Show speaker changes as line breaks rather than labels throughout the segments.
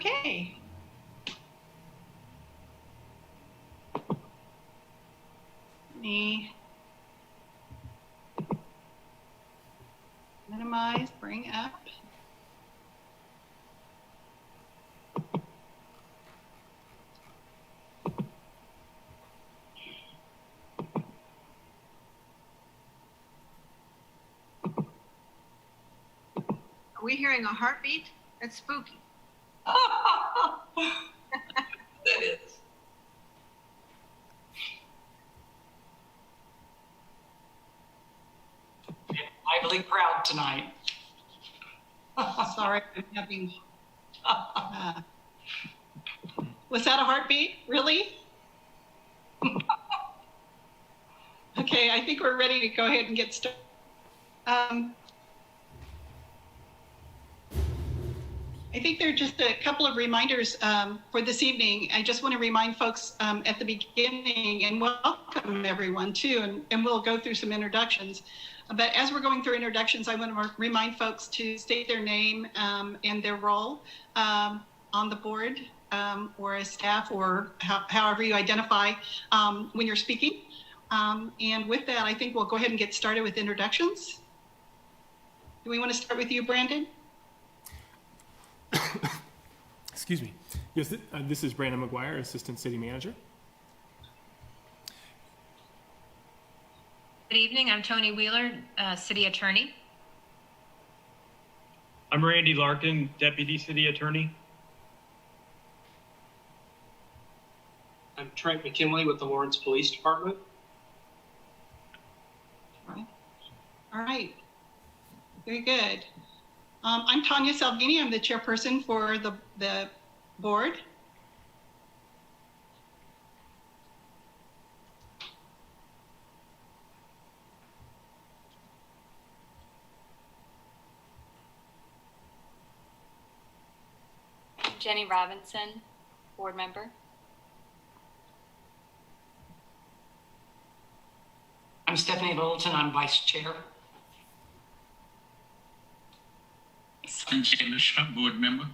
Okay. Let me minimize, bring up.
Are we hearing a heartbeat? That's spooky.
That is.
Lively crowd tonight.
Sorry, I'm having. Was that a heartbeat? Really? Okay, I think we're ready to go ahead and get started. I think there are just a couple of reminders for this evening. I just want to remind folks at the beginning, and welcome everyone too, and we'll go through some introductions. But as we're going through introductions, I want to remind folks to state their name and their role on the board or as staff, or however you identify when you're speaking. And with that, I think we'll go ahead and get started with introductions. Do we want to start with you, Brandon?
Excuse me. Yes, this is Brandon McGuire, Assistant City Manager.
Good evening, I'm Tony Wheeler, City Attorney.
I'm Randy Larkin, Deputy City Attorney.
I'm Trent McKinley with the Lawrence Police Department.
All right, very good. I'm Tanya Salvini. I'm the chairperson for the board.
Jenny Robinson, board member.
I'm Stephanie Littleton, I'm Vice Chair.
I'm Jay Bishop, board member.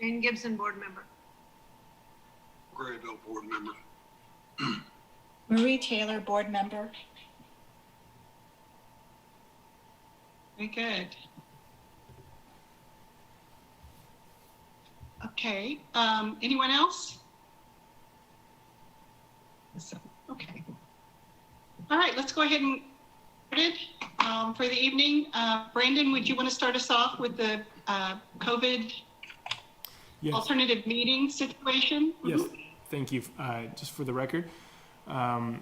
Jane Gibson, board member.
Graybill, board member.
Marie Taylor, board member.
Very good. Okay, anyone else? Okay. All right, let's go ahead and get started for the evening. Brandon, would you want to start us off with the COVID alternative meeting situation?
Yes, thank you. Just for the record, I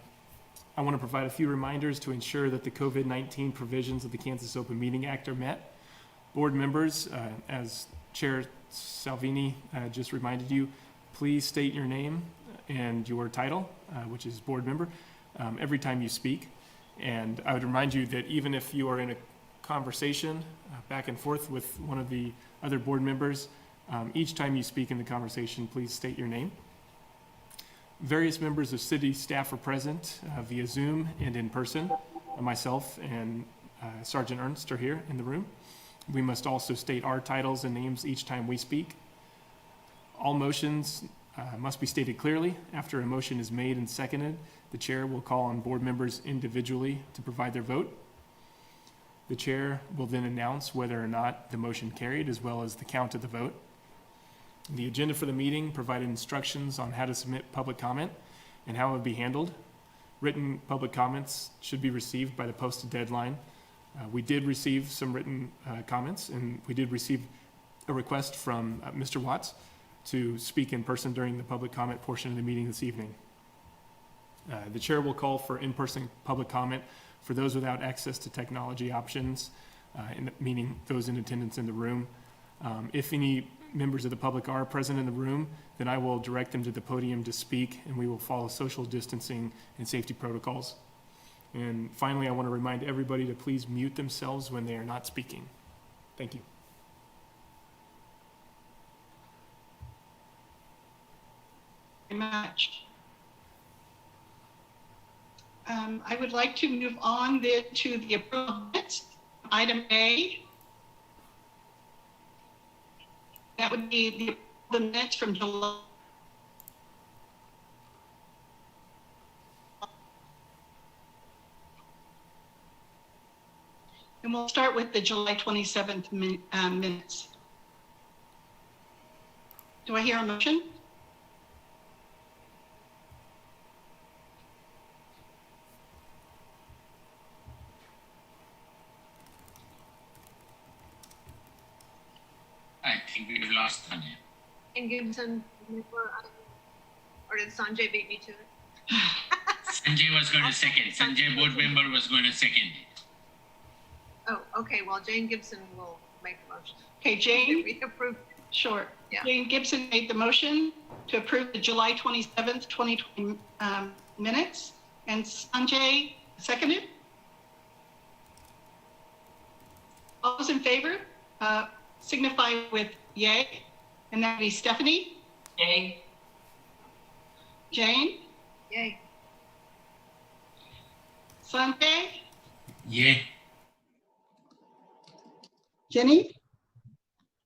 want to provide a few reminders to ensure that the COVID-19 provisions of the Kansas Open Meeting Act are met. Board members, as Chair Salvini just reminded you, please state your name and your title, which is board member, every time you speak. And I would remind you that even if you are in a conversation back and forth with one of the other board members, each time you speak in the conversation, please state your name. Various members of city staff are present via Zoom and in person. Myself and Sergeant Ernst are here in the room. We must also state our titles and names each time we speak. All motions must be stated clearly. After a motion is made and seconded, the chair will call on board members individually to provide their vote. The chair will then announce whether or not the motion carried, as well as the count of the vote. The agenda for the meeting provided instructions on how to submit public comment and how it would be handled. Written public comments should be received by the posted deadline. We did receive some written comments, and we did receive a request from Mr. Watts to speak in person during the public comment portion of the meeting this evening. The chair will call for in-person public comment for those without access to technology options, meaning those in attendance in the room. If any members of the public are present in the room, then I will direct them to the podium to speak, and we will follow social distancing and safety protocols. And finally, I want to remind everybody to please mute themselves when they are not speaking. Thank you.
Very much. I would like to move on to the approval of minutes. Item A. would be the minutes from July. And we'll start with the July 27th minutes. Do I hear a motion?
I think we've lost Tanya.
And Gibson, or did Sanjay beat me to it?
Sanjay was going to second. Sanjay, board member, was going to second it.
Oh, okay, well, Jane Gibson will make the motion.
Okay, Jane,
We approve.
sure.
Yeah.
Jane Gibson made the motion to approve the July 27th, 2020 minutes, and Sanjay seconded. All those in favor signify with yay, and that would be Stephanie,
Yay.
Jane,
Yay.
Sanjay,
Yeah.
Jenny,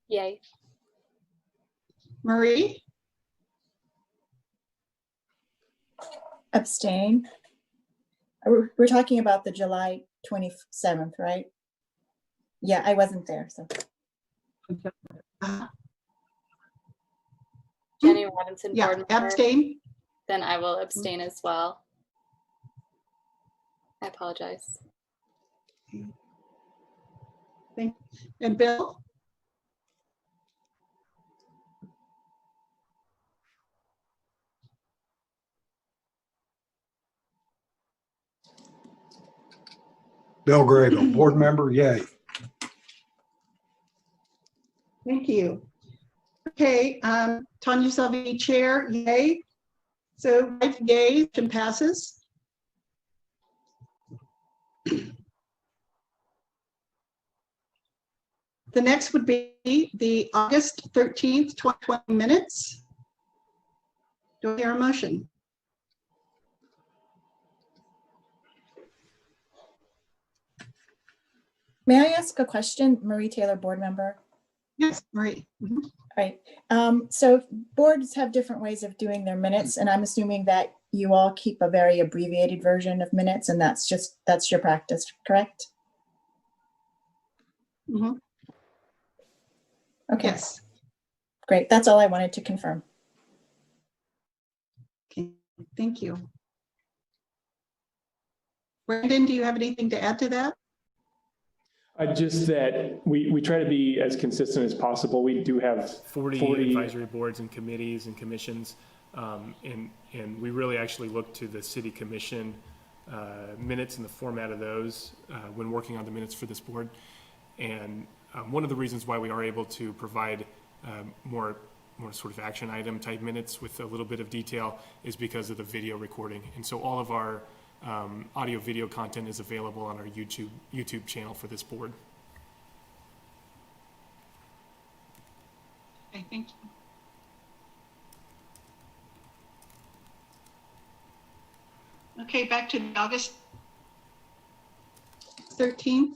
Yay.
Marie,
Abstain. We're talking about the July 27th, right? Yeah, I wasn't there, so.
Jenny Robinson,
yeah,
board member.
abstain.
Then I will abstain as well. I apologize.
And Bill,
Bill Grable, board member, yay.
thank you. Okay, Tanya Salvi, chair, yay. So 5 yay, motion passes. The next would be the August 13th, 2020 minutes. Do I hear a motion?
May I ask a question, Marie Taylor, board member?
Yes, Marie. Mhm.
Right. So boards have different ways of doing their minutes, and I'm assuming that you all keep a very abbreviated version of minutes, and that's your practice, correct?
Mhm.
Okay,
Yes.
great. That's all I wanted to confirm.
Okay, thank you. Brandon, do you have anything to add to that?
Just that we try to be as consistent as possible. We do have 40 advisory boards and committees and commissions. And we really actually look to the city commission minutes and the format of those when working on the minutes for this board. And one of the reasons why we are able to provide more sort of action item type minutes with a little bit of detail is because of the video recording. And so all of our audio video content is available on our YouTube channel for this board.
Okay, thank you. Okay, back to the August 13th.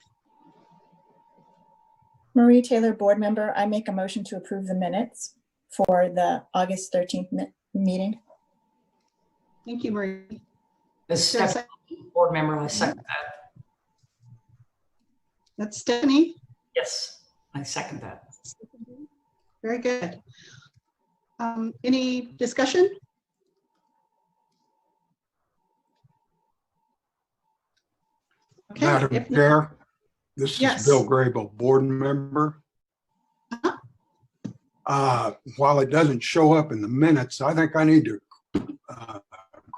Marie Taylor, board member, I make a motion to approve the minutes for the August 13th meeting.
Thank you, Marie.
As Stephanie, board member, I second that.
That's Stephanie.
Yes, I second that.
Very good. Any discussion? Okay,
Madam
if not-
Chair, this is
Yes.
Bill Grable, board member. While it doesn't show up in the minutes, I think I need to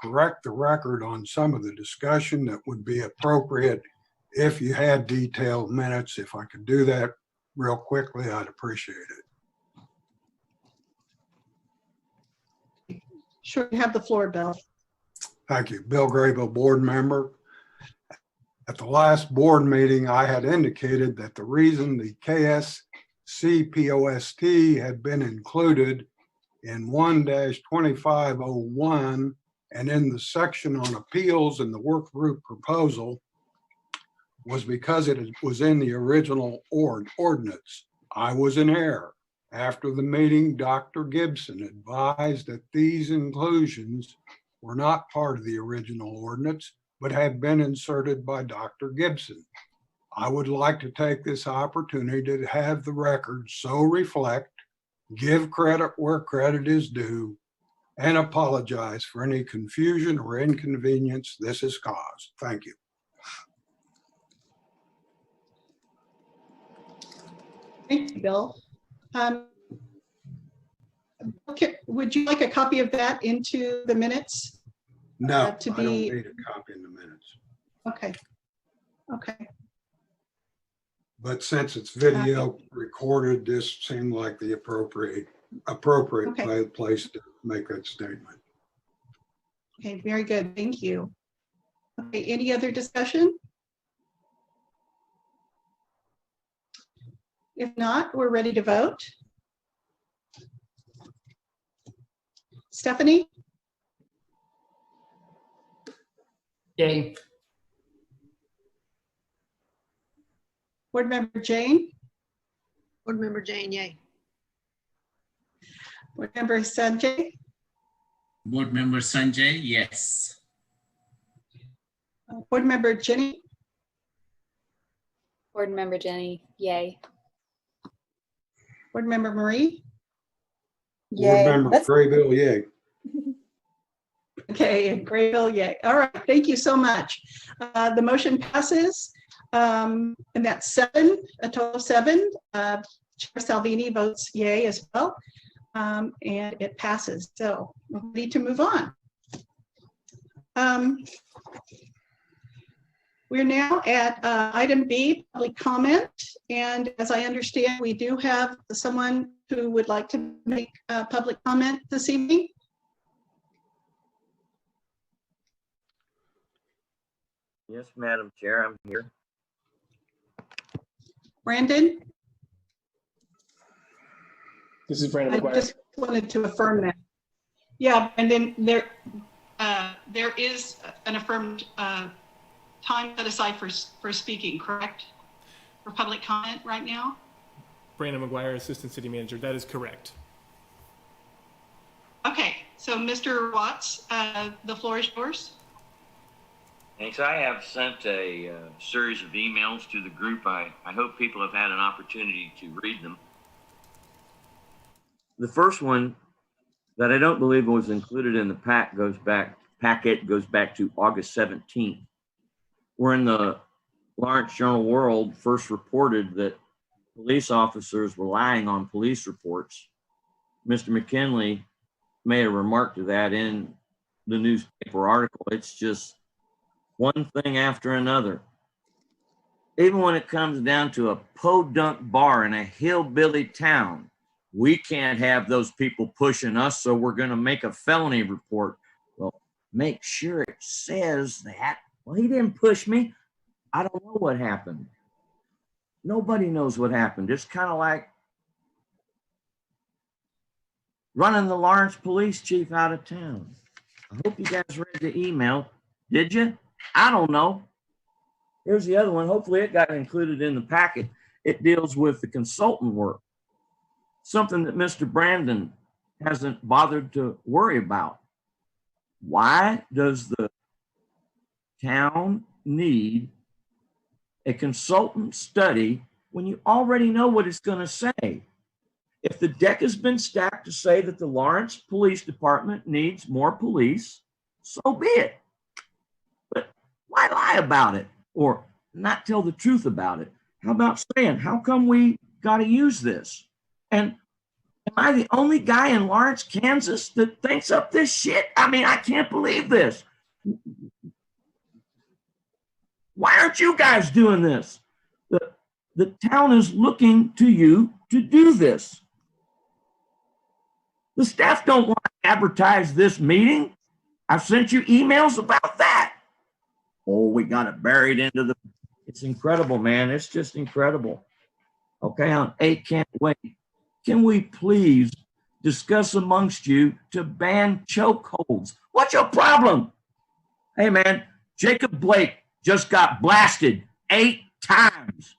correct the record on some of the discussion that would be appropriate if you had detailed minutes. If I could do that real quickly, I'd appreciate it.
Sure, you have the floor, Bill.
Thank you. Bill Grable, board member. At the last board meeting, I had indicated that the reason the KSCPOST had been included in 1-2501 and in the section on appeals in the work group proposal was because it was in the original ordinance. I was in error, After the meeting, Dr. Gibson advised that these inclusions were not part of the original ordinance, but had been inserted by Dr. Gibson. I would like to take this opportunity to have the record so reflect, give credit where credit is due, and apologize for any confusion or inconvenience this has caused. Thank you.
Thank you, Bill. Okay, would you like a copy of that into the minutes?
No,
to
I don't
be-
need a copy in the minutes.
Okay. Okay.
But since it's video recorded, this seemed like the appropriate
Okay.
place to make that statement.
Okay, very good. Thank you. Okay, any other discussion? If not, we're ready to vote. Stephanie,
Yay.
Board Member Jane,
Board Member Jane, yay.
Board Member Sanjay,
Board Member Sanjay, yes.
Board Member Jenny,
Board Member Jenny, yay.
Board Member Marie.
Board
Yay.
Member
That's-
Graybill, yay.
Okay, and Graybill, yay. All right, thank you so much. The motion passes, and that's a total of 7. Chair Salvini votes yay as well, and it passes. So we're ready to move on. We're now at item B, public comment. And as I understand, we do have someone who would like to make a public comment this evening.
Yes, Madam Chair, I'm here.
Brandon,
This is Brandon
I
McGuire.
just wanted to affirm that. Yeah, and then there is an affirmed time set aside for speaking, correct? For public comment right now?
Brandon McGuire, Assistant City Manager. That is correct.
Okay, so Mr. Watts, the floor is yours.
Thanks. I have sent a series of emails to the group. I hope people have had an opportunity to read them. The first one that I don't believe was included in the packet goes back to August 17th, wherein the Lawrence Journal World first reported that police officers were lying on police reports. Mr. McKinley made a remark to that in the newspaper article. It's just one thing after another. Even when it comes down to a podunk bar in a hillbilly town, we can't have those people pushing us, so we're going to make a felony report. Well, make sure it says that. Well, he didn't push me. I don't know what happened. Nobody knows what happened. It's kind of like running the Lawrence police chief out of town. I hope you guys read the email. Did you? I don't know. Here's the other one. Hopefully it got included in the packet. It deals with the consultant work, something that Mr. Brandon hasn't bothered to worry about. Why does the town need a consultant study when you already know what it's going to say? If the deck has been stacked to say that the Lawrence Police Department needs more police, so be it. But why lie about it or not tell the truth about it? How about saying, how come we got to use this? And am I the only guy in Lawrence, Kansas that thinks up this shit? I mean, I can't believe this. Why aren't you guys doing this? The town is looking to you to do this. The staff don't want to advertise this meeting. I've sent you emails about that. Oh, we got it buried into the, it's incredible, man. It's just incredible. Okay, on 8 can't wait. Can we please discuss amongst you to ban chokeholds? What's your problem? Hey, man, Jacob Blake just got blasted 8 times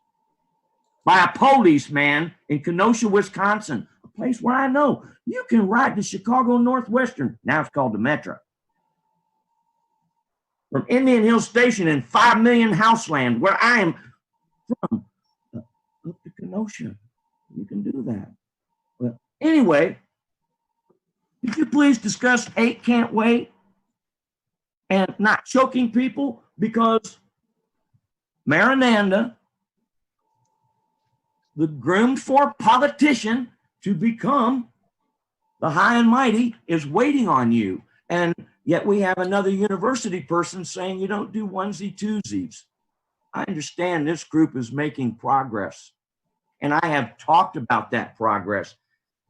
by a policeman in Kenosha, Wisconsin. A place where I know you can ride the Chicago Northwestern, now it's called the Metro, from Indian Hill Station in 5 million house land, where I am from, up to Kenosha. You can do that. Well, anyway, could you please discuss 8 can't wait and not choking people? Because Marinanda, the groomed for politician to become the high and mighty, is waiting on you. And yet we have another university person saying you don't do onesie twosies. I understand this group is making progress, and I have talked about that progress.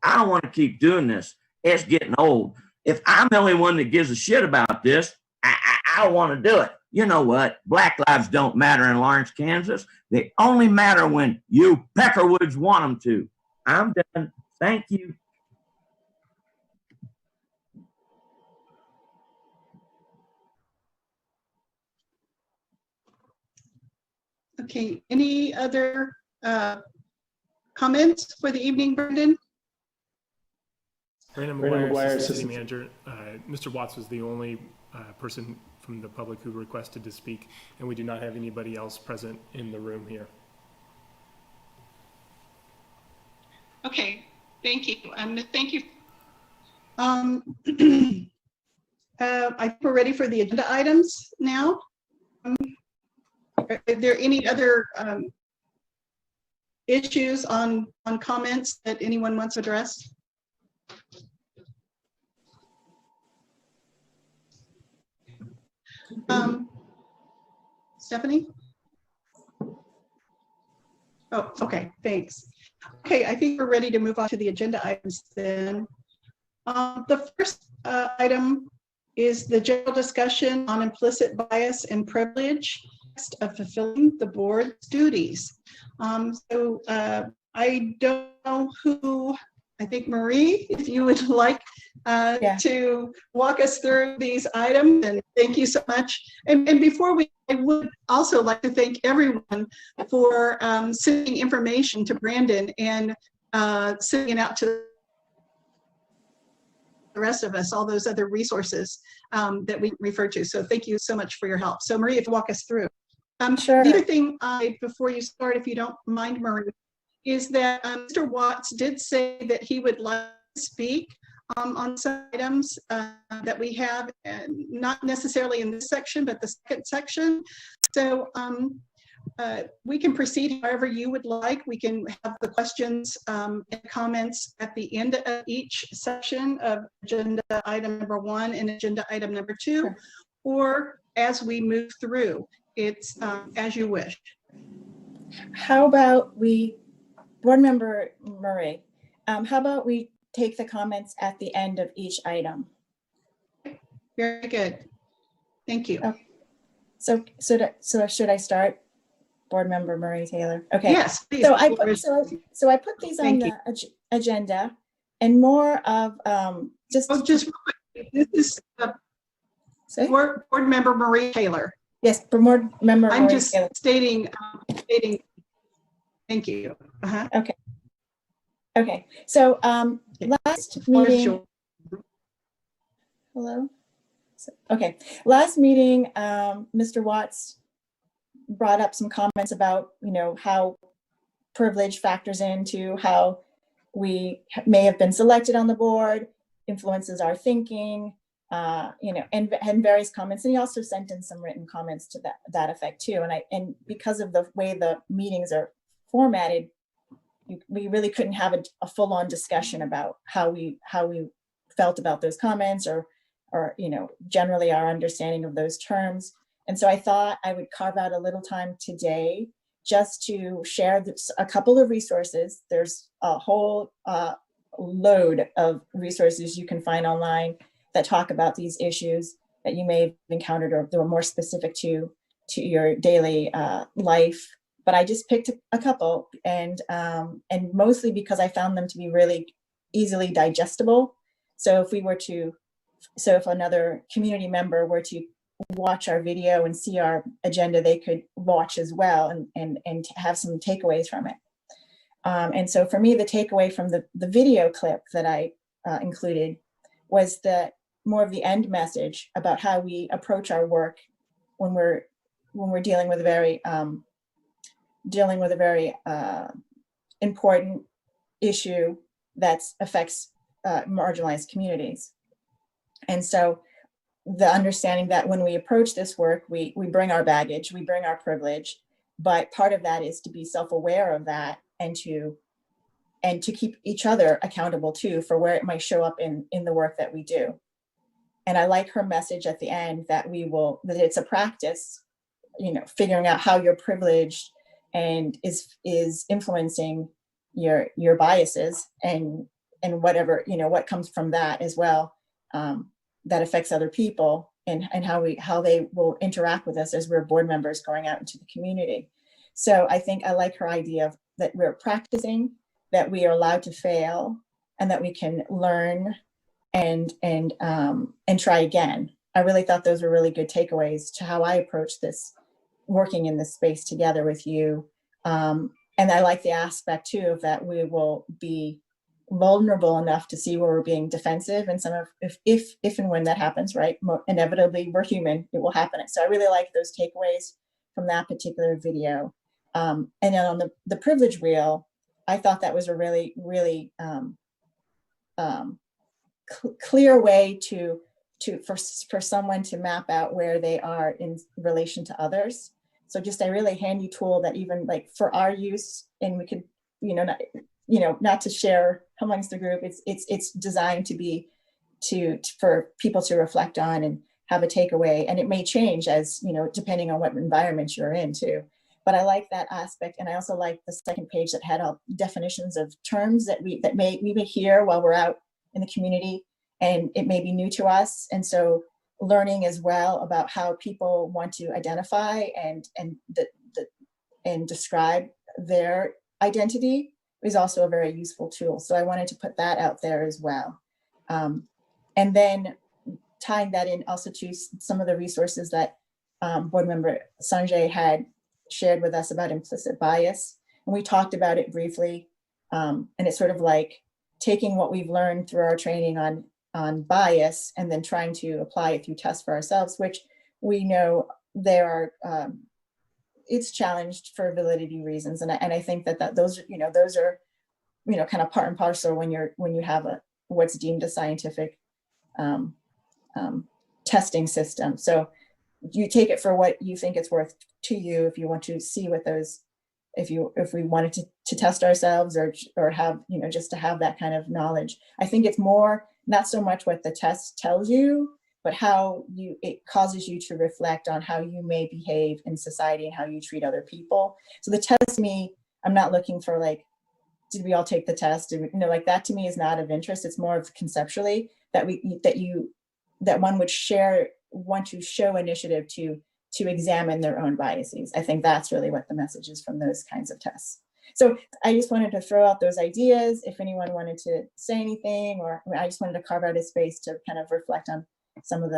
I don't want to keep doing this. It's getting old. If I'm the only one that gives a shit about this, I don't want to do it. You know what? Black lives don't matter in Lawrence, Kansas. They only matter when you Peckerwoods want them to. I'm done. Thank you.
Okay, any other comments for the evening, Brendan?
Brandon McGuire, Assistant City Manager. Mr. Watts was the only person from the public who requested to speak, and we do not have anybody else present in the room here.
Okay, thank you. Thank you. I think we're ready for the agenda items now. Are there any other issues on comments that anyone wants to address? Stephanie? Oh, okay, thanks. Okay, I think we're ready to move on to the agenda items then. The first item is the general discussion on implicit bias and privilege of fulfilling the board's duties. I don't know who, I think Marie, if you would like to walk us through these items, and thank you so much. And before I would also like to thank everyone for sending information to Brandon and sending it out to the rest of us, all those other resources that we refer to. So thank you so much for your help. So Marie, if you walk us through.
Sure.
The other thing, before you start, if you don't mind, Marie, is that Mr. Watts did say that he would like to speak on some items that we have, and not necessarily in this section, but the second section. So we can proceed however you would like. We can have the questions and comments at the end of each section of agenda item number 1 and agenda item number 2, sure, or as we move through. It's as you wish.
How about we, Board Member Murray, how about we take the comments at the end of each item?
Very good. Thank you.
Okay. So should I start? Board Member Murray Taylor. Okay.
Yes, please.
So I put these on the agenda, and more of just.
Oh, just this is Board Member Marie Taylor.
Yes, Board Member.
I'm just stating. Thank you.
Okay. Okay. So last meeting. Hello. Okay. Last meeting, Mr. Watts brought up some comments about, how privilege factors into how we may have been selected on the board, influences our thinking, and various comments. And he also sent in some written comments to that effect too. And because of the way the meetings are formatted, we really couldn't have a full-on discussion about how we felt about those comments or generally our understanding of those terms. And so I thought I would carve out a little time today just to share a couple of resources. There's a whole load of resources you can find online that talk about these issues that you may have encountered or that were more specific to your daily life. But I just picked a couple, and mostly because I found them to be really easily digestible. So if another community member were to watch our video and see our agenda, they could watch as well and have some takeaways from it. And so for me, the takeaway from the video clip that I included was that more of the end message about how we approach our work when we're dealing with a very important issue that affects marginalized communities. And so the understanding that when we approach this work, we bring our baggage, we bring our privilege, but part of that is to be self-aware of that and to keep each other accountable too for where it might show up in the work that we do. And I like her message at the end that that it's a practice, figuring out how you're privileged and is influencing your biases and whatever, what comes from that as well, that affects other people and how they will interact with us as we're board members going out into the community. So I think I like her idea of that we're practicing, that we are allowed to fail, and that we can learn and try again. I really thought those were really good takeaways to how I approach this, working in this space together with you. And I like the aspect too of that we will be vulnerable enough to see where we're being defensive, and if and when that happens, right? Inevitably, we're human; it will happen. So I really like those takeaways from that particular video. And then on the privilege wheel, I thought that was a really, really clear way for someone to map out where they are in relation to others. So just a really handy tool that even like for our use, and we could, not to share amongst the group. It's designed to be for people to reflect on and have a takeaway, and it may change as depending on what environment you're in too. But I like that aspect, and I also like the second page that had all definitions of terms that we may hear while we're out in the community, and it may be new to us. And so learning as well about how people want to identify and describe their identity is also a very useful tool. So I wanted to put that out there as well. And then tying that in also to some of the resources that board member Sanjay had shared with us about implicit bias. And we talked about it briefly. And it's sort of like taking what we've learned through our training on bias and then trying to apply it through tests for ourselves, which we know there are, it's challenged for validity reasons. And I think that those are, kind of part and parcel when you have what's deemed a scientific testing system. So you take it for what you think it's worth to you. If you want to see what those, if we wanted to test ourselves or have, just to have that kind of knowledge. I think it's more, not so much what the test tells you, but how it causes you to reflect on how you may behave in society and how you treat other people. So the test to me, I'm not looking for like, did we all take the test? Like that to me is not of interest. It's more of conceptually that one would want to show initiative to examine their own biases. I think that's really what the message is from those kinds of tests. So I just wanted to throw out those ideas. If anyone wanted to say anything, I just wanted to carve out a space to kind of reflect on some of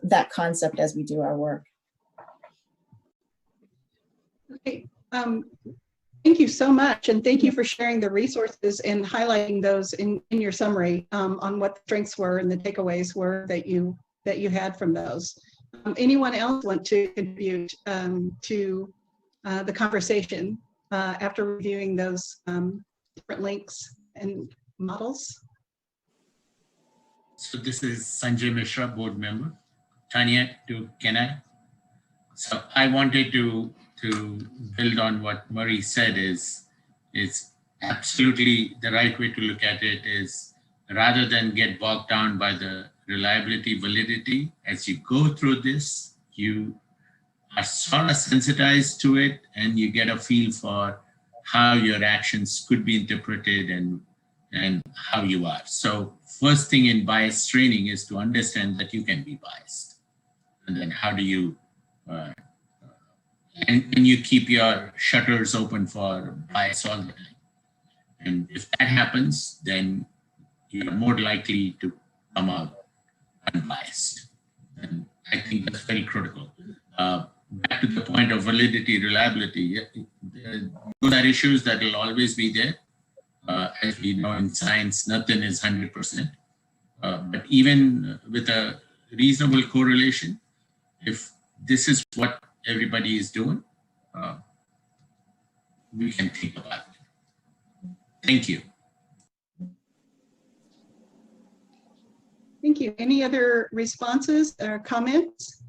that concept as we do our work.
Okay. Thank you so much. And thank you for sharing the resources and highlighting those in your summary on what the strengths were and the takeaways were that you had from those. Anyone else want to contribute to the conversation after reviewing those different links and models?
So this is Sanjay Mishra, board member. Tanya, can I? So I wanted to build on what Murray said is absolutely the right way to look at it is rather than get bogged down by the reliability, validity, as you go through this, you are sort of sensitized to it and you get a feel for how your actions could be interpreted and how you are. So first thing in bias training is to understand that you can be biased. And then how do you, and you keep your shutters open for bias all the time. And if that happens, then you're more likely to come out unbiased. And I think that's very critical. Back to the point of validity, reliability, those are issues that will always be there. As we know in science, nothing is 100%. But even with a reasonable correlation, if this is what everybody is doing, we can think about it. Thank you.
Thank you. Any other responses or comments?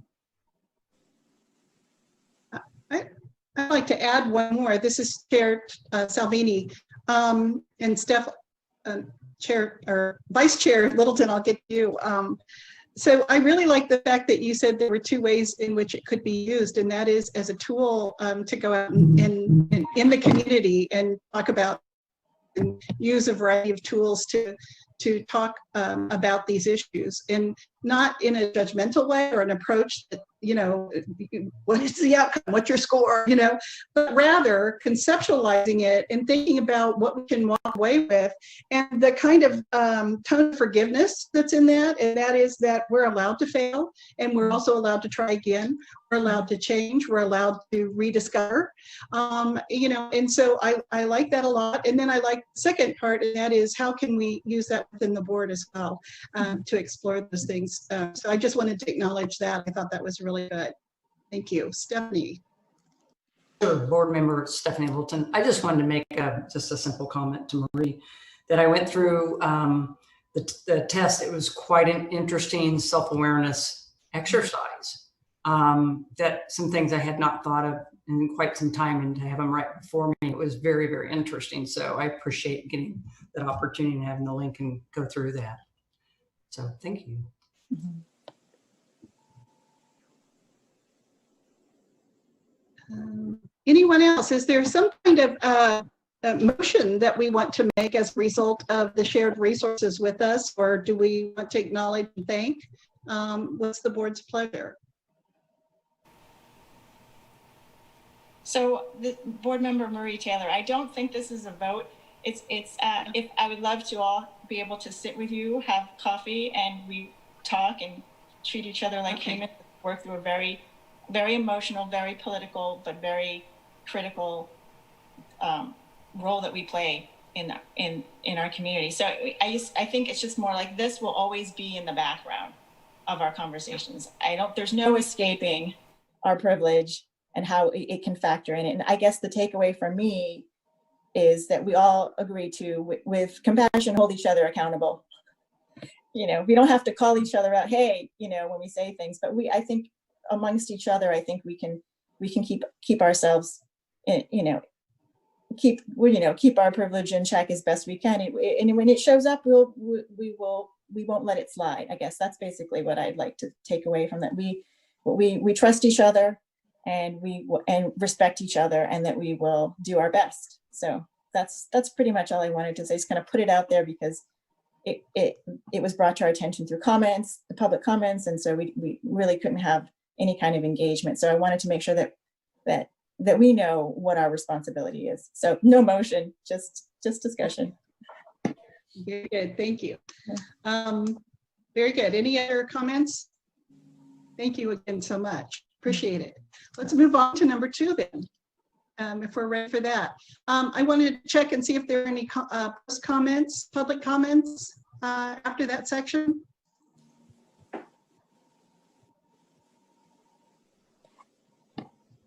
I'd like to add one more. This is Chair Salvini and Steph, Chair or Vice Chair Littleton. I'll get you. So I really like the fact that you said there were two ways in which it could be used, and that is as a tool to go out and in the community and talk about and use a variety of tools to talk about these issues, and not in a judgmental way or an approach that, you know, what is the outcome, what's your score, you know, but rather conceptualizing it and thinking about what we can walk away with, and the kind of tone of forgiveness that's in that, and that is that we're allowed to fail, and we're also allowed to try again, we're allowed to change, we're allowed to rediscover, you know, and so I like that a lot. And then I like the second part, and that is how can we use that within the board as well to explore those things. So I just wanted to acknowledge that. I thought that was really good. Thank you. Stephanie.
Sure, Board Member Stephanie Littleton. I just wanted to make just a simple comment to Marie that I went through the test. It was quite an interesting self-awareness exercise. That some things I had not thought of in quite some time, and to have them right before me, it was very, very interesting. So I appreciate getting that opportunity and having the link and go through that. So thank you.
Anyone else? Is there some kind of motion that we want to make as a result of the shared resources with us, or do we want to acknowledge and thank? What's the board's pleasure?
So the board member Marie Taylor, I don't think this is a vote. It's if I would love to all be able to sit with you, have coffee, and we talk and treat each other like humans, work through a very, very emotional, very political, but very critical role that we play in our community. So I think it's just more like this will always be in the background of our conversations. There's no escaping
our privilege and how it can factor in it. And I guess the takeaway from me is that we all agree to, with compassion, hold each other accountable. You know, we don't have to call each other out, hey, you know, when we say things, but I think amongst each other, I think we can keep ourselves, keep our privilege in check as best we can. And when it shows up, we won't let it slide. I guess that's basically what I'd like to take away from that. We trust each other, and respect each other, and that we will do our best. So that's pretty much all I wanted to say, is kind of put it out there, because it was brought to our attention through comments, the public comments, and so we really couldn't have any kind of engagement. So I wanted to make sure that we know what our responsibility is. So no motion, just discussion.
Very good, thank you. Very good. Any other comments? Thank you again so much. Appreciate it. Let's move on to number 2 then, if we're ready for that. I wanted to check and see if there are any comments, public comments after that section.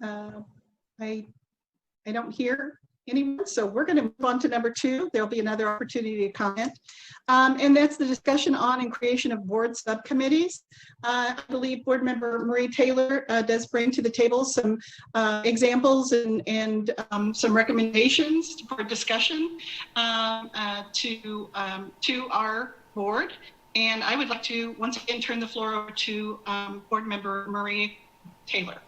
I don't hear anyone, so we're going to move on to number 2. There'll be another opportunity to comment, and that's the discussion on and creation of board subcommittees. I believe board member Marie Taylor does bring to the table some examples and some recommendations for discussion to our board, and I would like to once again turn the floor over to board member Marie Taylor.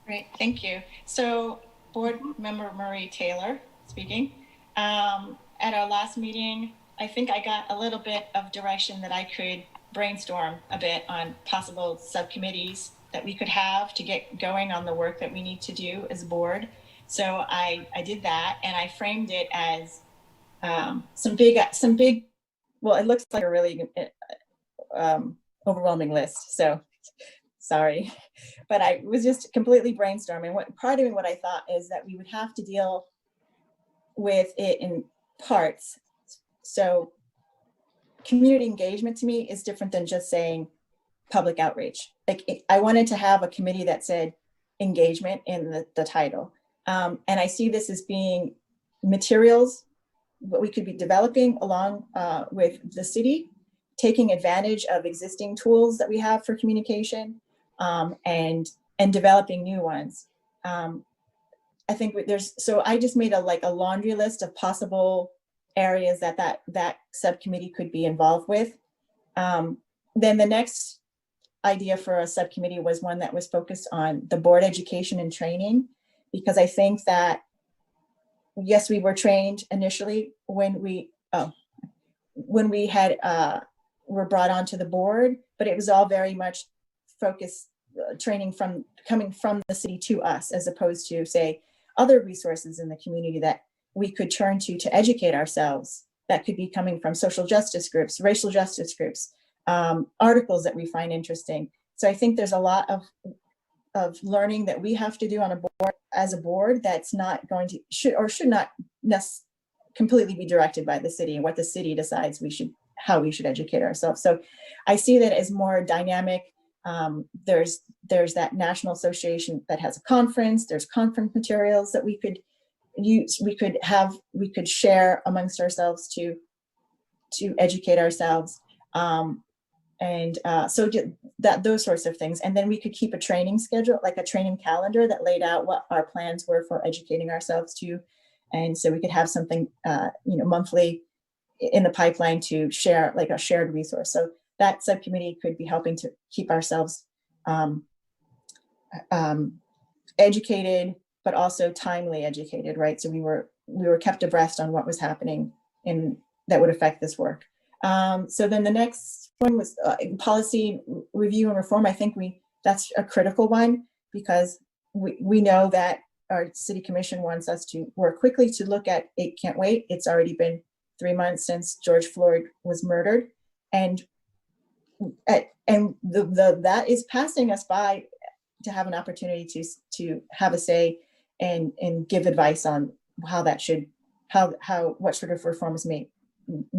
Great, thank you. So board member Marie Taylor speaking. At our last meeting, I think I got a little bit of direction that I could brainstorm a bit on possible subcommittees that we could have to get going on the work that we need to do as a board. So I did that, and I framed it as some big, well, it looks like a really overwhelming list. So sorry, but I was just completely brainstorming. What I thought is that we would have to deal with it
parts. So community engagement to me is different than just saying public outreach. Like I wanted to have a committee that said engagement in the title. And I see this as being materials, what we could be developing along with the city, taking advantage of existing tools that we have for communication, and developing new ones. I think so I just made a laundry list of possible areas that subcommittee could be involved with. Then the next idea for a subcommittee was one that was focused on the board education and training, because I think that, yes, we were trained initially when we had were brought onto the board, but it was all very much focused training coming from the city to us, as opposed to, say, other resources in the community that we could turn to educate ourselves. That could be coming from social justice groups, racial justice groups, articles that we find interesting. So I think there's a lot of learning that we have to do on a board, as a board, that's not going to should not completely be directed by the city and what the city decides how we should educate ourselves. So I see that as more dynamic. There's that national association that has a conference. There's conference materials that we could use. We could share amongst ourselves to educate ourselves. So those sorts of things. And then we could keep a training schedule, like a training calendar that laid out what our plans were for educating ourselves to. And so we could have something, monthly in the pipeline to share, like a shared resource. So that subcommittee could be helping to keep ourselves educated, but also timely educated, right? So we were kept abreast on what was happening that would affect this work. So then the next one was policy review and reform. I think that's a critical one, because we know that our city commission wants us to work quickly to look at It Can't Wait. It's already been 3 months since George Floyd was murdered. And that is passing us by to have an opportunity to have a say and give advice on how that should, what sort of reforms may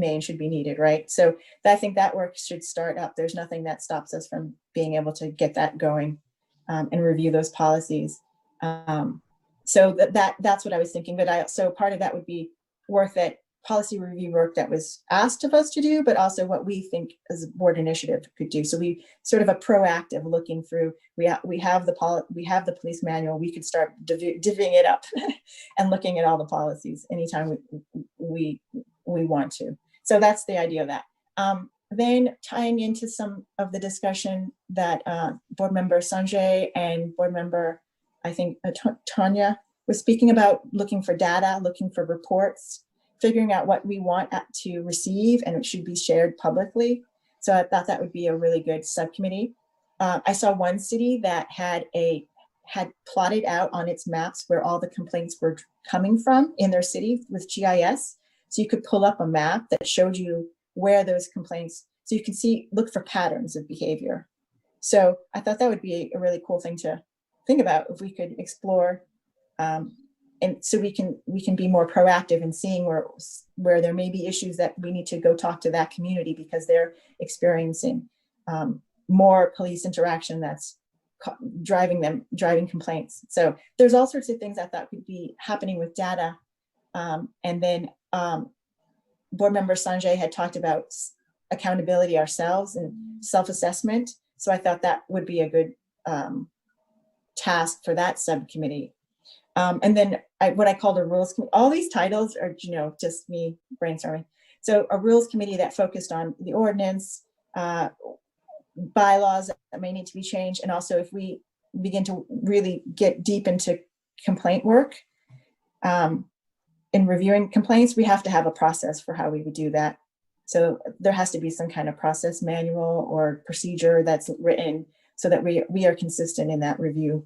and should be needed, right? So I think that work should start up. There's nothing that stops us from being able to get that going and review those policies. So that's what I was thinking. But so part of that would be policy review work that was asked of us to do, but also what we think as a board initiative could do. So we sort of a proactive looking through. We have the police manual. We could start divvying it up and looking at all the policies anytime we want to. So that's the idea of that. Then tying into some of the discussion that board member Sanjay and board member, I think, Tanya was speaking about, looking for data, looking for reports, figuring out what we want to receive, and it should be shared publicly. So I thought that would be a really good subcommittee. I saw one city that had plotted out on its maps where all the complaints were coming from in their city with GIS. So you could pull up a map that showed you where those complaints, so you can look for patterns of behavior. So I thought that would be a really cool thing to think about if we could explore. And so we can be more proactive in seeing where there may be issues that we need to go talk to that community because they're experiencing more police interaction that's driving complaints. So there's all sorts of things I thought could be happening with data. And then board member Sanjay had talked about accountability ourselves and self-assessment. So I thought that would be a good task for that subcommittee. And then what I called a rules committee. All these titles are, just me brainstorming. So a rules committee that focused on the ordinance, bylaws that may need to be changed. And also if we begin to really get deep into complaint work, in reviewing complaints, we have to have a process for how we would do that. So there has to be some kind of process manual or procedure that's written so that we are consistent in that review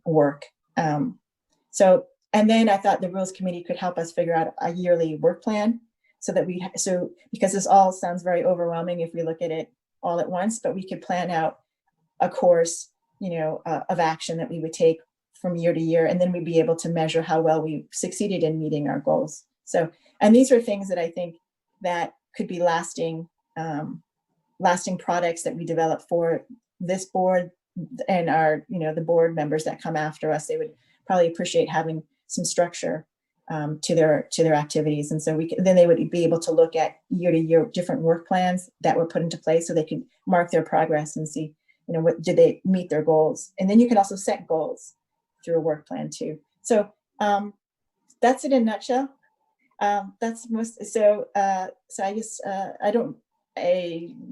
work. And then I thought the rules committee could help us figure out a yearly work plan because this all sounds very overwhelming if we look at it all at once, but we could plan out a course, of action that we would take from year to year, and then we'd be able to measure how well we succeeded in meeting our goals So, and these are things that I think that could be lasting, lasting products that we develop for this board and our, you know, the board members that come after us. They would probably appreciate having some structure to their activities. And so then they would be able to look at year to year different work plans that were put into place, so they could mark their progress and see, you know, what did they meet their goals. And then you can also set goals through a work plan too. So that's it in a nutshell. That's most, so I just,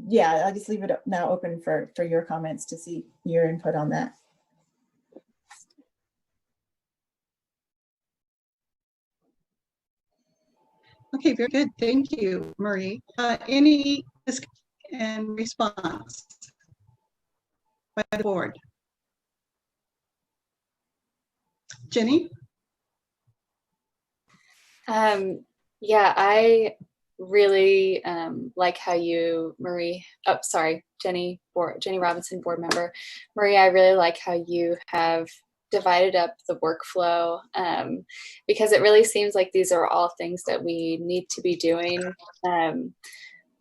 yeah, I'll just leave it now open for your comments to see your input on that.
Okay, very good. Thank you, Marie. Any discussion and response by the board? Jenny?
Yeah, I really like how you, Marie, oh, sorry, Jenny Robinson, board member. Marie, I really like how you have divided up the workflow, because it really seems like these are all things that we need to be doing,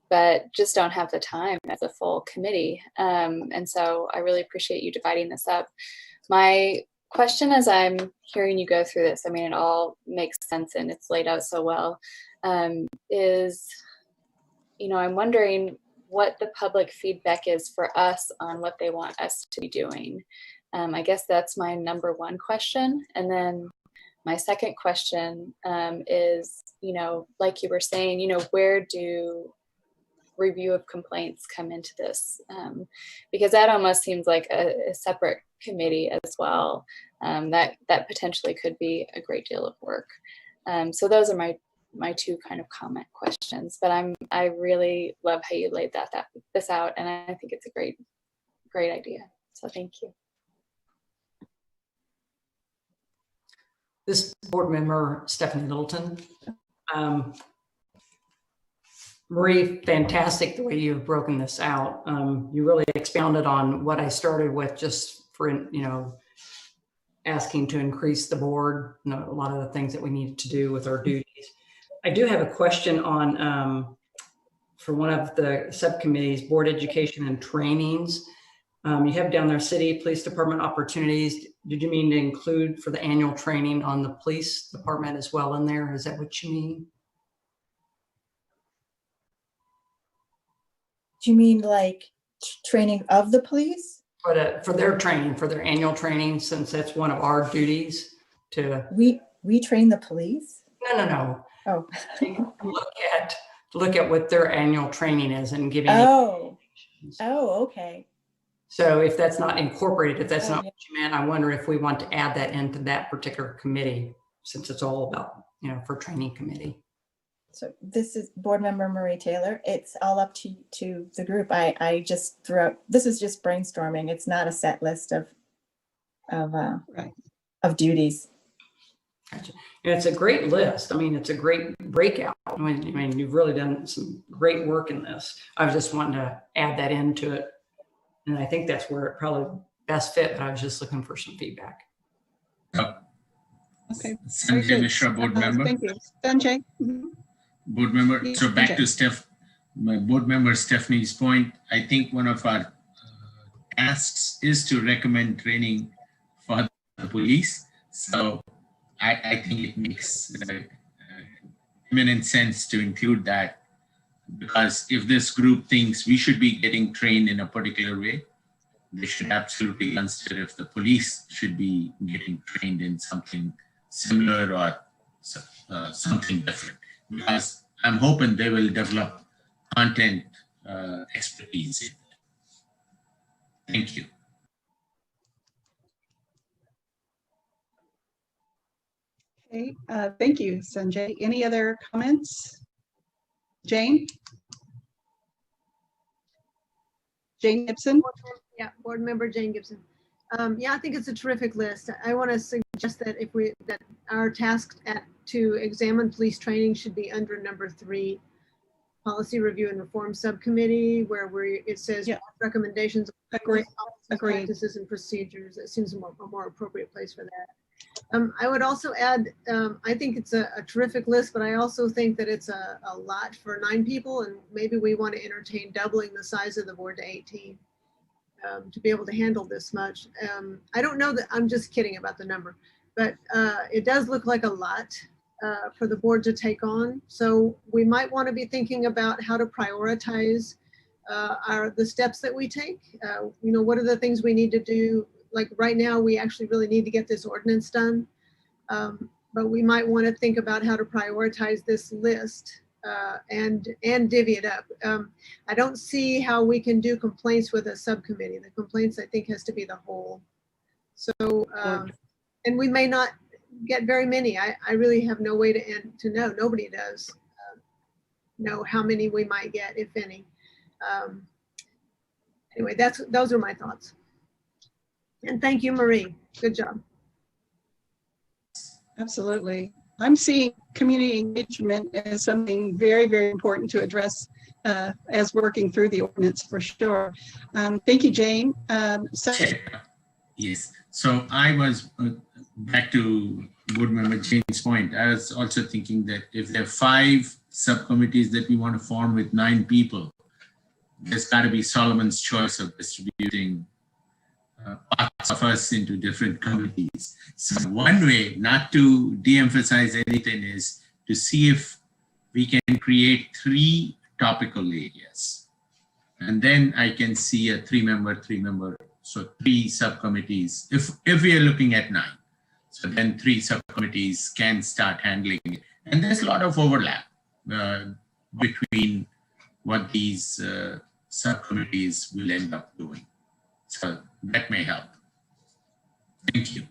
but just don't have the time as a full committee. And so I really appreciate you dividing this up. My question as I'm hearing you go through this, I mean, it all makes sense and it's laid out so well, is, you know, I'm wondering what the public feedback is for us on what they want us to be doing. I guess that's my number one question. And then my second question is, you know, like you were saying, you know, where do review of complaints come into this? Because that almost seems like a separate committee as well. That potentially could be a great deal of work. So those are my two kind of comment questions, but I really love how you laid this out, and I think it's a great idea. So thank you.
This board member, Stephanie Littleton. Marie, fantastic the way you've broken this out. You really expounded on what I started with, just for, you know, asking to increase the board, you know, a lot of the things that we need to do with our duties. I do have a question on, for one of the subcommittees, board education and trainings. You have down there city, police department opportunities. Did you mean to include for the annual training on the police department as well in there? Is that what you mean?
Do you mean like training of the police?
For their training, for their annual training, since that's one of our duties to.
We train the police?
No.
Oh.
look at what their annual training is and giving.
Oh, okay.
So if that's not incorporated, if that's not what you meant, I wonder if we want to add that into that particular committee, since it's all about, you know, for training committee.
So this is board member Marie Taylor. It's all up to the group. I just threw out, this is just brainstorming. It's not a set list of duties.
Gotcha. And it's a great list. I mean, it's a great breakout. I mean, you've really done some great work in this. I was just wanting to add that into it. And I think that's where it probably best fit, but I was just looking for some feedback.
Okay.
Sanjay Mishra, board member.
Thank you. Sanjay.
Board member. So back to my board member Stephanie's point. I think one of our tasks is to recommend training for the police. So I think it makes eminent sense to include that, because if this group thinks we should be getting trained in a particular way, they should absolutely consider if the police should be getting trained in something similar or something different. Because I'm hoping they will develop content expertise in that. Thank you.
Okay, thank you, Sanjay. Any other comments? Jane? Jane Gibson?
Yeah, board member Jane Gibson. Yeah, I think it's a terrific list. I want to suggest that that our task to examine police training should be under number 3, policy review and reform subcommittee, where it says recommendations,
Agreed.
practices and procedures. It seems a more appropriate place for that. I would also add, I think it's a terrific list, but I also think that it's a lot for 9 people, and maybe we want to entertain doubling the size of the board to 18 to be able to handle this much. I don't know that, I'm just kidding about the number, but it does look like a lot for the board to take on. So we might want to be thinking about how to prioritize the steps that we take. You know, what are the things we need to do? Like right now, we actually really need to get this ordinance done. But we might want to think about how to prioritize this list and divvy it up. I don't see how we can do complaints with a subcommittee. The complaints, I think, has to be the whole. So, and we may not get very many. I really have no way to know. Nobody does know how many we might get, if any. Anyway, those are my thoughts. And thank you, Marie. Good job.
Absolutely. I'm seeing community engagement as something very, very important to address as working through the ordinance for sure. Thank you, Jane.
Yes. So I was back to Board Member Jane's point. I was also thinking that if there are 5 subcommittees that we want to form with 9 people, there's got to be Solomon's choice of distributing parts of us into different committees. So one way, not to de-emphasize anything, is to see if we can create 3 topical areas. And then I can see a 3-member, so 3 subcommittees, if we are looking at 9. So then 3 subcommittees can start handling it. And there's a lot of overlap between what these subcommittees will end up doing. So that may help. Thank you.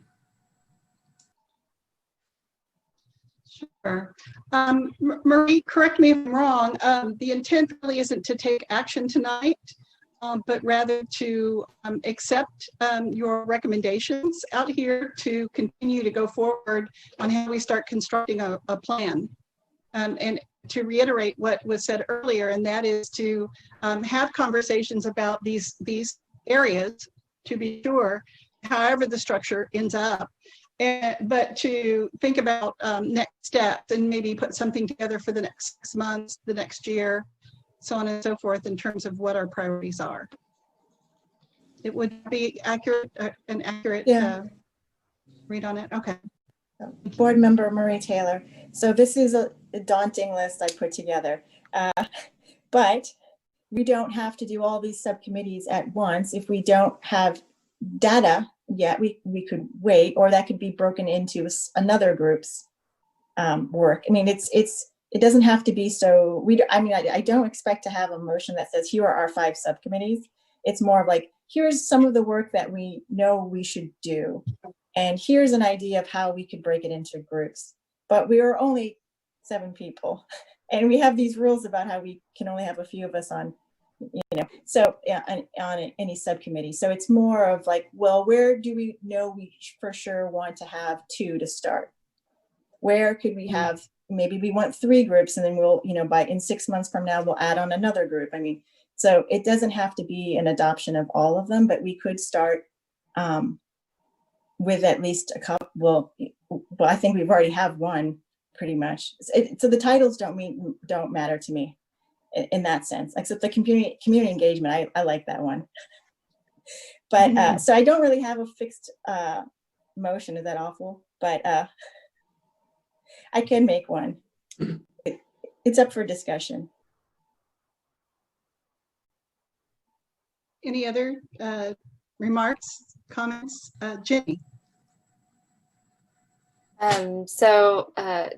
Sure. Marie, correct me if I'm wrong. The intent really isn't to take action tonight, but rather to accept your recommendations out here to continue to go forward on how we start constructing a plan. And to reiterate what was said earlier, and that is to have conversations about these areas, to be sure, however the structure ends up, but to think about next steps and maybe put something together for the next 6 months, the next year, so on and so forth, in terms of what our priorities are. It would be accurate, an accurate read on it. Okay.
Board Member Marie Taylor. So this is a daunting list I put together, but we don't have to do all these subcommittees at once. If we don't have data yet, we could wait, or that could be broken into another group's work. I mean, it doesn't have to be so. I don't expect to have a motion that says here are our 5 subcommittees. It's more of like, here's some of the work that we know we should do, and here's an idea of how we could break it into groups. But we are only 7 people, and we have these rules about how we can only have a few of us on, so yeah, on any subcommittee. So it's more of like, well, where do we know we for sure want to have 2 to start? Where could we have, maybe we want 3 groups, and then we'll, in 6 months from now, we'll add on another group. I mean, so it doesn't have to be an adoption of all of them, but we could start with at least a couple. Well, I think we've already have one pretty much. So the titles don't matter to me in that sense, except the community engagement. I like that one. But so I don't really have a fixed motion. Is that awful? But I can make one. It's up for discussion.
Any other remarks, comments? Jenny?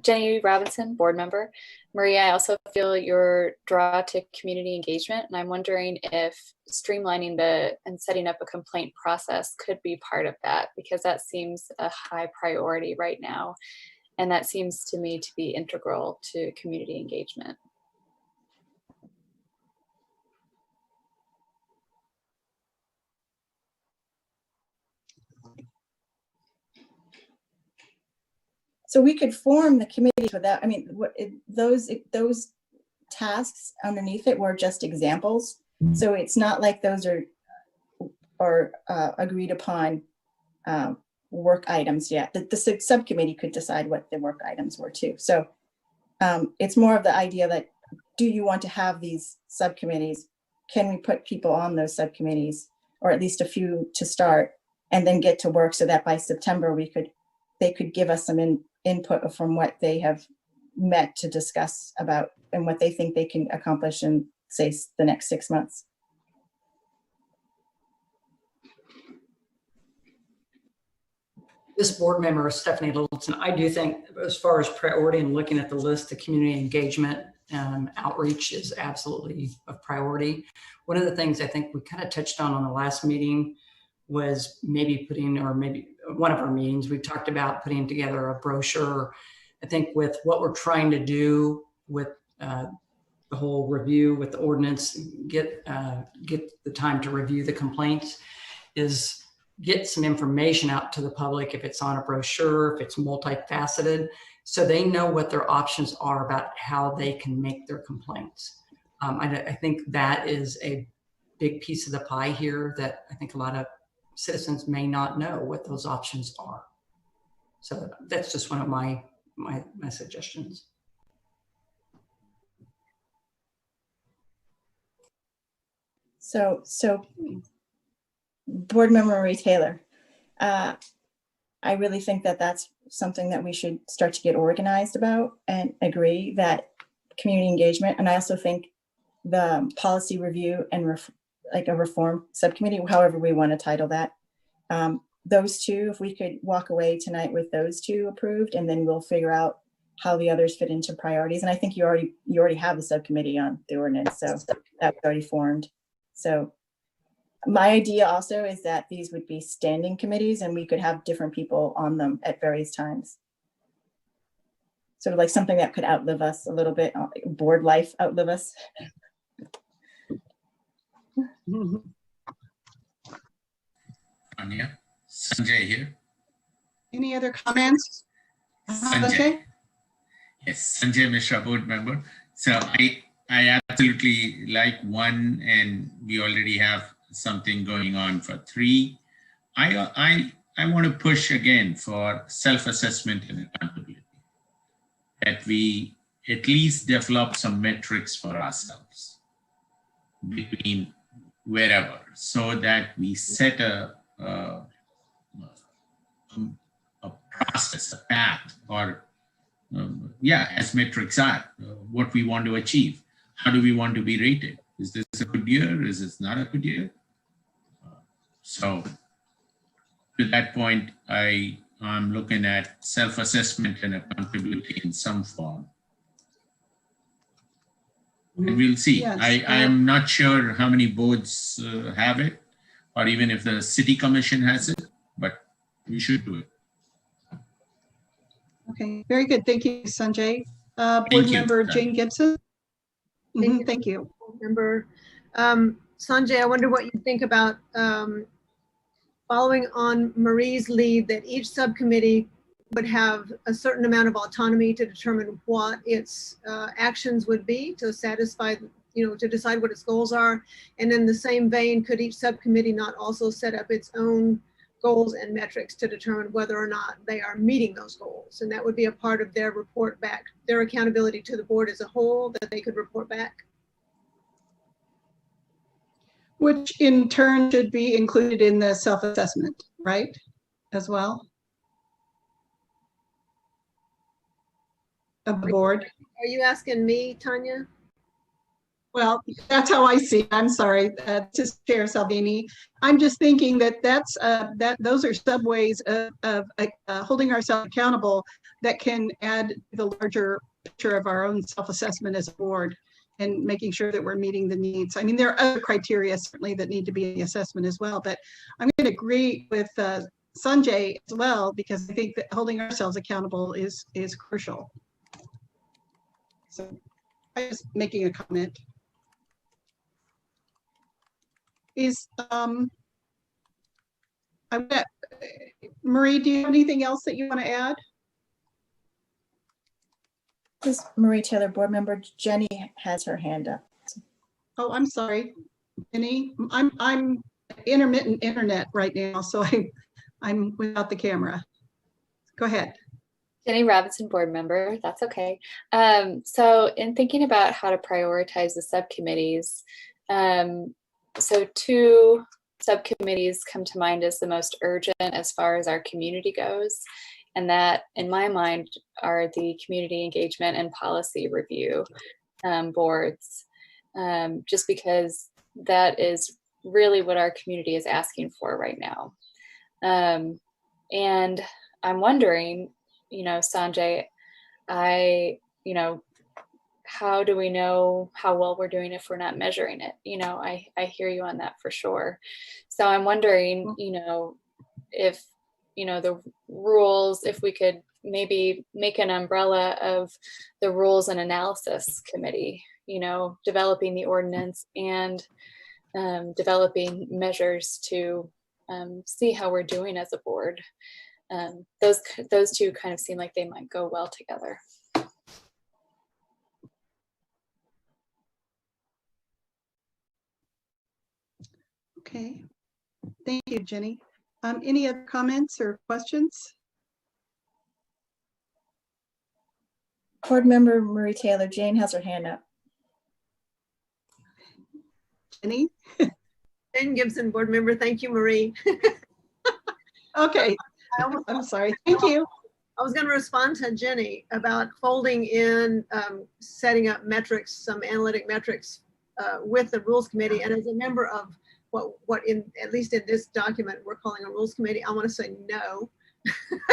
Jenny Robinson, board member. Maria, I also feel your draw to community engagement, and I'm wondering if streamlining and setting up a complaint process could be part of that, because that seems a high priority right now, and that seems to me to be integral to community engagement.
So we could form the committee without, those tasks underneath it were just examples. So it's not like those are agreed upon work items yet. The subcommittee could decide what the work items were too. So it's more of the idea that, do you want to have these subcommittees? Can we put people on those subcommittees, or at least a few to start, and then get to work so that by September they could give us some input from what they have met to discuss about and what they think they can accomplish in, say, the next 6 months.
This board member, Stephanie Littleton, I do think as far as priority and looking at the list, the community engagement outreach is absolutely a priority. One of the things I think we kind of touched on the last meeting was maybe one of our meetings, we talked about putting together a brochure. I think with what we're trying to do with the whole review with the ordinance, get the time to review the complaints, is get some information out to the public, if it's on a brochure, if it's multifaceted, so they know what their options are about how they can make their complaints. I think that is a big piece of the pie here that I think a lot of citizens may not know what those options are. So that's just one of my suggestions.
So Board Member Marie Taylor, I really think that that's something that we should start to get organized about, and agree that community engagement, and I also think the policy review and like a reform subcommittee, however we want to title that, those two, if we could walk away tonight with those two approved, and then we'll figure out how the others fit into priorities. And I think you already have a subcommittee on the ordinance, so that's already formed. So my idea also is that these would be standing committees, and we could have different people on them at various times. Sort of like something that could outlive us a little bit, board life outlive us.
Anya, Sanjay here.
Any other comments?
Sanjay. Yes, Sanjay Mishra, board member. So I absolutely like 1, and we already have something going on for 3. I want to push again for self-assessment and accountability, that we at least develop some metrics for ourselves between wherever, so that we set a process, a path, or as metrics are, what we want to achieve. How do we want to be rated? Is this a good year? Is this not a good year? So to that point, I'm looking at self-assessment and accountability in some form. And we'll see.
Yes.
I am not sure how many boards have it, or even if the city commission has it, but we should do it.
Okay, very good. Thank you, Sanjay. Board Member Jane Gibson. Thank you.
Board Member Sanjay, I wonder what you think about following on Marie's lead, that each subcommittee would have a certain amount of autonomy to determine what its actions would be to satisfy, to decide what its goals are. And in the same vein, could each subcommittee not also set up its own goals and metrics to determine whether or not they are meeting those goals? And that would be a part of their report back, their accountability to the board as a whole, that they could report back.
Which in turn should be included in the self-assessment, right, as well? Of the board.
Are you asking me, Tanya?
Well, that's how I see it. I'm sorry, this is Chair Salvini. I'm just thinking that those are subways of holding ourselves accountable that can add to the larger picture of our own self-assessment as a board, and making sure that we're meeting the needs. I mean, there are other criteria certainly that need to be in the assessment as well, but I'm going to agree with Sanjay as well, because I think that holding ourselves accountable is crucial. So I'm just making a comment. Marie, do you have anything else that you want to add?
This Marie Taylor, board member Jenny has her hand up.
Oh, I'm sorry, Jenny. I'm intermittent internet right now, so I'm without the camera. Go ahead.
Jenny Robinson, board member. That's okay. So in thinking about how to prioritize the subcommittees, so 2 subcommittees come to mind as the most urgent as far as our community goes. And that, in my mind, are the community engagement and policy review boards, just because that is really what our community is asking for right now. And I'm wondering, Sanjay, how do we know how well we're doing if we're not measuring it? I hear you on that for sure. So I'm wondering, if, the rules, if we could maybe make an umbrella of the rules and analysis committee, developing the ordinance and developing measures to see how we're doing as a board. Those 2 kind of seem like they might go well together.
Okay, thank you, Jenny. Any other comments or questions?
Board member Marie Taylor, Jane has her hand up.
Jenny?
Jane Gibson, board member. Thank you, Marie.
Okay, I'm sorry. Thank you.
I was going to respond to Jenny about folding in, setting up metrics, some analytic metrics with the rules committee. And as a member of what at least in this document we're calling a rules committee, I want to say no. I'm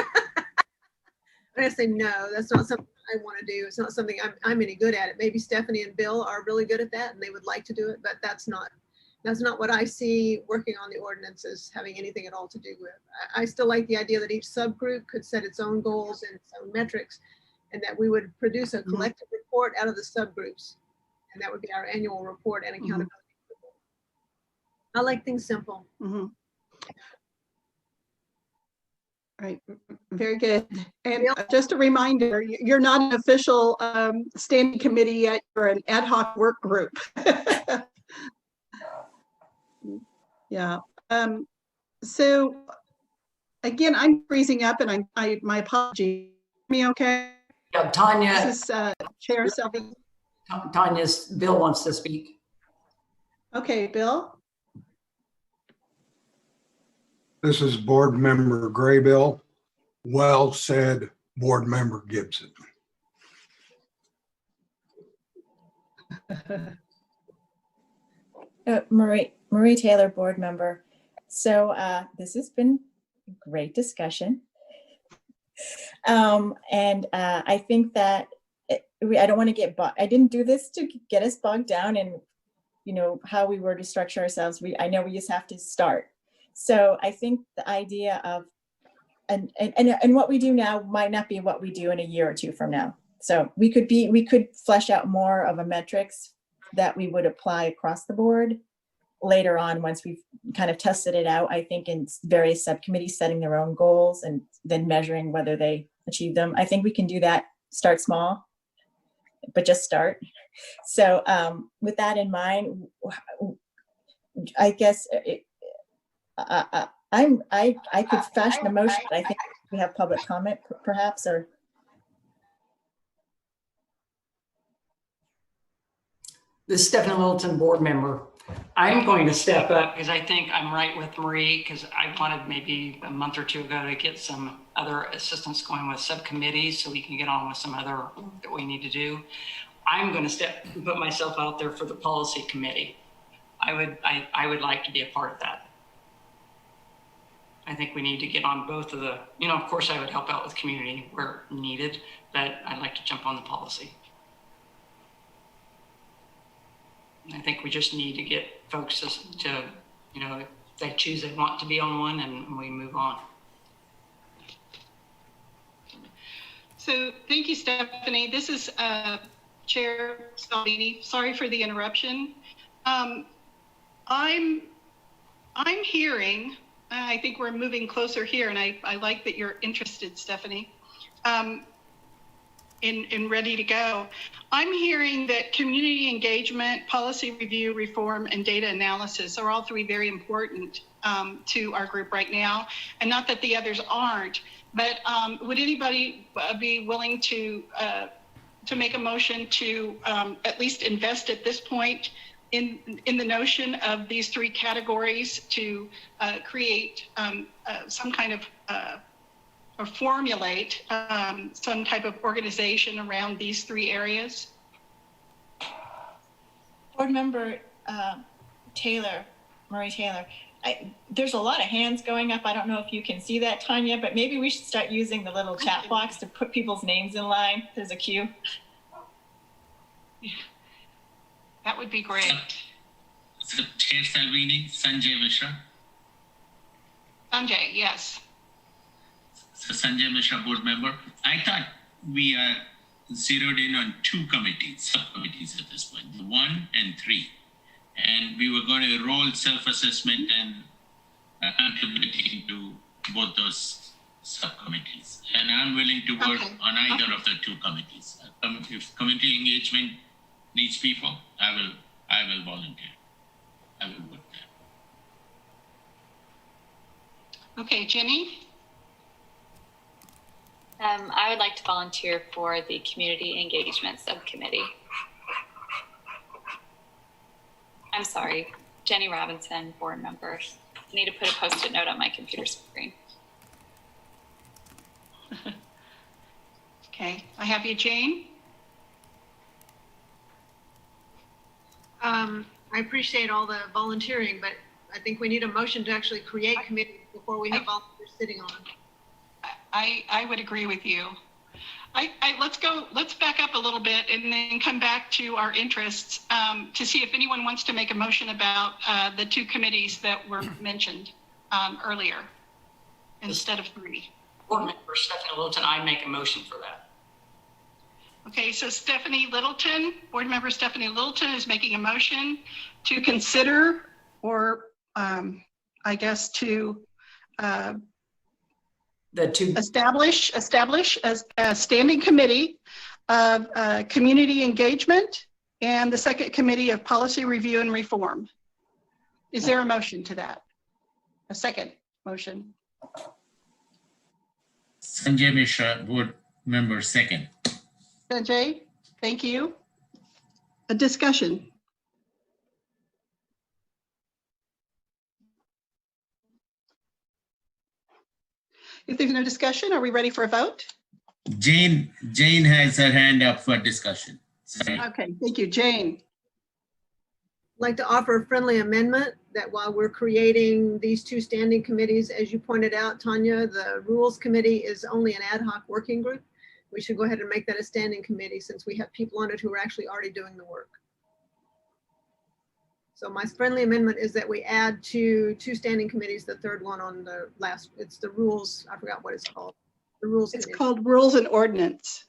going to say no. That's not something I want to do. It's not something I'm any good at. It. Maybe Stephanie and Bill are really good at that and they would like to do it, but that's not what I see working on the ordinances having anything at all to do with. I still like the idea that each subgroup could set its own goals and its own metrics, and that we would produce a collective report out of the subgroups, and that would be our annual report and accountability report. I like things simple.
Right, very good. And just a reminder, you're not an official standing committee yet, you're an ad hoc work group. Yeah. So again, I'm freezing up, and my apology. Me okay?
Yeah, Tanya.
This is Chair Selby.
Tanya's Bill wants to speak.
Okay, Bill.
This is board member Graybill. Well said, board member Gibson.
Marie Taylor, board member. So this has been a great discussion. And I think that I don't want to get I didn't do this to get us bogged down in, how we were to structure ourselves. I know we just have to start. So I think the idea of, and what we do now might not be what we do in a year or 2 from now. So we could flesh out more of a metrics that we would apply across the board later on once we've kind of tested it out, I think, in various subcommittees setting their own goals and then measuring whether they achieve them. I think we can do that, start small, but just start. So with that in mind, I guess I could fashion a motion, but I think we have public comment perhaps, or.
This is Stephanie Littleton, board member. I'm going to step up because I think I'm right with Marie, because I wanted maybe a month or 2 ago to get some other assistance going with subcommittees so we can get on with some other work that we need to do. I'm going to put myself out there for the policy committee. I would like to be a part of that. I think we need to get on both of the, of course I would help out with community where needed, but I'd like to jump on the policy. I think we just need to get folks to if they choose they want to be on one, and we move on.
So thank you, Stephanie. This is Chair Salvini. Sorry for the interruption. I'm hearing, I think we're moving closer here, and I like that you're interested, Stephanie. and ready to go. I'm hearing that community engagement, policy review, reform, and data analysis are all three very important to our group right now. And not that the others aren't, but would anybody be willing to make a motion to at least invest at this point in the notion of these three categories to create some kind of or formulate some type of organization around these three areas?
Board Member Taylor, Marie Taylor, there's a lot of hands going up. I don't know if you can see that, Tanya, but maybe we should start using the little chat box to put people's names in line. There's a queue.
That would be great.
So Chair Salvini, Sanjay Mishra.
Sanjay, yes.
So Sanjay Mishra, board member. I thought we are zeroed in on two committees, subcommittees at this point, 1 and 3. And we were going to roll self-assessment and accountability into both those subcommittees. And I'm willing to work on either of the two committees. If community engagement needs people, I will volunteer. I will work there.
Okay, Jenny?
I would like to volunteer for the Community Engagement Subcommittee. I'm sorry, Jenny Robinson, board member. I need to put a Post-it note on my computer screen.
Okay, I have you, Jane.
I appreciate all the volunteering, but I think we need a motion to actually create committees before we have volunteers sitting on.
I would agree with you. Let's back up a little bit and then come back to our interests to see if anyone wants to make a motion about the two committees that were mentioned earlier instead of 3.
Board member Stephanie Littleton, I make a motion for that.
Okay, so Stephanie Littleton, board member Stephanie Littleton is making a motion to consider or I guess to establish as a standing committee of community engagement and the second committee of policy review and reform. Is there a motion to that? A second motion?
Sanjay Mishra, board member, second.
Sanjay, thank you. A discussion. If there's no discussion, are we ready for a vote?
Jane has her hand up for discussion. Sorry.
Okay, thank you. Jane.
I'd like to offer a friendly amendment that while we're creating these two standing committees, as you pointed out, Tanya, the Rules Committee is only an ad hoc working group. We should go ahead and make that a standing committee since we have people on it who are actually already doing the work. So my friendly amendment is that we add two standing committees, the third one on the last, it's the rules, I forgot what it's called. The Rules
It's
Committee.
called Rules and Ordinance.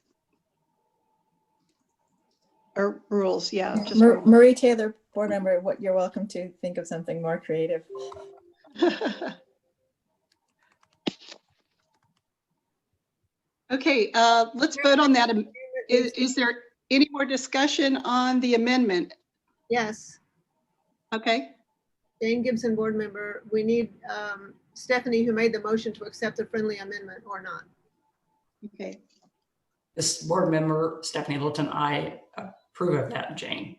Or rules, yeah. Just
Marie Taylor, board member, you're welcome to think of something more creative.
Okay, let's vote on that. Is there any more discussion on the amendment?
Yes.
Okay.
Jane Gibson, board member. We need Stephanie, who made the motion, to accept the friendly amendment or not.
Okay.
This board member, Stephanie Littleton, I approve of that, Jane.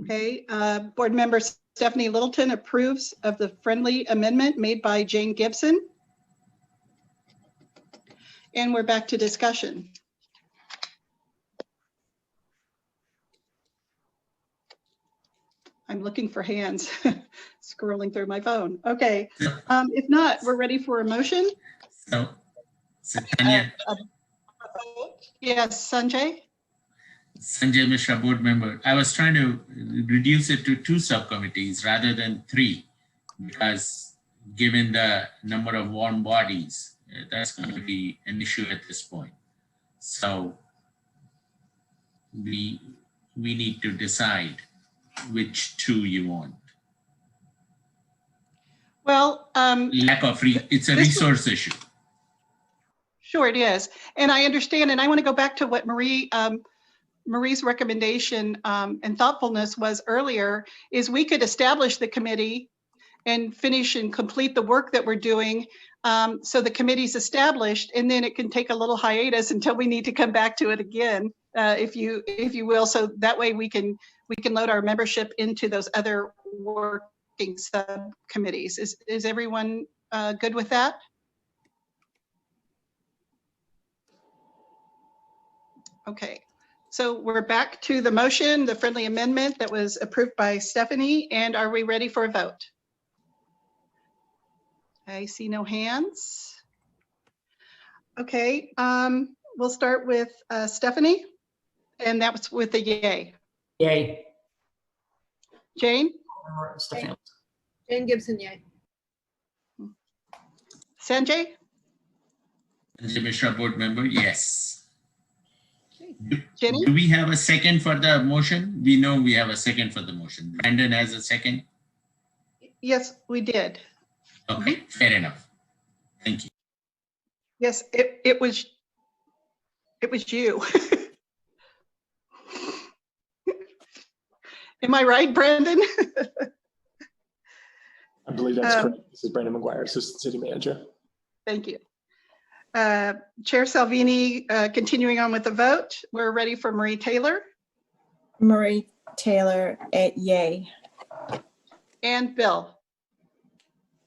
Okay, board member Stephanie Littleton approves of the friendly amendment made by Jane Gibson. And we're back to discussion. I'm looking for hands, scrolling through my phone. Okay, if not, we're ready for a motion.
So Tanya.
Yes, Sanjay.
Sanjay Mishra, board member. I was trying to reduce it to 2 subcommittees rather than 3, because given the number of warm bodies, that's going to be an issue at this point. So we need to decide which 2 you want.
Well,
lack of it's a resource issue.
Sure it is. And I understand, and I want to go back to what Marie's recommendation and thoughtfulness was earlier, is we could establish the committee and finish and complete the work that we're doing. So the committee's established, and then it can take a little hiatus until we need to come back to it again, if you will. So that way we can load our membership into those other working subcommittees. Is everyone good with that? Okay. So we're back to the motion, the friendly amendment that was approved by Stephanie, and are we ready for a vote? I see no hands. Okay, we'll start with Stephanie, and that was with the yay.
Yay.
Jane?
Stephanie.
Jane Gibson, yay.
Sanjay?
Sanjay Mishra, board member, yes.
Jenny?
Do we have a second for the motion? We know we have a second for the motion. Brandon has a second?
Yes, we did.
Okay, fair enough. Thank you.
Yes, it was you. Am I right, Brandon?
I believe that's correct. This is Brandon McGuire, Assistant City Manager.
Thank you. Chair Salvini, continuing on with the vote, we're ready for Marie Taylor.
Marie Taylor, yay.
And Bill.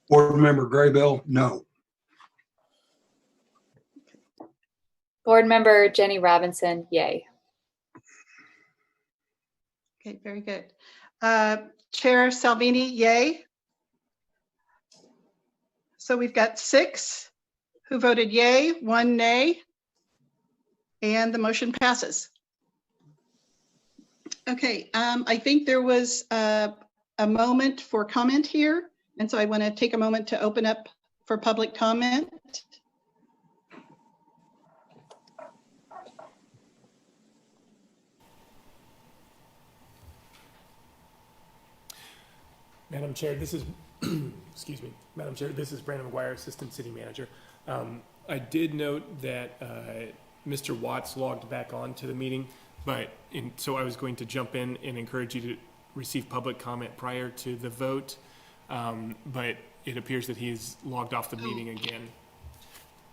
Board Member Graybill, no.
Board member Jenny Robinson, yay.
Okay, very good. Chair Salvini, yay. So we've got 6 who voted yay, 1 nay, and the motion passes. Okay, I think there was a moment for comment here, and so I want to take a moment to open up for public comment.
Madam Chair, this is, excuse me, Madam Chair, this is Brandon McGuire, Assistant City Manager. I did note that Mr. Watts logged back on to the meeting, so I was going to jump in and encourage you to receive public comment prior to the vote, but it appears that he's logged off the meeting again.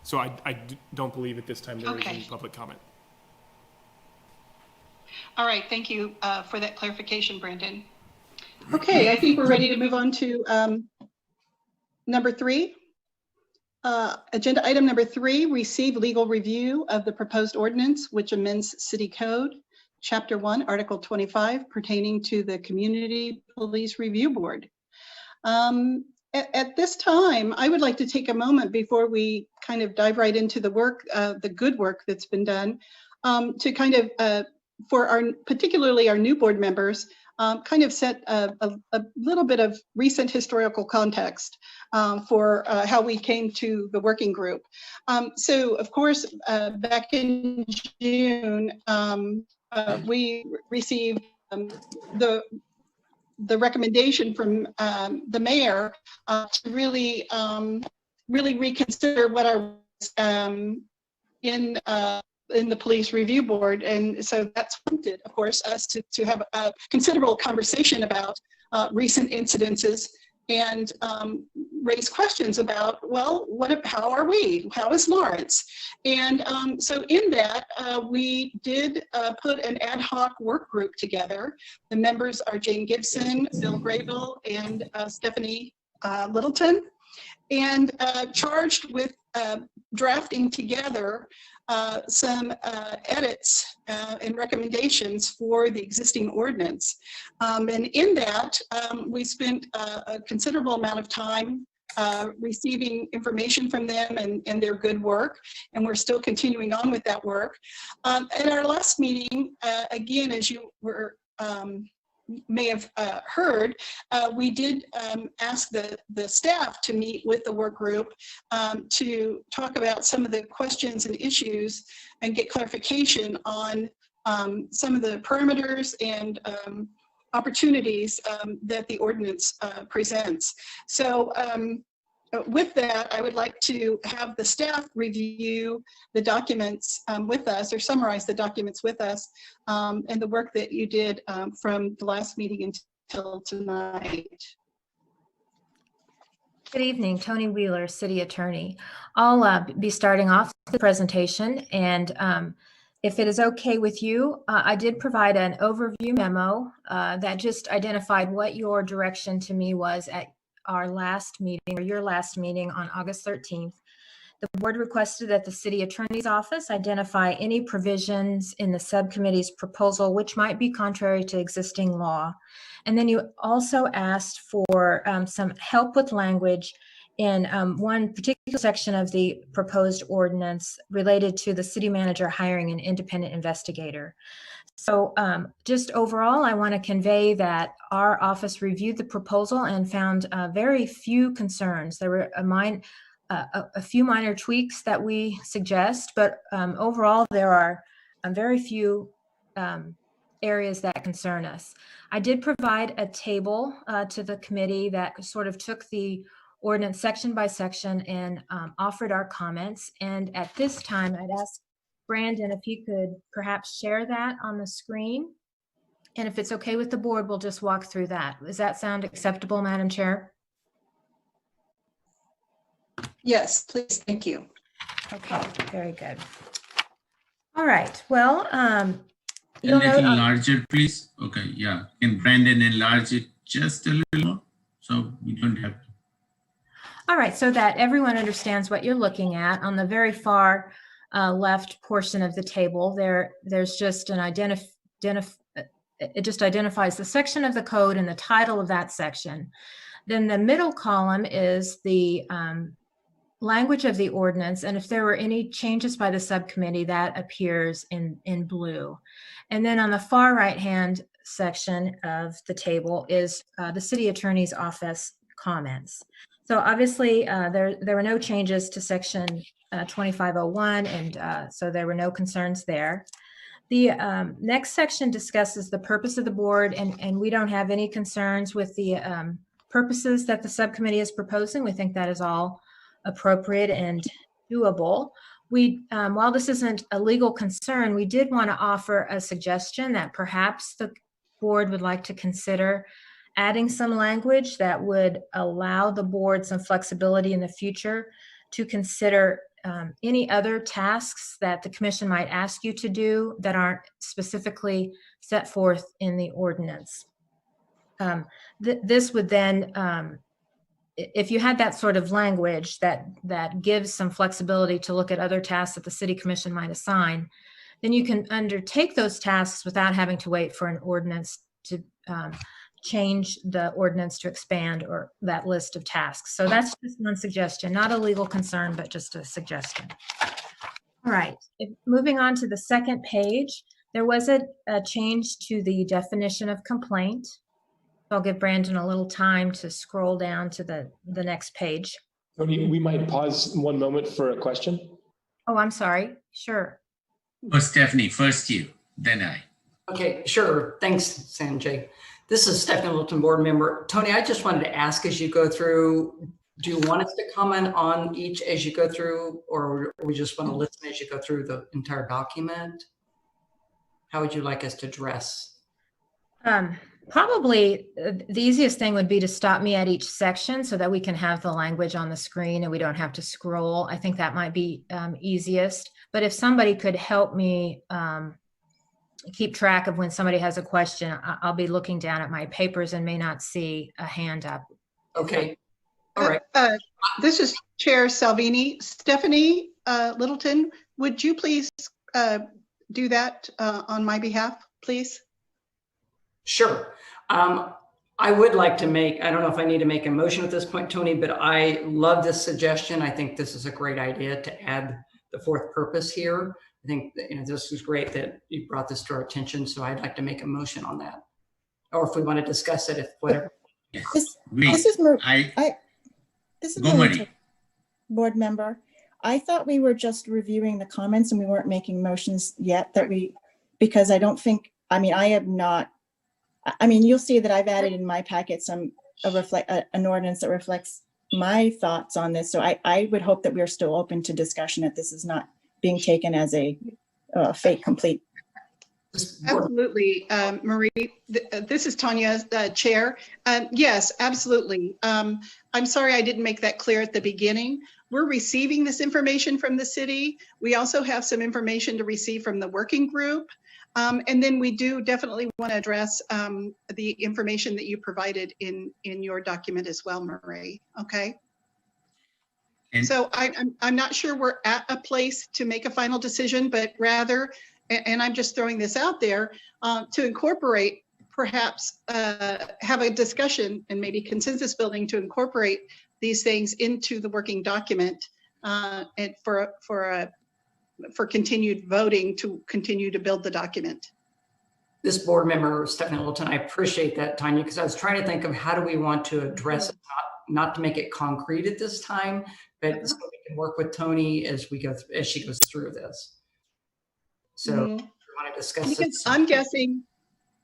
So I don't believe at this time there is any public comment.
All right, thank you for that clarification, Brandon. Okay, I think we're ready to move on to number 3. Agenda item number 3, receive legal review of the proposed ordinance which amends City Code, Chapter 1, Article 25, pertaining to the Community Police Review Board. At this time, I would like to take a moment before we kind of dive right into the work, the good work that's been done, to kind of, for particularly our new board members, kind of set a little bit of recent historical context for how we came to the working group. So, of course, back in June, we received the recommendation from the mayor to really reconsider what our in the police review board. And so that's prompted, of course, us to have a considerable conversation about recent incidences and raise questions about, well, how are we? How is Lawrence? And so in that, we did put an ad hoc work group together. The members are Jane Gibson, Bill Graybill, and Stephanie Littleton, and charged with drafting together some edits and recommendations for the existing ordinance. And in that, we spent a considerable amount of time receiving information from them and their good work, and we're still continuing on with that work. At our last meeting, again, as you were may have heard, we did ask the staff to meet with the work group to talk about some of the questions and issues and get clarification on some of the parameters and opportunities that the ordinance presents. So with that, I would like to have the staff review the documents with us, or summarize the documents with us, and the work that you did from the last meeting until tonight.
Good evening, Tony Wheeler, City Attorney. I'll be starting off the presentation, and if it is okay with you, I did provide an overview memo that just identified what your direction to me was at our last meeting, or your last meeting on August 13th. The board requested that the City Attorney's Office identify any provisions in the subcommittee's proposal which might be contrary to existing law. And then you also asked for some help with language in one particular section of the proposed ordinance related to the city manager hiring an independent investigator. So just overall, I want to convey that our office reviewed the proposal and found very few concerns. There were a few minor tweaks that we suggest, but overall, there are very few areas that concern us. I did provide a table to the committee that sort of took the ordinance section by section and offered our comments. And at this time, I'd ask Brandon if he could perhaps share that on the screen. And if it's okay with the board, we'll just walk through that. Does that sound acceptable, Madam Chair?
Yes, please. Thank you.
Okay, very good. All right. Well,
A little larger, please. Okay, yeah. Can Brandon enlarge it just a little more? So we don't have to.
all right, so that everyone understands what you're looking at, on the very far left portion of the table, there's just an it just identifies the section of the code and the title of that section. Then the middle column is the language of the ordinance, and if there were any changes by the subcommittee, that appears in blue. And then on the far right-hand section of the table is the City Attorney's Office comments. So obviously, there were no changes to section 2501, and so there were no concerns there. The next section discusses the purpose of the board, and we don't have any concerns with the purposes that the subcommittee is proposing. We think that is all appropriate and doable. While this isn't a legal concern, we did want to offer a suggestion that perhaps the board would like to consider adding some language that would allow the board some flexibility in the future to consider any other tasks that the commission might ask you to do that aren't specifically set forth in the ordinance. This would then, if you had that sort of language that gives some flexibility to look at other tasks that the city commission might assign, then you can undertake those tasks without having to wait for an ordinance to change the ordinance to expand or that list of tasks. So that's just one suggestion, not a legal concern, but just a suggestion. All right, moving on to the second page, there was a change to the definition of complaint. I'll give Brandon a little time to scroll down to the next page.
Tony, we might pause one moment for a question.
Oh, I'm sorry. Sure.
Oh, Stephanie, first you, then I.
Okay, sure. Thanks, Sanjay. This is Stephanie Littleton, board member. Tony, I just wanted to ask, as you go through, do you want us to comment on each as you go through, or we just want to listen as you go through the entire document? How would you like us to address?
Probably the easiest thing would be to stop me at each section so that we can have the language on the screen and we don't have to scroll. I think that might be easiest. But if somebody could help me keep track of when somebody has a question, I'll be looking down at my papers and may not see a hand up.
Okay. All right.
This is Chair Salvini. Stephanie Littleton, would you please do that on my behalf, please?
Sure. I would like to make, I don't know if I need to make a motion at this point, Tony, but I love this suggestion. I think this is a great idea to add the fourth purpose here. I think that, this was great that you brought this to our attention. So I'd like to make a motion on that. Or if we want to discuss it, if whatever.
This is Marie, board member. I thought we were just reviewing the comments and we weren't making motions yet because I don't think, I have not, you'll see that I've added in my packet an ordinance that reflects my thoughts on this. So I would hope that we're still open to discussion, that this is not being taken as a fait complete.
Absolutely, Marie. This is Tanya, Chair. Yes, absolutely. I'm sorry I didn't make that clear at the beginning. We're receiving this information from the city. We also have some information to receive from the working group. And then we do definitely want to address the information that you provided in your document as well, Marie. Okay.
And
so I'm not sure we're at a place to make a final decision, but rather, and I'm just throwing this out there, to incorporate, perhaps have a discussion and maybe consensus building to incorporate these things into the working document and for continued voting to continue to build the document.
This board member, Stephanie Littleton, I appreciate that, Tanya, because I was trying to think of how do we want to address it, not to make it concrete at this time, but so we can work with Tony as we go as she goes through this. So we want to discuss this.
I'm guessing,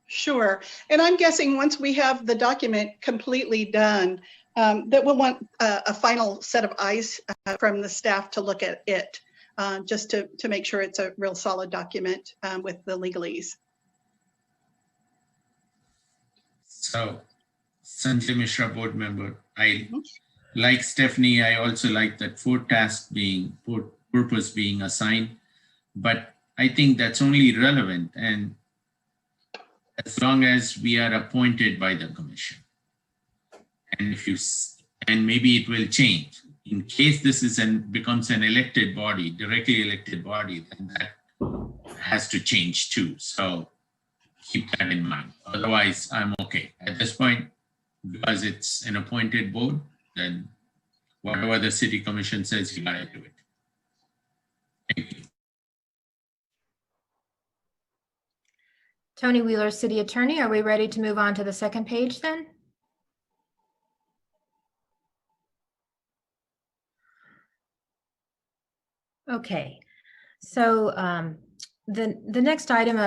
sure, and I'm guessing once we have the document completely done, that we'll want a final set of eyes from the staff to look at it, just to make sure it's a real solid document with the legalese.
So, Sanjay Mishra, board member, I like Stephanie. I also like that purpose being assigned, but I think that's only relevant and as long as we are appointed by the commission. And maybe it will change. In case this is becomes an elected body, directly elected body, then that has to change too. So keep that in mind. Otherwise, I'm okay. At this point, because it's an appointed board, then whatever the city commission says, you gotta do it. Thank you.
Tony Wheeler, City Attorney, are we ready to move on to the second page then? Okay, so the next item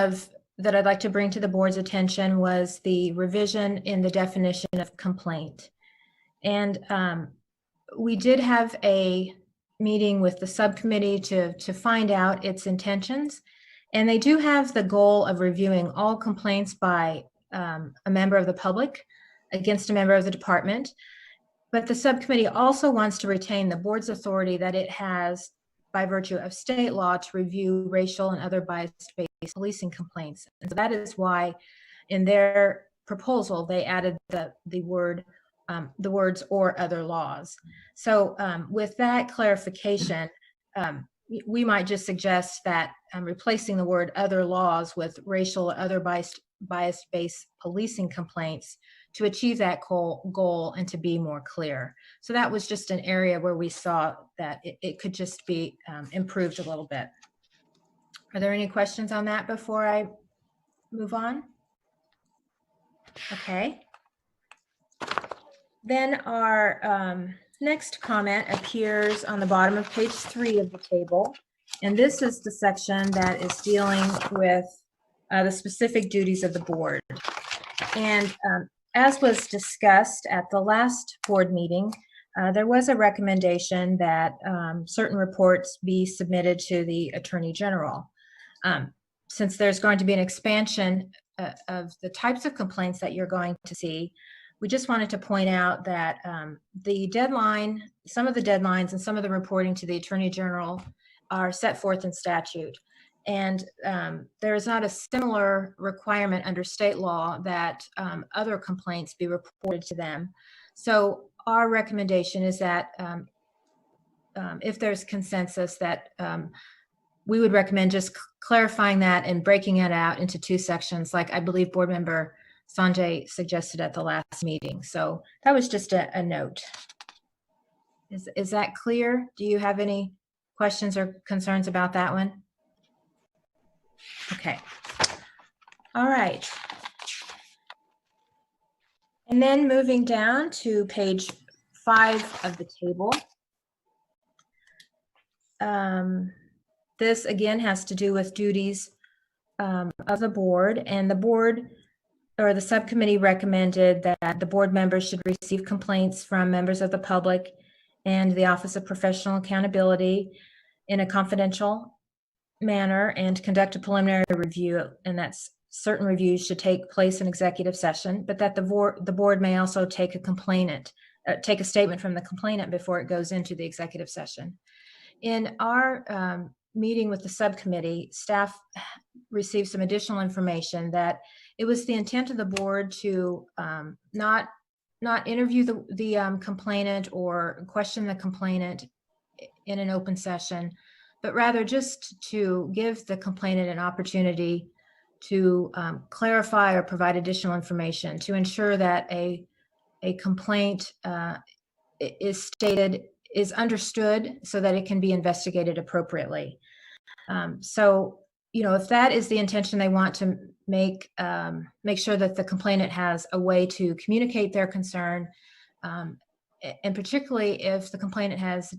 that I'd like to bring to the board's attention was the revision in the definition of complaint. And we did have a meeting with the subcommittee to find out its intentions. And they do have the goal of reviewing all complaints by a member of the public against a member of the department. But the subcommittee also wants to retain the board's authority that it has by virtue of state law to review racial and other bias-based policing complaints. And so that is why in their proposal, they added the words or other laws. So with that clarification, we might just suggest that replacing the word other laws with racial or other bias-based policing complaints to achieve that goal and to be more clear. So that was just an area where we saw that it could just be improved a little bit. Are there any questions on that before I move on? Okay. Then our next comment appears on the bottom of page 3 of the table. And this is the section that is dealing with the specific duties of the board. And as was discussed at the last board meeting, there was a recommendation that certain reports be submitted to the Attorney General. Since there's going to be an expansion of the types of complaints that you're going to see, we just wanted to point out that the deadline, some of the deadlines and some of the reporting to the Attorney General are set forth in statute. And there is not a similar requirement under state law that other complaints be reported to them. So our recommendation is that if there's consensus that we would recommend just clarifying that and breaking it out into 2 sections, like I believe board member Sanjay suggested at the last meeting. So that was just a note. Is that clear? Do you have any questions or concerns about that one? Okay. All right. And then moving down to page 5 of the table. This again has to do with duties of the board, and the board or the subcommittee recommended that the board members should receive complaints from members of the public and the Office of Professional Accountability in a confidential manner and conduct a preliminary review, and that's certain reviews should take place in executive session, but that the board may also take a statement from the complainant before it goes into the executive session. In our meeting with the subcommittee, staff received some additional information that it was the intent of the board to not interview the complainant or question the complainant in an open session, but rather just to give the complainant an opportunity to clarify or provide additional information to ensure that a complaint is understood so that it can be investigated appropriately. So, if that is the intention, they want to make sure that the complainant has a way to communicate their concern, and particularly if the complainant has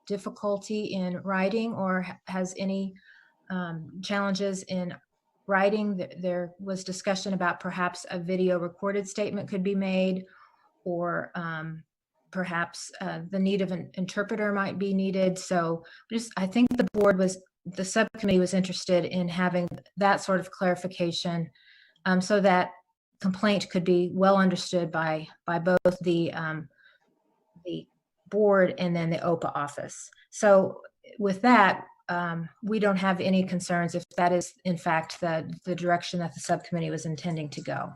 difficulty in writing or has any challenges in writing. There was discussion about perhaps a video recorded statement could be made, or perhaps the need of an interpreter might be needed. So I think the subcommittee was interested in having that sort of clarification so that complaint could be well understood by both the board and then the OPA office. So with that, we don't have any concerns if that is in fact the direction that the subcommittee was intending to go.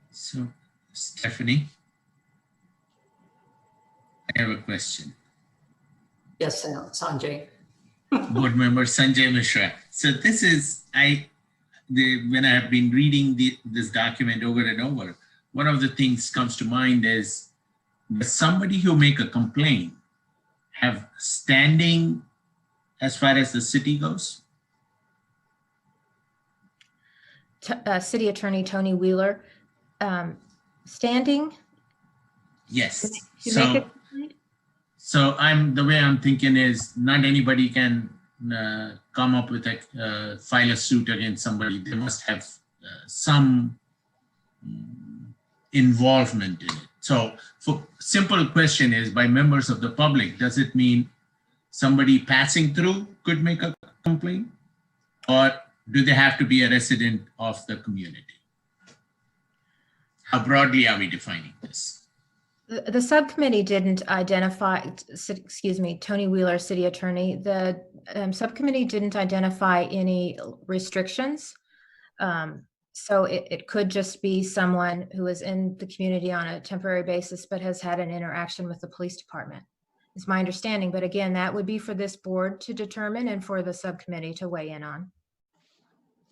So, Stephanie, I have a question.
Yes, Sanjay.
Board member Sanjay Mishra. So this is, when I have been reading this document over and over, one of the things comes to mind is, does somebody who make a complaint have standing as far as the city goes?
City Attorney Tony Wheeler, standing?
Yes.
So
the way I'm thinking is not anybody can come up with file a suit against somebody. They must have some involvement in it. So for simple question is, by members of the public, does it mean somebody passing through could make a complaint, or do they have to be a resident of the community? How broadly are we defining this?
The subcommittee didn't identify, Tony Wheeler, city attorney, the subcommittee didn't identify any restrictions. So it could just be someone who is in the community on a temporary basis, but has had an interaction with the police department, is my understanding. But again, that would be for this board to determine and for the subcommittee to weigh in on.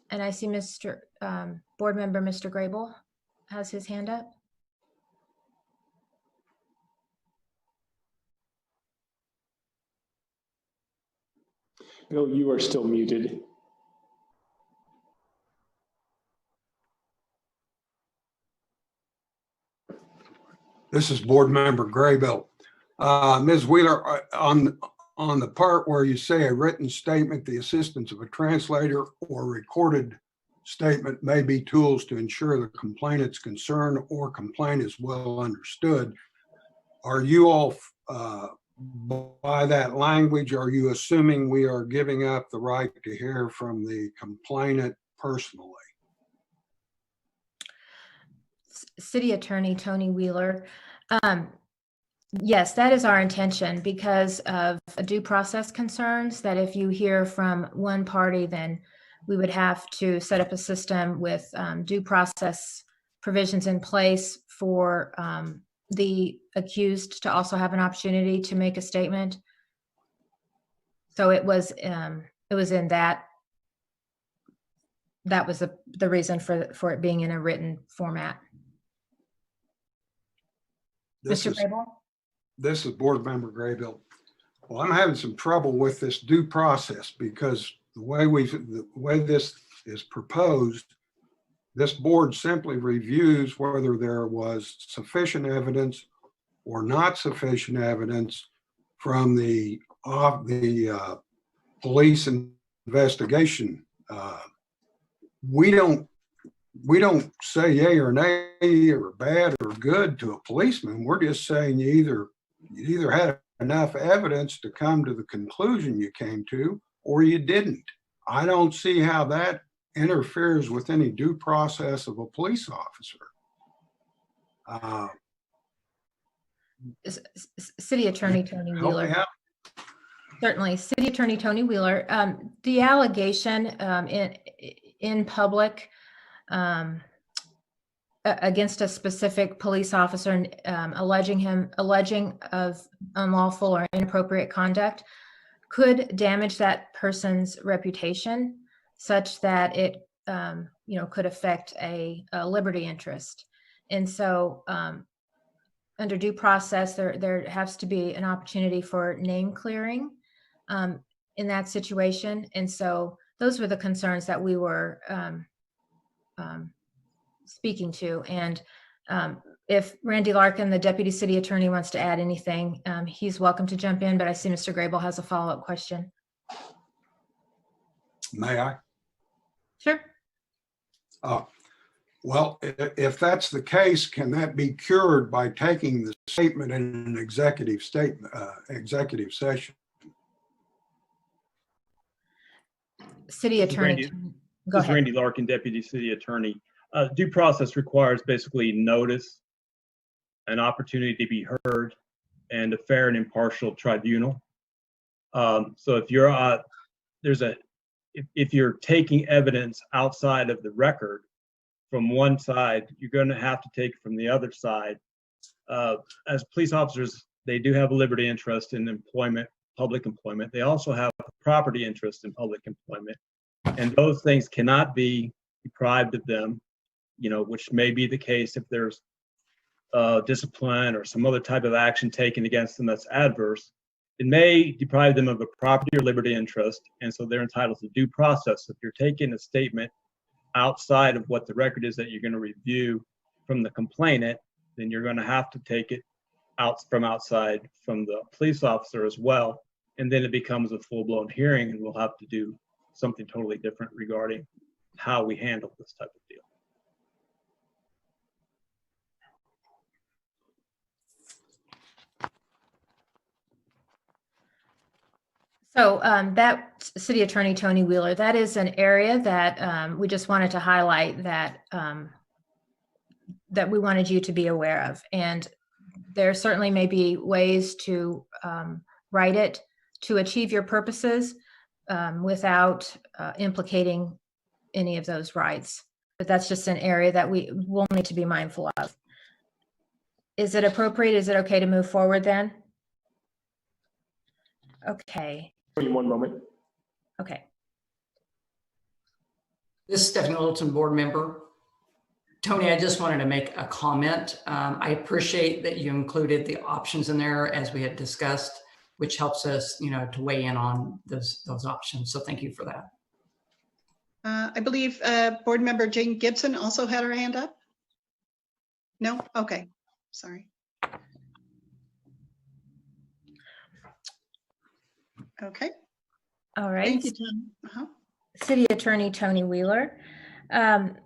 And I see Mr. Board Member, Mr. Grable has his hand up.
Bill, you are still muted.
This is Board Member Graybill. Ms. Wheeler, on the part where you say a written statement, the assistance of a translator or recorded statement may be tools to ensure the complainant's concern or complaint is well understood. Are you all, by that language, are you assuming we are giving up the right to hear from the complainant personally?
City Attorney Tony Wheeler. Yes, that is our intention because of due process concerns, that if you hear from one party, then we would have to set up a system with due process provisions in place for the accused to also have an opportunity to make a statement. So it was in that was the reason for it being in a written format. Mr. Grable?
This is Board Member Graybill. Well, I'm having some trouble with this due process because the way this is proposed, this board simply reviews whether there was sufficient evidence or not sufficient evidence from the police investigation. We don't we don't say yay or nay or bad or good to a policeman. We're just saying you either had enough evidence to come to the conclusion you came to, or you didn't. I don't see how that interferes with any due process of a police officer.
City Attorney Tony
Help me
Wheeler.
out.
Certainly, City Attorney Tony Wheeler. The allegation in public against a specific police officer, alleging of unlawful or inappropriate conduct, could damage that person's reputation, such that it could affect a liberty interest. And so, under due process, there has to be an opportunity for name clearing in that situation. And so those were the concerns that we were speaking to. And if Randy Larkin, the Deputy City Attorney, wants to add anything, he's welcome to jump in, but I see Mr. Grable has a follow-up question.
May I?
Sure.
Well, if that's the case, can that be cured by taking the statement in an executive session?
City Attorney, go ahead.
Randy Larkin, Deputy City Attorney. Due process requires basically notice, an opportunity to be heard, and a fair and impartial tribunal. So if you're if you're taking evidence outside of the record from one side, you're going to have to take it from the other side. As police officers, they do have a liberty interest in employment, public employment. They also have a property interest in public employment, and those things cannot be deprived of them, which may be the case if there's discipline or some other type of action taken against them that's adverse. It may deprive them of a property or liberty interest, and so they're entitled to due process. If you're taking a statement outside of what the record is that you're going to review from the complainant, then you're going to have to take it outside from the police officer as well, and then it becomes a full-blown hearing, and we'll have to do something totally different regarding how we handle this type of deal.
So that City Attorney Tony Wheeler, that is an area that we just wanted to highlight that that we wanted you to be aware of. And there certainly may be ways to write it to achieve your purposes without implicating any of those rights. But that's just an area that we will need to be mindful of. Is it appropriate? Is it okay to move forward then? Okay.
One moment.
Okay.
This is Stephanie Littleton, board member. Tony, I just wanted to make a comment. I appreciate that you included the options in there as we had discussed, which helps us, to weigh in on those options. So thank you for that.
I believe board member Jane Gibson also had her hand up. No? Okay. Sorry. Okay.
All right.
Thank you, Tom.
City Attorney Tony Wheeler. The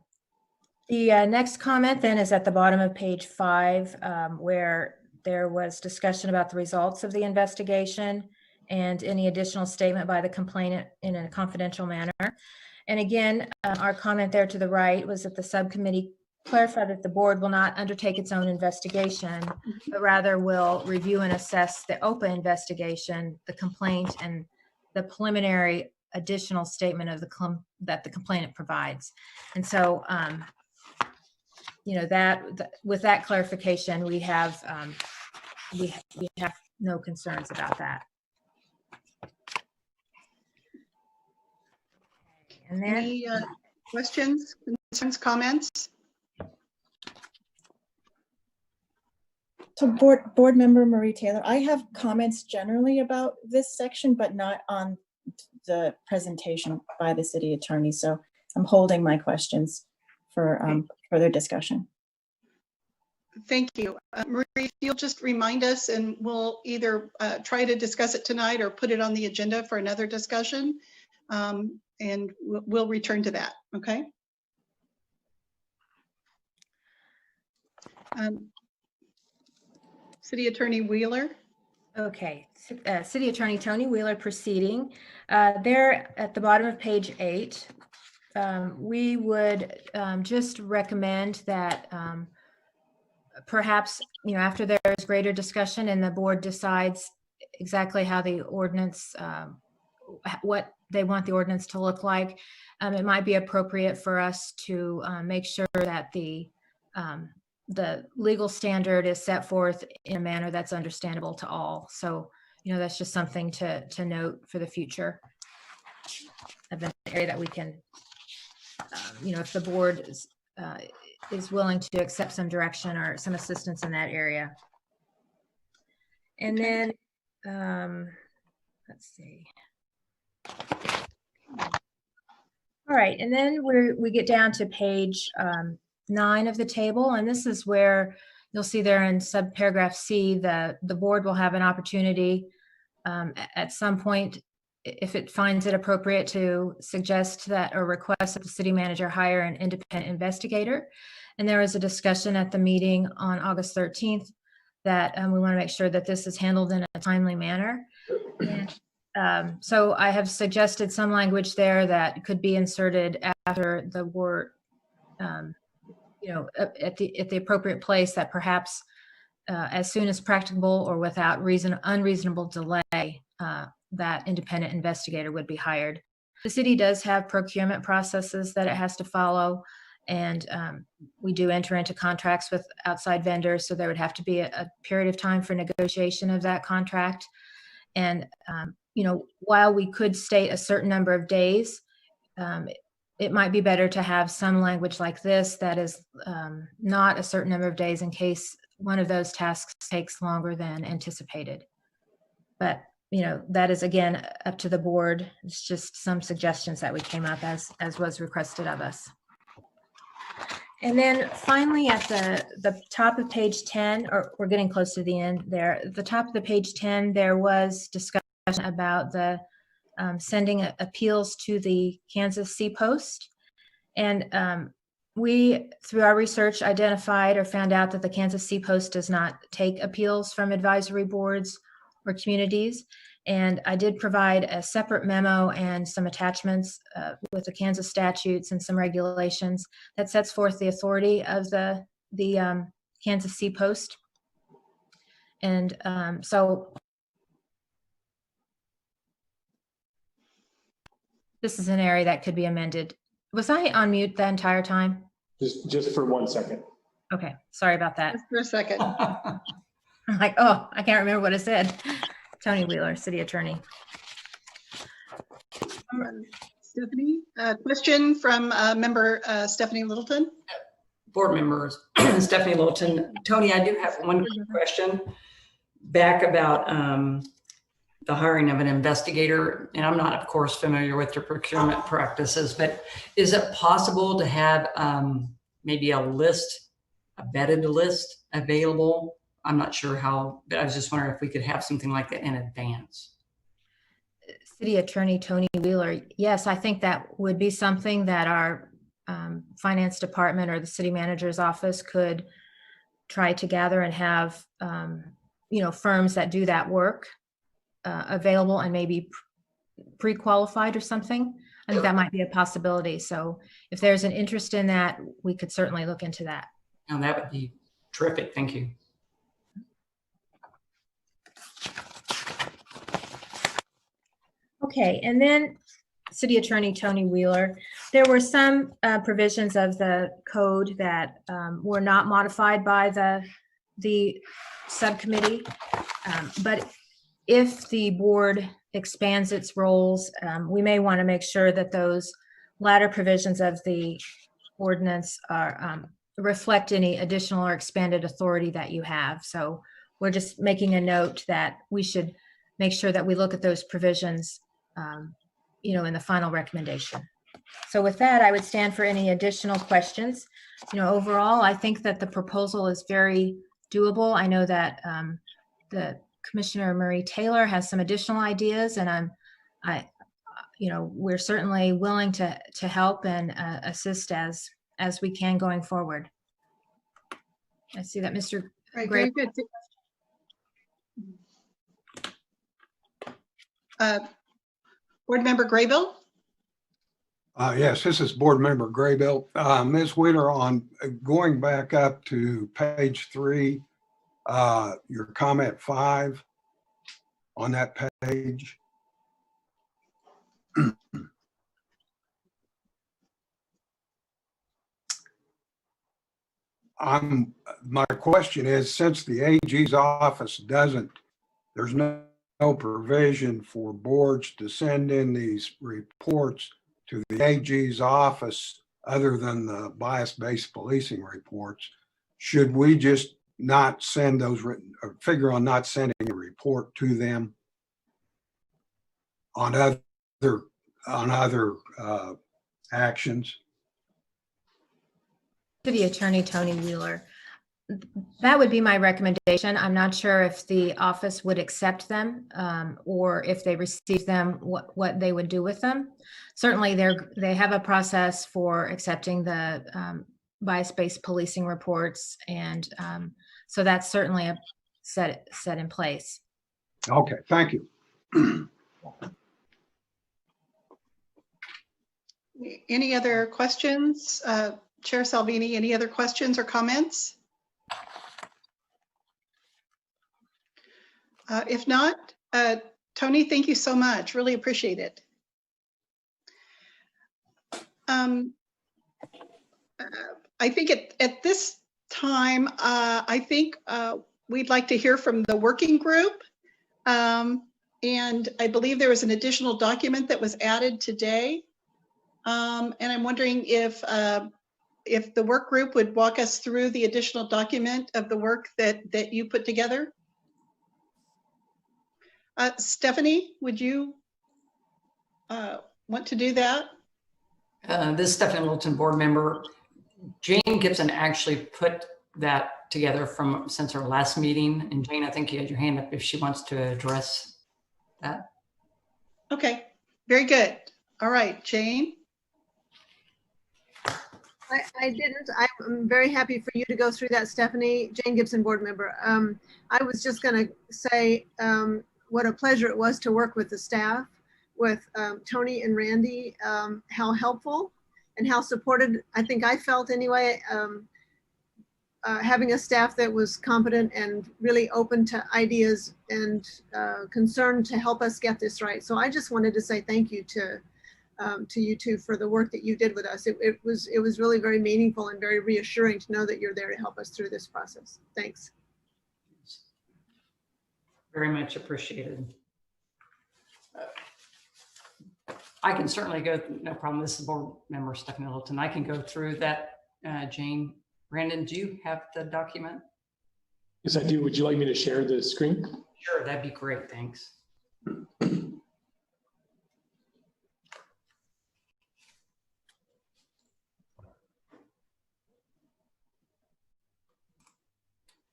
next comment then is at the bottom of page 5, where there was discussion about the results of the investigation and any additional statement by the complainant in a confidential manner. And again, our comment there to the right was that the subcommittee clarified that the board will not undertake its own investigation, but rather will review and assess the OPA investigation, the complaint, and the preliminary additional statement of that the complainant provides. And so, with that clarification, we have no concerns about that. And then,
any questions, concerns, comments?
So board member Marie Taylor, I have comments generally about this section, but not on the presentation by the city attorney. So I'm holding my questions for further discussion.
Thank you. Marie, if you'll just remind us, and we'll either try to discuss it tonight or put it on the agenda for another discussion, and we'll return to that, okay? City Attorney Wheeler.
Okay, City Attorney Tony Wheeler proceeding. There at the bottom of page 8, we would just recommend that perhaps, after there is greater discussion and the board decides exactly how the ordinance, what they want the ordinance to look like, it might be appropriate for us to make sure that the legal standard is set forth in a manner that's understandable to all. So, that's just something to note for the future of an area that we can, if the board is willing to accept some direction or some assistance in that area. And then, let's see. All right, and then we get down to page 9 of the table, and this is where you'll see there in subparagraph C, the board will have an opportunity at some point, if it finds it appropriate, to suggest that or request that the city manager hire an independent investigator. And there was a discussion at the meeting on August 13th that we want to make sure that this is handled in a timely manner. And, so I have suggested some language there that could be inserted after the word, at the appropriate place, that perhaps as soon as practicable or without unreasonable delay, that independent investigator would be hired. The city does have procurement processes that it has to follow, and we do enter into contracts with outside vendors, so there would have to be a period of time for negotiation of that contract. And while we could state a certain number of days, it might be better to have some language like this that is not a certain number of days in case one of those tasks takes longer than anticipated. But that is again up to the board. It's just some suggestions that we came up as was requested of us. And then finally at the top of page 10, or we're getting close to the end there, at the top of the page 10, there was discussion about the sending appeals to the Kansas Sea Post. And we, through our research, identified or found out that the Kansas Sea Post does not take appeals from advisory boards or communities. And I did provide a separate memo and some attachments with the Kansas statutes and some regulations that sets forth the authority of the Kansas Sea Post. And so this is an area that could be amended. Was I on mute the entire time?
Just for 1 second.
Okay, sorry about that.
Just for a second.
I'm like, oh, I can't remember what I said. Tony Wheeler, City Attorney.
Stephanie, question from member Stephanie Littleton.
Board members, Stephanie Littleton. Tony, I do have one question back about the hiring of an investigator. And I'm not, of course, familiar with your procurement practices, but is it possible to have maybe a vetted list available? I'm not sure how, but I was just wondering if we could have something like that in advance.
City Attorney Tony Wheeler, yes, I think that would be something that our finance department or the city manager's office could try to gather and have, firms that do that work available and maybe pre-qualified or something. I think that might be a possibility. So if there's an interest in that, we could certainly look into that.
Oh, that would be terrific. Thank you.
Okay, and then City Attorney Tony Wheeler, there were some provisions of the code that were not modified by the subcommittee, but if the board expands its roles, we may want to make sure that those latter provisions of the ordinance are reflect any additional or expanded authority that you have. So we're just making a note that we should make sure that we look at those provisions in the final recommendation. So with that, I would stand for any additional questions. Overall, I think that the proposal is very doable. I know that the Commissioner Marie Taylor has some additional ideas, and we're certainly willing to help and assist as we can going forward. I see that Mr.
Right,
Gray.
very good. Board Member Graybill?
Yes, this is Board Member Graybill. Ms. Wheeler, on going back up to page 3, your comment 5 on that page. My question is, since the AG's office there's no provision for boards to send in these reports to the AG's office other than the bias-based policing reports, should we just not send those written, or figure on not sending a report to them on other actions?
City Attorney Tony Wheeler. That would be my recommendation. I'm not sure if the office would accept them or if they receive them, what they would do with them. Certainly they have a process for accepting the bias-based policing reports. And so that's certainly a set in place.
Okay, thank you.
Any other questions? Chair Salvini, any other questions or comments? If not, Tony, thank you so much. Really appreciate it. I think at this time, I think we'd like to hear from the working group. And I believe there was an additional document that was added today. And I'm wondering if the work group would walk us through the additional document of the work that you put together. Stephanie, would you want to do that?
This is Stephanie Littleton, board member. Jane Gibson actually put that together since our last meeting. And Jane, I think you had your hand up if she wants to address that.
Okay, very good. All right, Jane.
I didn't. I'm very happy for you to go through that, Stephanie. Jane Gibson, board member. I was just going to say what a pleasure it was to work with the staff, with Tony and Randy, how helpful and how supported I think I felt anyway, having a staff that was competent and really open to ideas and concerned to help us get this right. So I just wanted to say thank you to you two for the work that you did with us. It was really very meaningful and very reassuring to know that you're there to help us through this process. Thanks.
Very much appreciated. I can certainly go, no problem. This is board member Stephanie Littleton. I can go through that, Jane. Brandon, do you have the document?
Yes, I do. Would you like me to share the screen?
Sure, that'd be great. Thanks.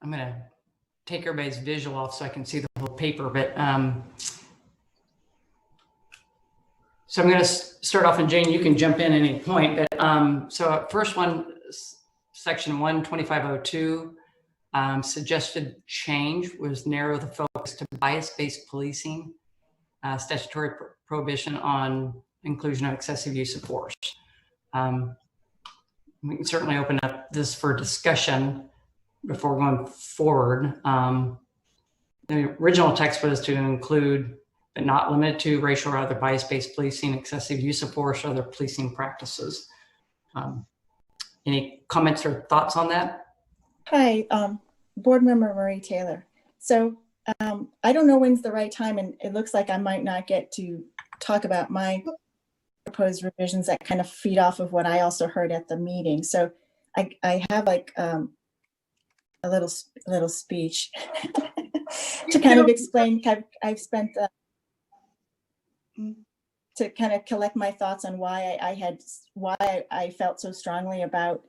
I'm going to take everybody's visual off so I can see the whole paper, but so I'm going to start off, and Jane, you can jump in at any point. But so first one, section 12502, suggested change was narrow the focus to bias-based policing, statutory prohibition on inclusion of excessive use of force. We can certainly open up this for discussion before going forward. The original text was to include, but not limited to, racial or other bias-based policing, excessive use of force, or other policing practices. Any comments or thoughts on that?
Hi, board member Marie Taylor. So I don't know when's the right time, and it looks like I might not get to talk about my proposed revisions that kind of feed off of what I also heard at the meeting. So I have like a little speech to kind of explain. I've spent to kind of collect my thoughts on why I felt so strongly about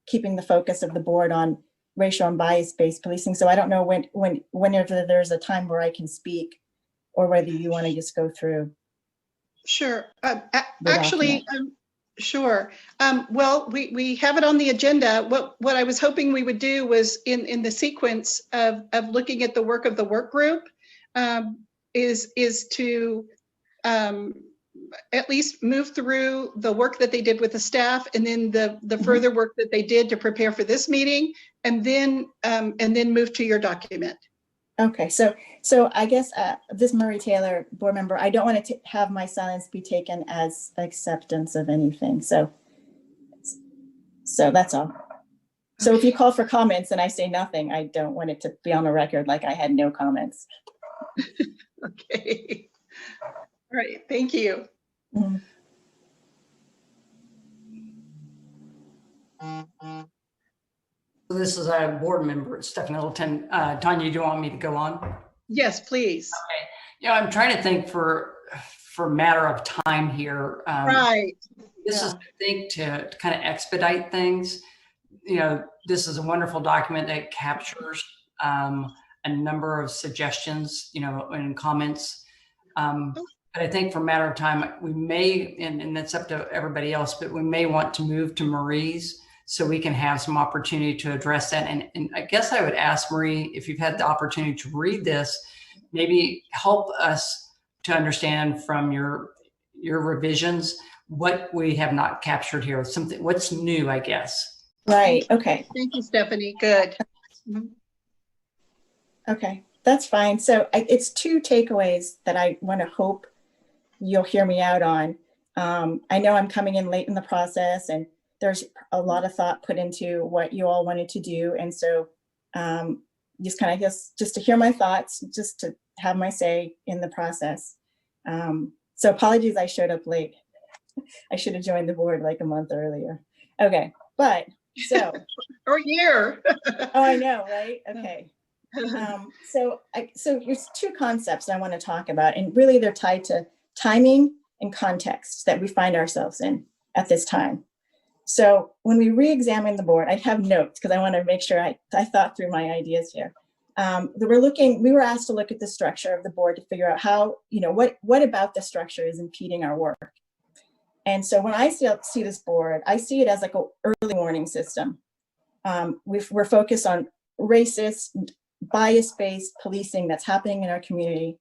keeping the focus of the board on racial and bias-based policing. So I don't know whenever there's a time where I can speak, or whether you want to just go through.
Sure. Actually, Sure. Well, we have it on the agenda. What I was hoping we would do was in the sequence of looking at the work of the work group is to at least move through the work that they did with the staff, and then the further work that they did to prepare for this meeting, and then move to your document.
Okay, so I guess this Marie Taylor, board member, I don't want to have my silence be taken as acceptance of anything. So that's all. So if you call for comments and I say nothing, I don't want it to be on the record like I had no comments.
Okay. All right, thank you.
Mm-hmm.
So this is a board member, Stephanie Littleton. Tanya, do you want me to go on?
Yes, please.
Okay. Yeah, I'm trying to think for matter of time here.
Right.
This is, I think, to kind of expedite things. You know, this is a wonderful document that captures a number of suggestions, you know, and comments. But I think for matter of time, we may, and that's up to everybody else, but we may want to move to Marie's so we can have some opportunity to address that. And I guess I would ask Marie, if you've had the opportunity to read this, maybe help us to understand from your revisions what we have not captured here, something, what's new, I guess.
Right, okay.
Thank you, Stephanie, good.
Okay, that's fine. So it's two takeaways that I want to hope you'll hear me out on. I know I'm coming in late in the process, and there's a lot of thought put into what you all wanted to do. And so just kind of just to hear my thoughts, just to have my say in the process. So apologies, I showed up late. I should have joined the board like a month earlier. Okay, but so.
Or a year.
Oh, I know, right? Okay. So there's two concepts I want to talk about, and really they're tied to timing and context that we find ourselves in at this time. So when we re-examine the board, I have notes because I want to make sure I thought through my ideas here. We were asked to look at the structure of the board to figure out how, you know, what about the structure is impeding our work. And so when I see this board, I see it as like an early warning system. We're focused on racist, bias-based policing that's happening in our community.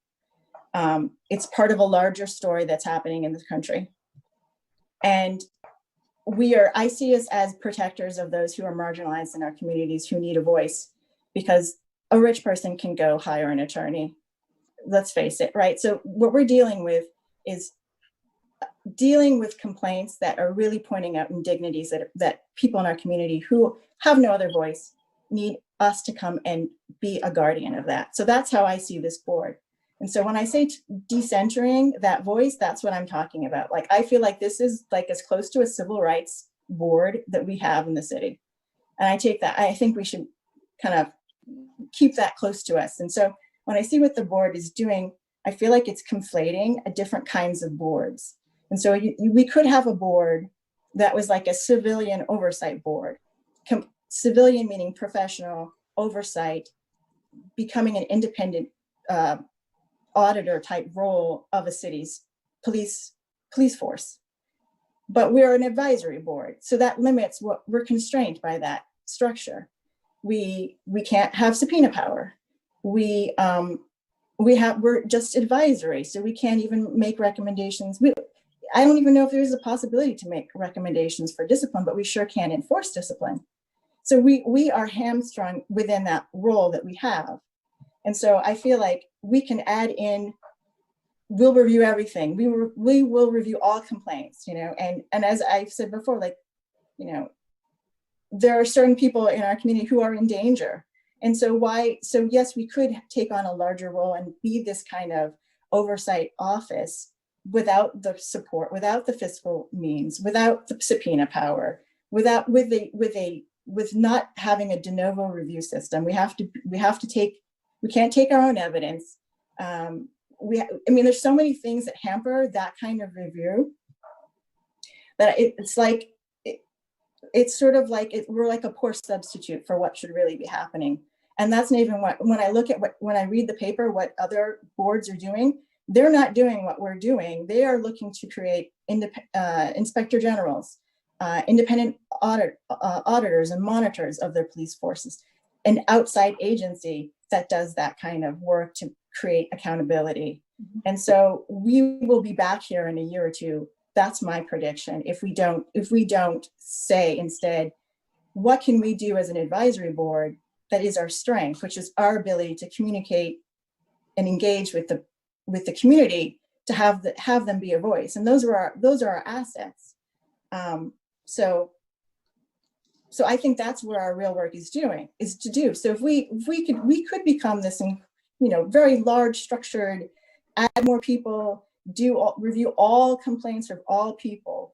It's part of a larger story that's happening in this country. And I see us as protectors of those who are marginalized in our communities who need a voice, because a rich person can go hire an attorney. Let's face it, right? So what we're dealing with is dealing with complaints that are really pointing out indignities that people in our community who have no other voice need us to come and be a guardian of that. So that's how I see this board. And so when I say decentering that voice, that's what I'm talking about. Like, I feel like this is like as close to a civil rights board that we have in the city. And I think we should kind of keep that close to us. And so when I see what the board is doing, I feel like it's conflating different kinds of boards. And so we could have a board that was like a civilian oversight board, civilian meaning professional oversight, becoming an independent auditor type role of a city's police force. But we're an advisory board, so that limits what we're constrained by that structure. We can't have subpoena power. We're just advisory, so we can't even make recommendations. I don't even know if there's a possibility to make recommendations for discipline, but we sure can enforce discipline. So we are hamstrung within that role that we have. And so I feel like we can add in, we'll review everything. We will review all complaints, you know, and as I've said before, like, you know, there are certain people in our community who are in danger. And so yes, we could take on a larger role and be this kind of oversight office without the support, without the fiscal means, without the subpoena power, with not having a de novo review system. We can't take our own evidence. There's so many things that hamper that kind of review that it's sort of like we're like a poor substitute for what should really be happening. And that's not even when I read the paper, what other boards are doing, they're not doing what we're doing. They are looking to create inspector generals, independent auditors and monitors of their police forces, an outside agency that does that kind of work to create accountability. And so we will be back here in a year or two. That's my prediction. If we don't say instead, what can we do as an advisory board that is our strength, which is our ability to communicate and engage with the community, to have them be a voice. And those are our assets. So I think that's where our real work is to do. So if we could become this, very large, structured, add more people, review all complaints of all people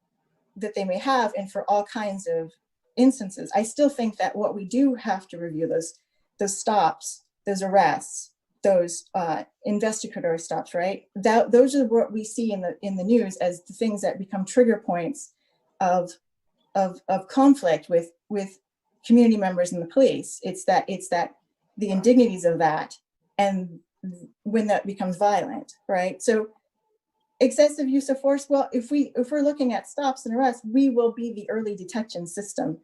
that they may have, and for all kinds of instances. I still think that what we do have to review, those stops, those arrests, those investigatory stops, right? Those are what we see in the news as the things that become trigger points of conflict with community members and the police. It's that the indignities of that, and when that becomes violent, right? So excessive use of force, well, if we're looking at stops and arrests, we will be the early detection system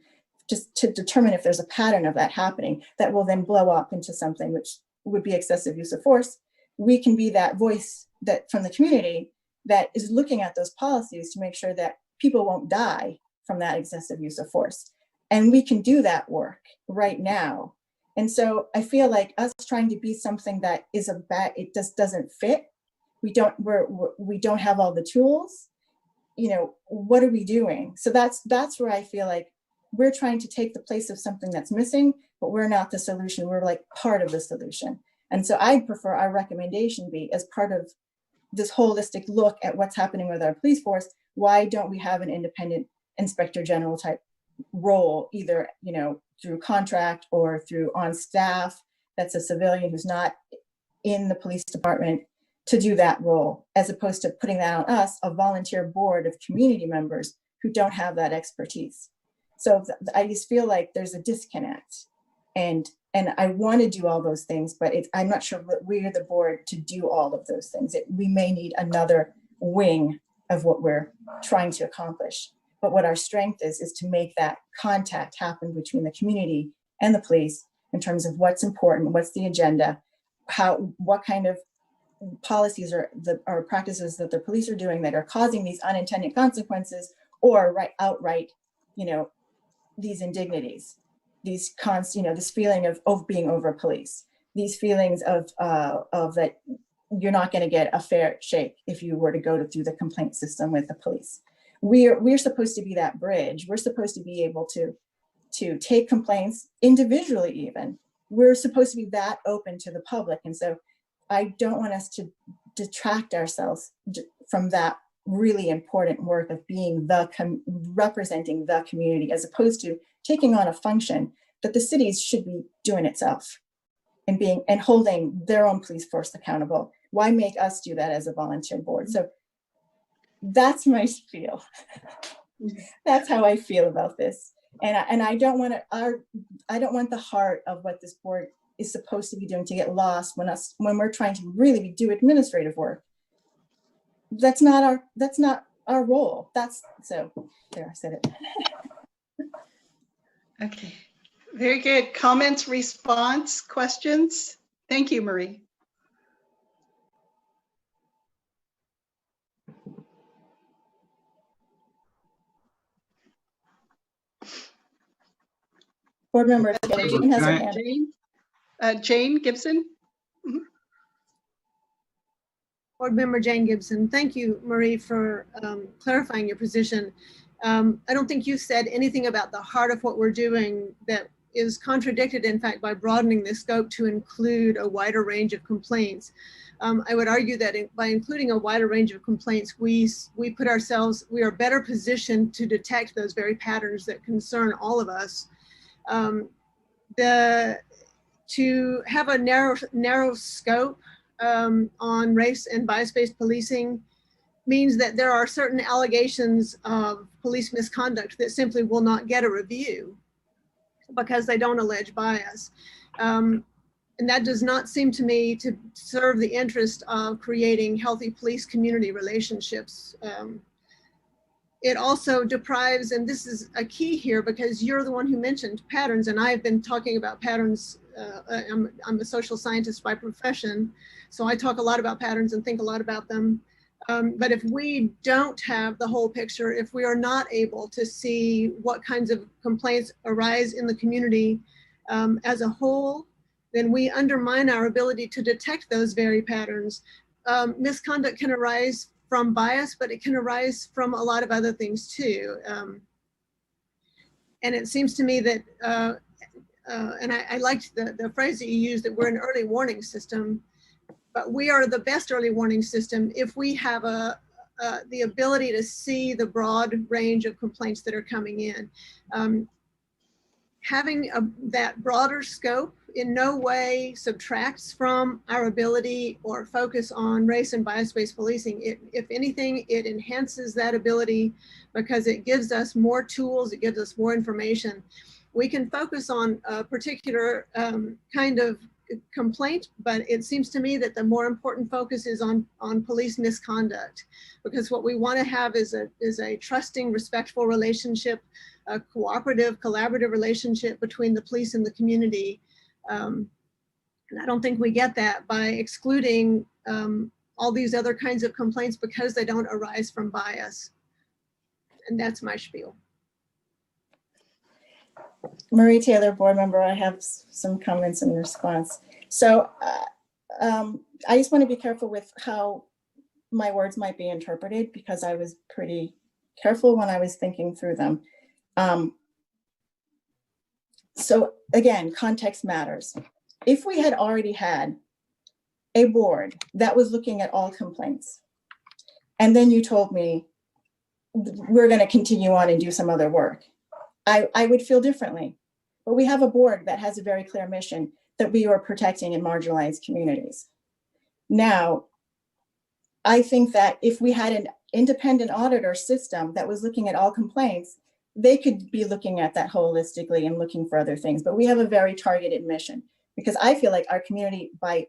just to determine if there's a pattern of that happening that will then blow up into something which would be excessive use of force. We can be that voice that from the community that is looking at those policies to make sure that people won't die from that excessive use of force. And we can do that work right now. And so I feel like us trying to be something that is it just doesn't fit. We don't have all the tools. What are we doing? So that's where I feel like we're trying to take the place of something that's missing, but we're not the solution. We're like part of the solution. And so I prefer our recommendation be, as part of this holistic look at what's happening with our police force, why don't we have an independent inspector general type role, either through contract or through on staff, that's a civilian who's not in the police department, to do that role, as opposed to putting that on us, a volunteer board of community members who don't have that expertise. So I just feel like there's a disconnect, and I want to do all those things, but I'm not sure we're the board to do all of those things. We may need another wing of what we're trying to accomplish. But what our strength is to make that contact happen between the community and the police in terms of what's important, what's the agenda, what kind of policies or practices that the police are doing that are causing these unintended consequences, or outright, these indignities, this feeling of being over police, these feelings of that you're not going to get a fair shake if you were to go through the complaint system with the police. We're supposed to be that bridge. We're supposed to be able to take complaints individually even. We're supposed to be that open to the public. And so I don't want us to detract ourselves from that really important work of being representing the community, as opposed to taking on a function that the cities should be doing itself and holding their own police force accountable. Why make us do that as a volunteer board? So that's my feel. That's how I feel about this. And I don't want the heart of what this board is supposed to be doing to get lost when we're trying to really do administrative work. That's not our role. So there, I said it.
Okay, very good. Comments, response, questions? Thank you, Marie.
Board member Jane has her hand.
Jane Gibson. Mm-hmm.
Board member Jane Gibson. Thank you, Marie, for clarifying your position. I don't think you said anything about the heart of what we're doing that is contradicted, in fact, by broadening the scope to include a wider range of complaints. I would argue that by including a wider range of complaints, we are better positioned to detect those very patterns that concern all of us. To have a narrow scope on race and bias-based policing means that there are certain allegations of police misconduct that simply will not get a review because they don't allege bias. And that does not seem to me to serve the interest of creating healthy police community relationships. It also deprives, and this is a key here because you're the one who mentioned patterns, and I've been talking about patterns. I'm a social scientist by profession, so I talk a lot about patterns and think a lot about them. But if we don't have the whole picture, if we are not able to see what kinds of complaints arise in the community as a whole, then we undermine our ability to detect those very patterns. Misconduct can arise from bias, but it can arise from a lot of other things too. And it seems to me that, and I liked the phrase that you used, that we're an early warning system, but we are the best early warning system if we have the ability to see the broad range of complaints that are coming in. Having that broader scope in no way subtracts from our ability or focus on race and bias-based policing. If anything, it enhances that ability because it gives us more tools, it gives us more information. We can focus on a particular kind of complaint, but it seems to me that the more important focus is on police misconduct, because what we want to have is a trusting, respectful relationship, a cooperative, collaborative relationship between the police and the community. And I don't think we get that by excluding all these other kinds of complaints because they don't arise from bias. And that's my spiel.
Marie Taylor, board member, I have some comments in response. So I just want to be careful with how my words might be interpreted because I was pretty careful when I was thinking through them. So again, context matters. If we had already had a board that was looking at all complaints, and then you told me we're going to continue on and do some other work, I would feel differently. But we have a board that has a very clear mission that we are protecting and marginalized communities. Now, I think that if we had an independent auditor system that was looking at all complaints, they could be looking at that holistically and looking for other things. But we have a very targeted mission because I feel like our community, by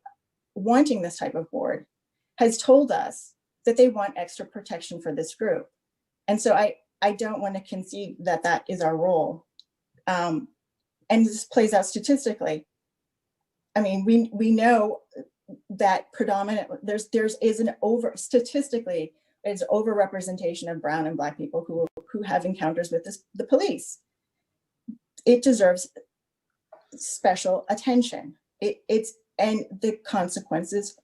wanting this type of board, has told us that they want extra protection for this group. And so I don't want to concede that that is our role. And this plays out statistically. I mean, we know that predominant, statistically, there's overrepresentation of brown and Black people who have encounters with the police. It deserves special attention. And the consequences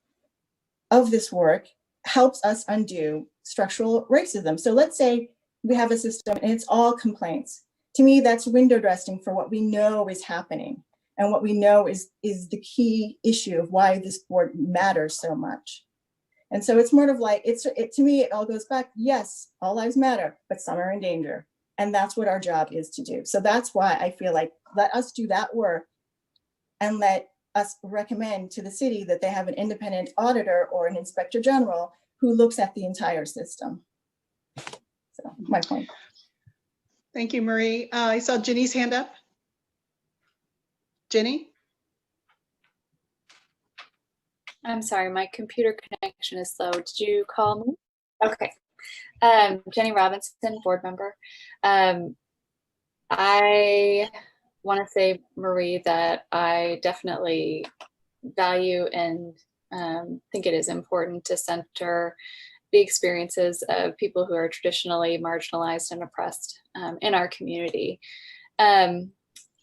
of this work helps us undo structural racism. So let's say we have a system and it's all complaints. To me, that's window dressing for what we know is happening and what we know is the key issue of why this board matters so much. And so it's more of like, to me, it all goes back, yes, all lives matter, but some are in danger. And that's what our job is to do. So that's why I feel like, let us do that work and let us recommend to the city that they have an independent auditor or an inspector general who looks at the entire system. So my point.
Thank you, Marie. I saw Jenny's hand up. Jenny?
I'm sorry, my computer connection is slow. Did you call me? Okay. Jenny Robinson, board member. I want to say, Marie, that I definitely value and think it is important to center the experiences of people who are traditionally marginalized and oppressed in our community. I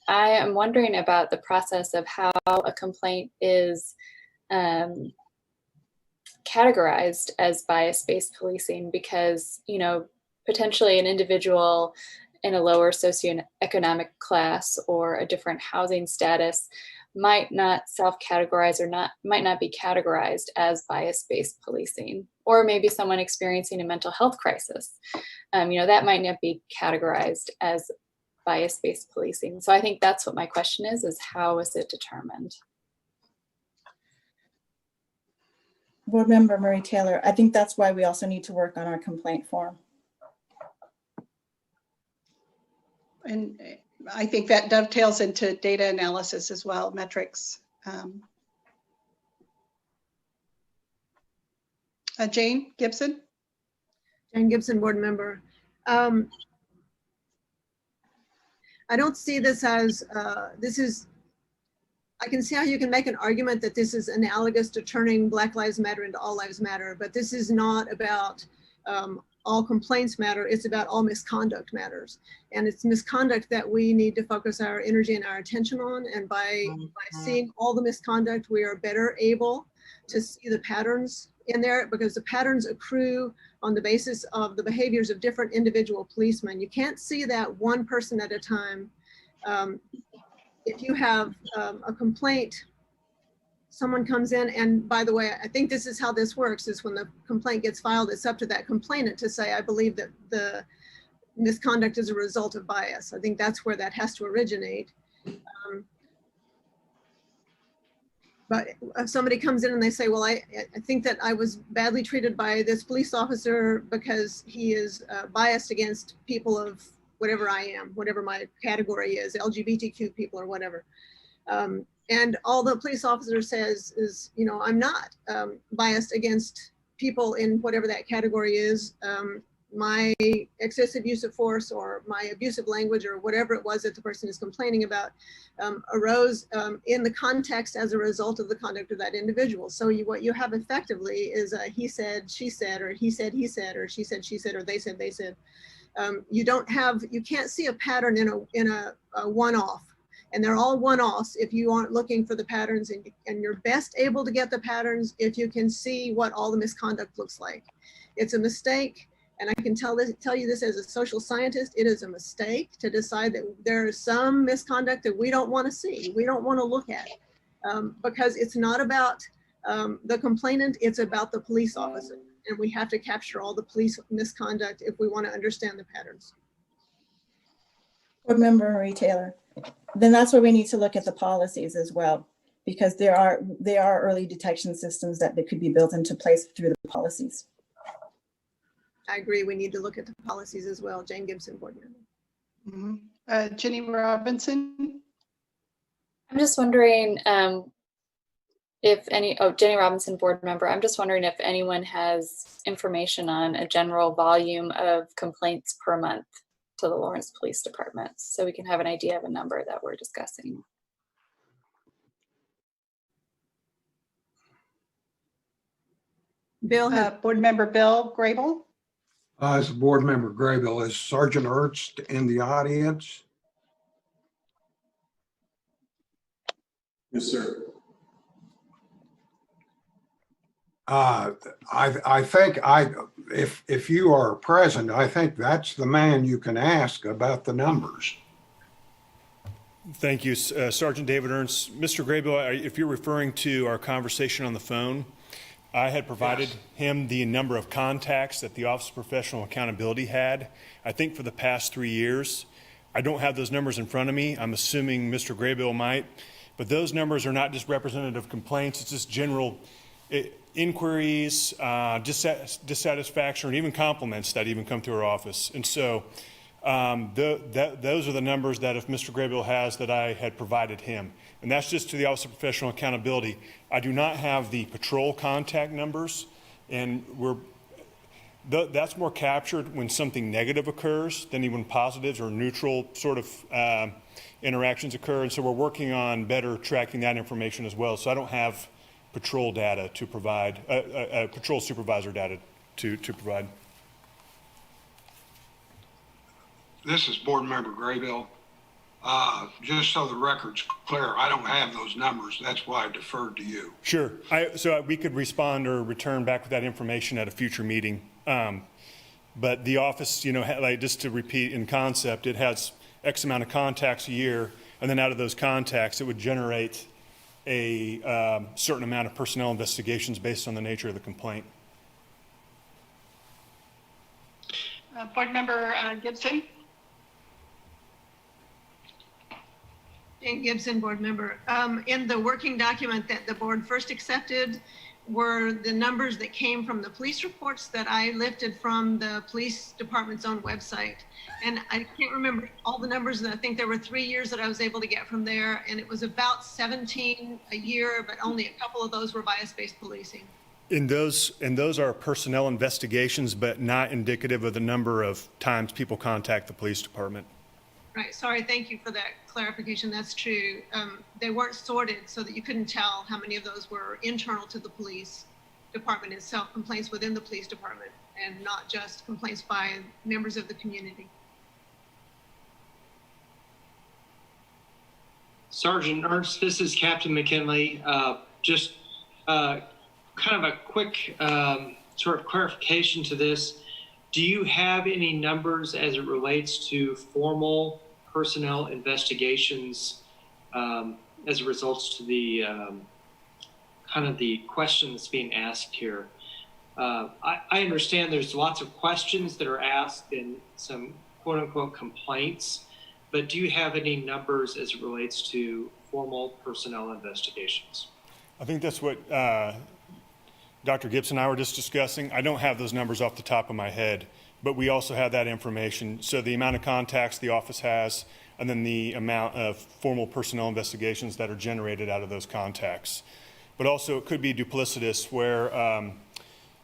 am wondering about the process of how a complaint is categorized as bias-based policing, because, you know, potentially an individual in a lower socioeconomic class or a different housing status might not self-categorize or might not be categorized as bias-based policing, or maybe someone experiencing a mental health crisis, you know, that might not be categorized as bias-based policing. So I think that's what my question is how is it determined?
Board member Marie Taylor, I think that's why we also need to work on our complaint form.
And I think that dovetails into data analysis as well, metrics. Jane Gibson?
Jane Gibson, board member. I don't see this as, I can see how you can make an argument that this is analogous to turning Black Lives Matter into All Lives Matter, but this is not about all complaints matter, it's about all misconduct matters. And it's misconduct that we need to focus our energy and our attention on. And by seeing all the misconduct, we are better able to see the patterns in there, because the patterns accrue on the basis of the behaviors of different individual policemen. You can't see that one person at a time. If you have a complaint, someone comes in, and by the way, I think this is how this works, is when the complaint gets filed, it's up to that complainant to say, I believe that the misconduct is a result of bias. I think that's where that has to originate. But if somebody comes in and they say, well, I think that I was badly treated by this police officer because he is biased against people of whatever I am, whatever my category is, LGBTQ people or whatever. And all the police officer says is, you know, I'm not biased against people in whatever that category is. My excessive use of force or my abusive language or whatever it was that the person is complaining about arose in the context as a result of the conduct of that individual. So what you have effectively is a he said, she said, or he said, or she said, or they said, they said. You can't see a pattern in a one-off. And they're all one-offs if you aren't looking for the patterns, and you're best able to get the patterns if you can see what all the misconduct looks like. It's a mistake, and I can tell you this as a social scientist, it is a mistake to decide that there is some misconduct that we don't want to see, we don't want to look at, because it's not about the complainant, it's about the police officer. And we have to capture all the police misconduct if we want to understand the patterns.
Board Member Marie Taylor. Then that's where we need to look at the policies as well, because there are early detection systems that could be built into place through the policies.
I agree. We need to look at the policies as well. Jane Gibson, board member.
Jenny Robinson.
I'm just wondering Jenny Robinson, board member. I'm just wondering if anyone has information on a general volume of complaints per month to the Lawrence Police Department, so we can have an idea of a number that we're discussing.
Bill,
board member Bill Grable.
As a board member Graybill, is Sergeant Ernst in the audience?
Yes, sir.
I think if you are present, I think that's the man you can ask about the numbers.
Thank you, Sergeant David Ernst. Mr. Graybill, if you're referring to our conversation on the phone, I had provided him the number of contacts that the Office of Professional Accountability had, I think for the past 3 years. I don't have those numbers in front of me. I'm assuming Mr. Graybill might, but those numbers are not just representative complaints. It's just general inquiries, dissatisfaction, and even compliments that even come through our office. And so those are the numbers that if Mr. Graybill has that I had provided him. And that's just to the Office of Professional Accountability. I do not have the patrol contact numbers, and that's more captured when something negative occurs than even positives or neutral sort of interactions occur. And so we're working on better tracking that information as well. So I don't have patrol data to provide, patrol supervisor data to provide.
This is board member Graybill. Just so the record's clear, I don't have those numbers. That's why I deferred to you.
Sure. So we could respond or return back with that information at a future meeting. But the office, like just to repeat in concept, it has X amount of contacts a year, and then out of those contacts, it would generate a certain amount of personnel investigations based on the nature of the complaint.
Board member Gibson.
Jane Gibson, board member. In the working document that the board first accepted were the numbers that came from the police reports that I lifted from the police department's own website. And I can't remember all the numbers, and I think there were 3 years that I was able to get from there, and it was about 17 a year, but only a couple of those were bias-based policing.
And those are personnel investigations, but not indicative of the number of times people contact the police department.
Right, sorry, thank you for that clarification. That's true. They weren't sorted so that you couldn't tell how many of those were internal to the police department itself, complaints within the police department, and not just complaints by members of the community.
Sergeant Ernst, this is Captain McKinley. Just kind of a quick sort of clarification to this. Do you have any numbers as it relates to formal personnel investigations as it results to the kind of the question that's being asked here? I understand there's lots of questions that are asked and some quote unquote complaints, but do you have any numbers as it relates to formal personnel investigations?
I think that's what Dr. Gibson and I were just discussing. I don't have those numbers off the top of my head, but we also have that information. So the amount of contacts the office has, and then the amount of formal personnel investigations that are generated out of those contacts. But also it could be duplicitous where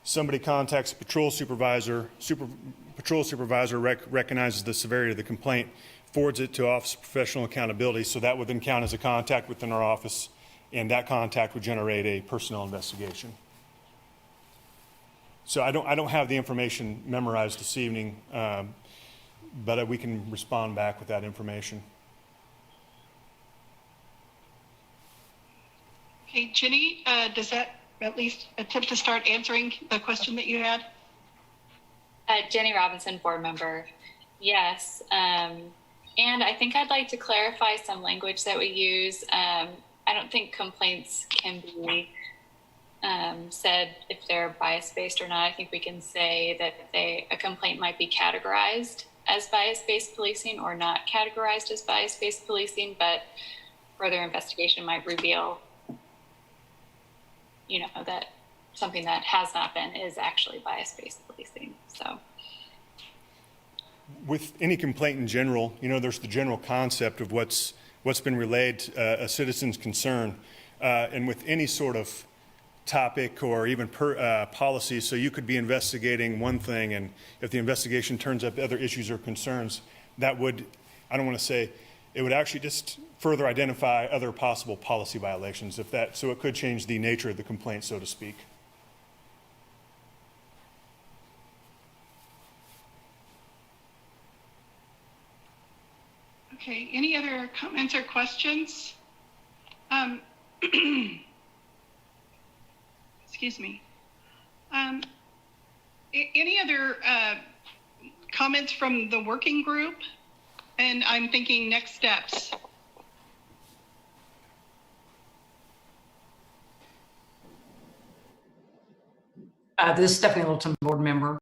somebody contacts a patrol supervisor, recognizes the severity of the complaint, forwards it to Office of Professional Accountability, so that would then count as a contact within our office, and that contact would generate a personnel investigation. So I don't have the information memorized this evening, but we can respond back with that information.
Okay, Jenny, does that at least attempt to start answering the question that you had?
Jenny Robinson, board member. Yes. And I think I'd like to clarify some language that we use. I don't think complaints can be said if they're bias-based or not. I think we can say that a complaint might be categorized as bias-based policing or not categorized as bias-based policing, but further investigation might reveal, that something that has not been is actually bias-based policing. So,
with any complaint in general, there's the general concept of what's been relayed a citizen's concern, and with any sort of topic or even policy. So you could be investigating one thing, and if the investigation turns up other issues or concerns, that would, I don't want to say, it would actually just further identify other possible policy violations so it could change the nature of the complaint, so to speak.
Okay, any other comments or questions? Excuse me. Any other comments from the working group? And I'm thinking next steps.
This is Stephanie Littleton, board member.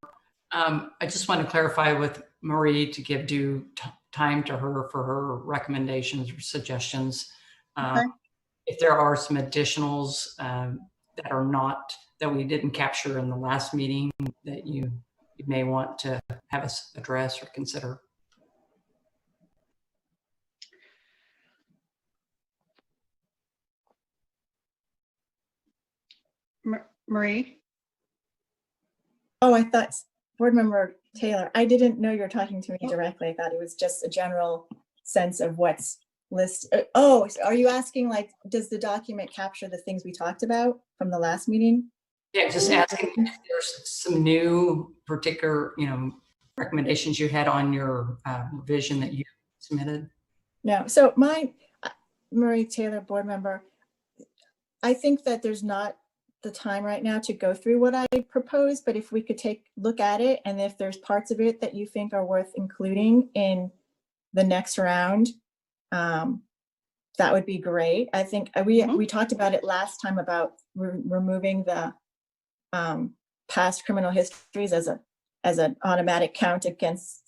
I just want to clarify with Marie to give due time to her for her recommendations or suggestions.
Okay.
If there are some additionals that we didn't capture in the last meeting that you may want to have us address or consider.
Marie?
Oh, I thought board member Taylor, I didn't know you were talking to me directly. I thought it was just a general sense of what's listed. Oh, are you asking does the document capture the things we talked about from the last meeting?
Yeah, just asking if there's some new particular, recommendations you had on your revision that you submitted.
No, so Marie Taylor, board member, I think that there's not the time right now to go through what I proposed, but if we could take a look at it, and if there's parts of it that you think are worth including in the next round, that would be great. I think we talked about it last time about removing the past criminal histories as an automatic count against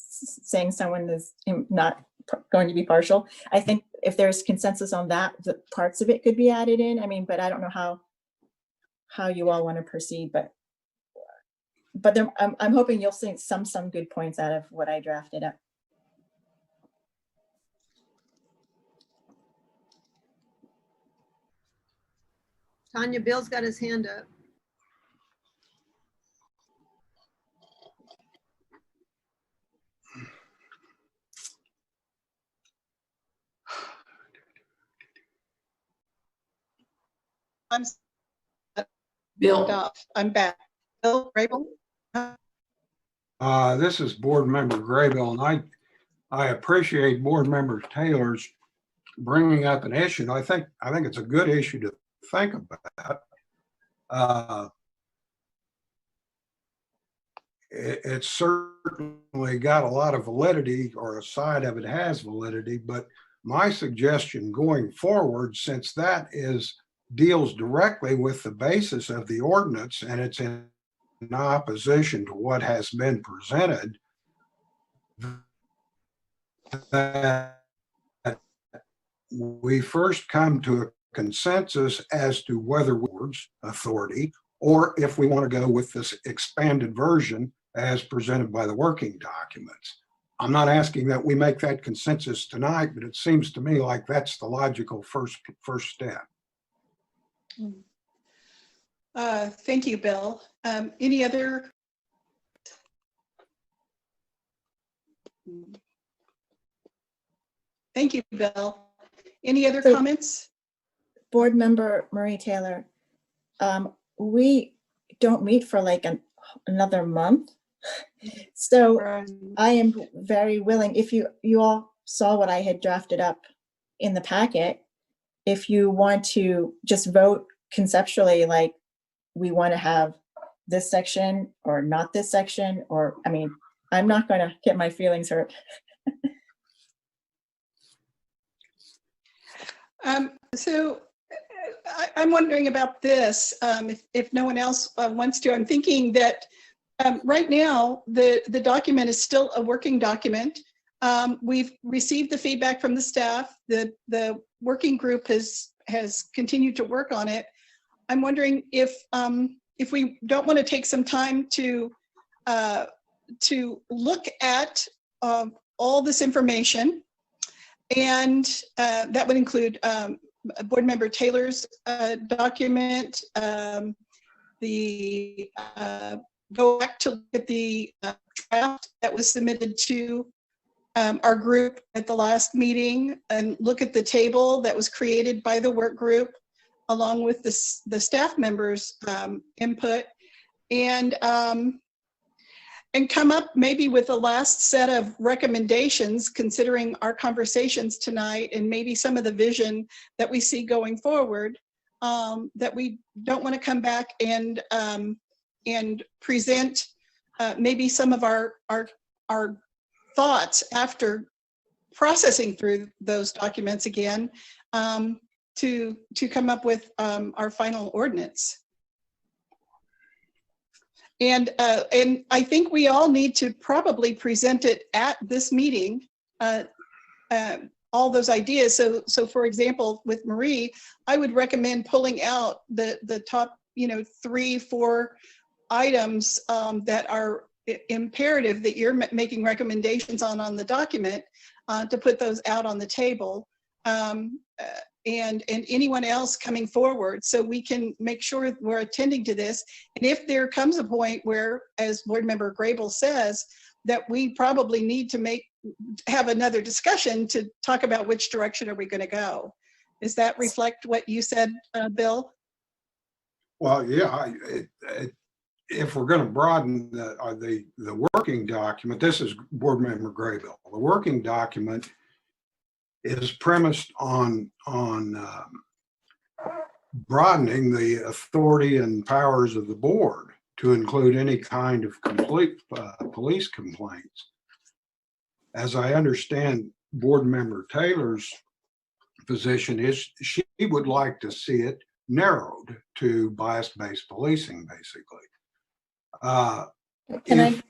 saying someone is not going to be partial. I think if there's consensus on that, the parts of it could be added in. But I don't know how you all want to proceed, but I'm hoping you'll see some good points out of what I drafted up.
Tanya, Bill's got his hand up.
I'm
Bill.
I'm back. Bill Grable?
This is Board Member Graybill, and I appreciate Board Member Taylor's bringing up an issue. And I think it's a good issue to think about. It's certainly got a lot of validity, or a side of it has validity, but my suggestion going forward, since that deals directly with the basis of the ordinance and it's in opposition to what has been presented, that we first come to a consensus as to whether words authority, or if we want to go with this expanded version as presented by the working documents. I'm not asking that we make that consensus tonight, but it seems to me like that's the logical first step.
Thank you, Bill. Any other? Thank you, Bill. Any other comments?
Board Member Marie Taylor, we don't meet for like another month. So I am very willing, if you all saw what I had drafted up in the packet, if you want to just vote conceptually, like we want to have this section or not this section, or, I mean, I'm not going to get my feelings hurt.
So I'm wondering about this, if no one else wants to. I'm thinking that right now, the document is still a working document. We've received the feedback from the staff. The working group has continued to work on it. I'm wondering if we don't want to take some time to look at all this information, and that would include Board Member Taylor's document, go back to look at the draft that was submitted to our group at the last meeting, and look at the table that was created by the work group along with the staff members' input, and come up maybe with a last set of recommendations considering our conversations tonight and maybe some of the vision that we see going forward, that we don't want to come back and present maybe some of our thoughts after processing through those documents again, to come up with our final ordinance. And I think we all need to probably present it at this meeting, all those ideas. So for example, with Marie, I would recommend pulling out the top 3-4 items that are imperative that you're making recommendations on the document, to put those out on the table, and anyone else coming forward, so we can make sure we're attending to this. And if there comes a point where, as Board Member Grable says, that we probably need to have another discussion to talk about which direction are we going to go. Does that reflect what you said, Bill?
Well, yeah, if we're going to broaden the working document, this is Board Member Graybill. The working document is premised on broadening the authority and powers of the board to include any kind of complete police complaints. As I understand Board Member Taylor's position is, she would like to see it narrowed to bias-based policing, basically.
Can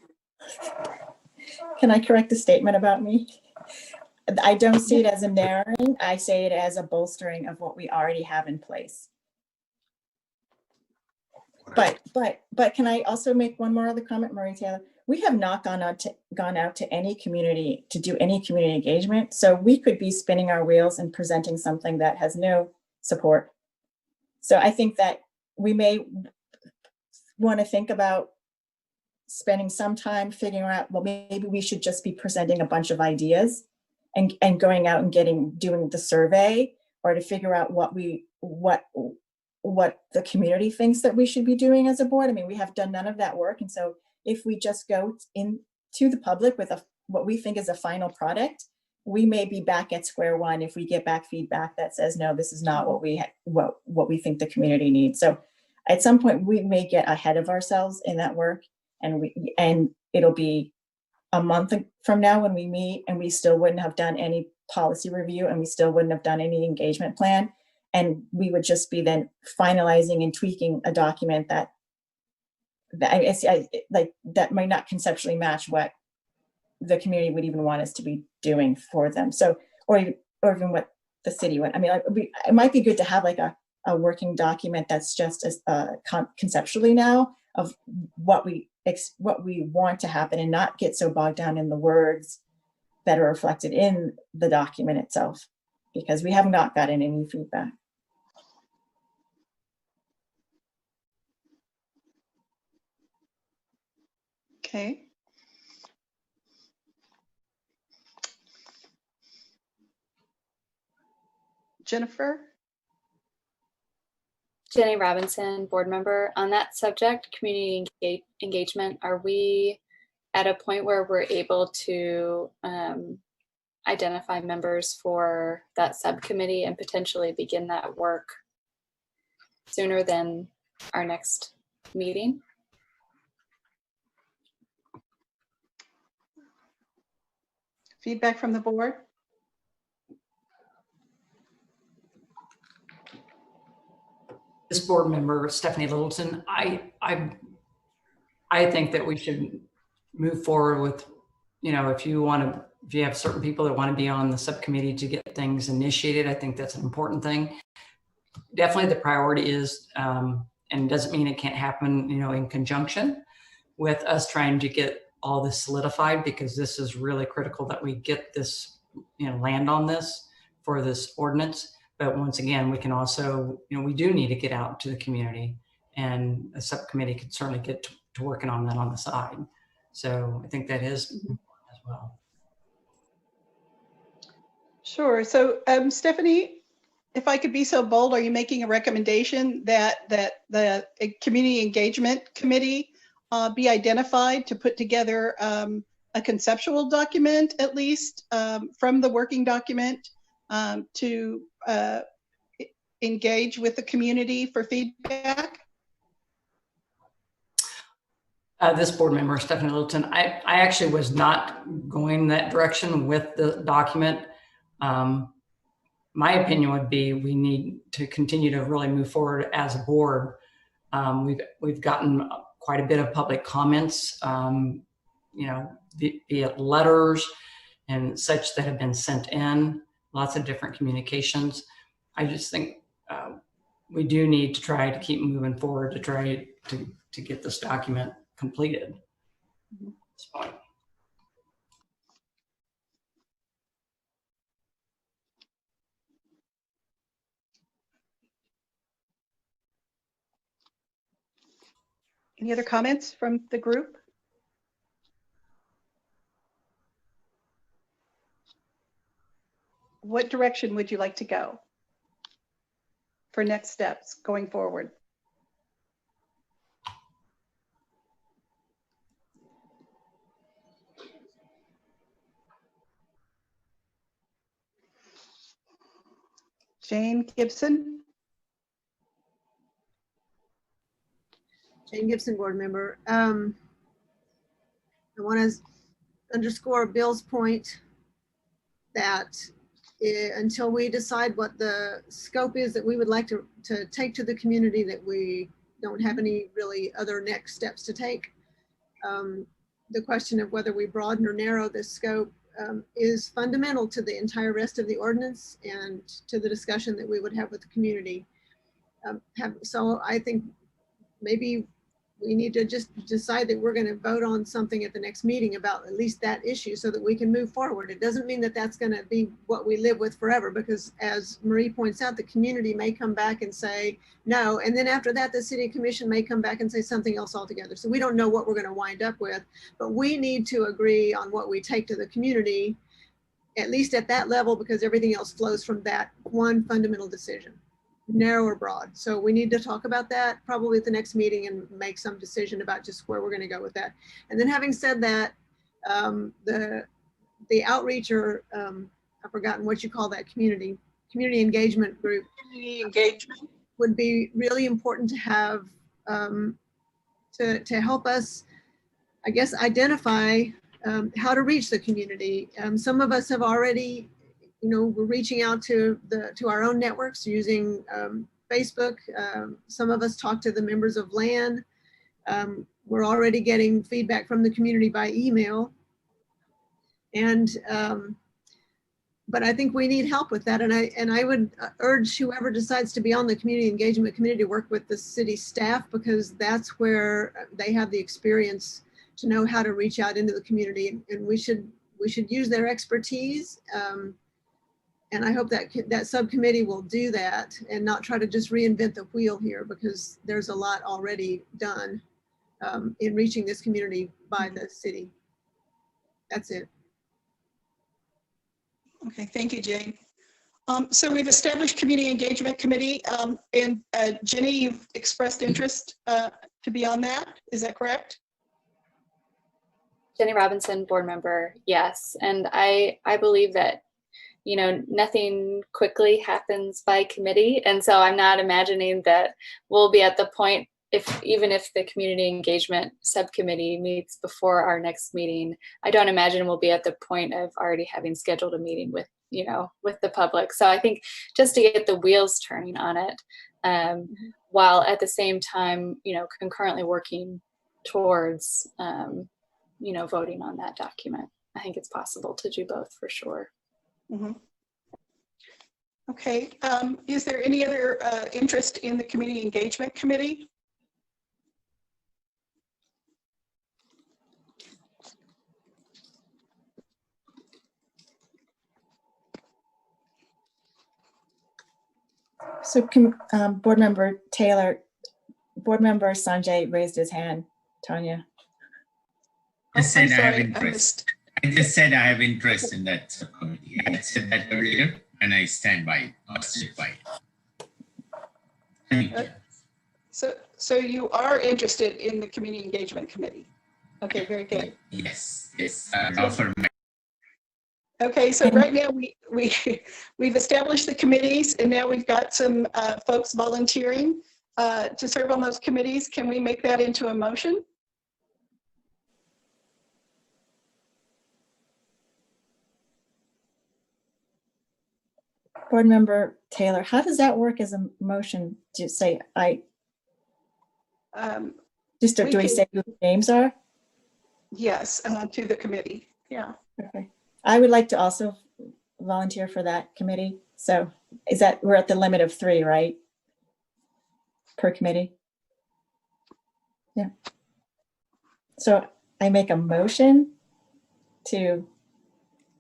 I correct a statement about me? I don't see it as a narrowing. I say it as a bolstering of what we already have in place. But can I also make one more other comment, Marie Taylor? We have not gone out to any community to do any community engagement. So we could be spinning our wheels and presenting something that has no support. So I think that we may want to think about spending some time figuring out, well, maybe we should just be presenting a bunch of ideas and going out and doing the survey, or to figure out what what the community thinks that we should be doing as a board. I mean, we have done none of that work. And so if we just go in to the public with what we think is a final product, we may be back at square one if we get back feedback that says, no, this is not what we think the community needs. So at some point we may get ahead of ourselves in that work, and it'll be a month from now when we meet and we still wouldn't have done any policy review and we still wouldn't have done any engagement plan. And we would just be then finalizing and tweaking a document that might not conceptually match what the community would even want us to be doing for them. So, or even what the city would. I mean, it might be good to have like a working document that's just as conceptually now of what we want to happen, and not get so bogged down in the words that are reflected in the document itself, because we have not gotten any feedback.
Okay. Jennifer?
Jenny Robinson, board member. On that subject, community engagement, are we at a point where we're able to identify members for that subcommittee and potentially begin that work sooner than our next meeting?
Feedback from the board?
This board member, Stephanie Littleton, I think that we should move forward with, if you have certain people that want to be on the subcommittee to get things initiated, I think that's an important thing. Definitely the priority is, and it doesn't mean it can't happen, in conjunction with us trying to get all this solidified, because this is really critical that we get this, land on this for this ordinance. But once again, we can also, we do need to get out to the community, and a subcommittee could certainly get to working on that on the side. So I think that is important as well.
Sure. So Stephanie, if I could be so bold, are you making a recommendation that the Community Engagement Committee be identified to put together a conceptual document, at least from the working document, to engage with the community for feedback?
This board member, Stephanie Littleton, I actually was not going that direction with the document. My opinion would be we need to continue to really move forward as a board. We've gotten quite a bit of public comments, be it letters and such that have been sent in, lots of different communications. I just think we do need to try to keep moving forward to try to get this document completed at this point.
Any other comments from the group? What direction would you like to go for next steps going forward? Jane Gibson?
Jane Gibson, board member. I want to underscore Bill's point that until we decide what the scope is that we would like to take to the community, that we don't have any really other next steps to take. The question of whether we broaden or narrow this scope is fundamental to the entire rest of the ordinance and to the discussion that we would have with the community. So I think maybe we need to just decide that we're going to vote on something at the next meeting about at least that issue so that we can move forward. It doesn't mean that that's going to be what we live with forever, because as Marie points out, the community may come back and say no. And then after that, the city commission may come back and say something else altogether. So we don't know what we're going to wind up with, but we need to agree on what we take to the community, at least at that level, because everything else flows from that one fundamental decision. narrow or broad. So we need to talk about that probably at the next meeting and make some decision about just where we're going to go with that. And then having said that, the outreach, or I've forgotten what you call that, community engagement group.
Community engagement
would be really important to have, to help us, I guess, identify how to reach the community. Some of us have already, we're reaching out to our own networks using Facebook. Some of us talk to the members of LAN. We're already getting feedback from the community by email. And but I think we need help with that. And I would urge whoever decides to be on the community engagement committee to work with the city staff, because that's where they have the experience to know how to reach out into the community. And we should use their expertise. And I hope that subcommittee will do that and not try to just reinvent the wheel here, because there's a lot already done in reaching this community by the city. That's it.
Okay, thank you, Jane. So we've established Community Engagement Committee, and Jenny, you've expressed interest to be on that. Is that correct?
Jenny Robinson, board member, yes. And I believe that, nothing quickly happens by committee. And so I'm not imagining that we'll be at the point, even if the Community Engagement Subcommittee meets before our next meeting, I don't imagine we'll be at the point of already having scheduled a meeting with, with the public. So I think just to get the wheels turning on it, while at the same time, concurrently working towards, voting on that document. I think it's possible to do both for sure.
Mm-hmm. Okay, is there any other interest in the Community Engagement Committee?
So board member Taylor, board member Sanjay raised his hand. Tanya.
I said I have interest. I just said I have interest in that subcommittee. I said that earlier, and I stand by it, or stick by it. Thank you.
So you are interested in the Community Engagement Committee? Okay, very good.
Yes, yes. Offer my.
Okay, so right now we've established the committees, and now we've got some folks volunteering to serve on those committees. Can we make that into a motion?
Board member Taylor, how does that work as a motion? To say do we say who the names are?
Yes, to the committee. Yeah.
Okay. I would like to also volunteer for that committee. So is that, we're at the limit of 3, right? Per committee? Yeah. So I make a motion to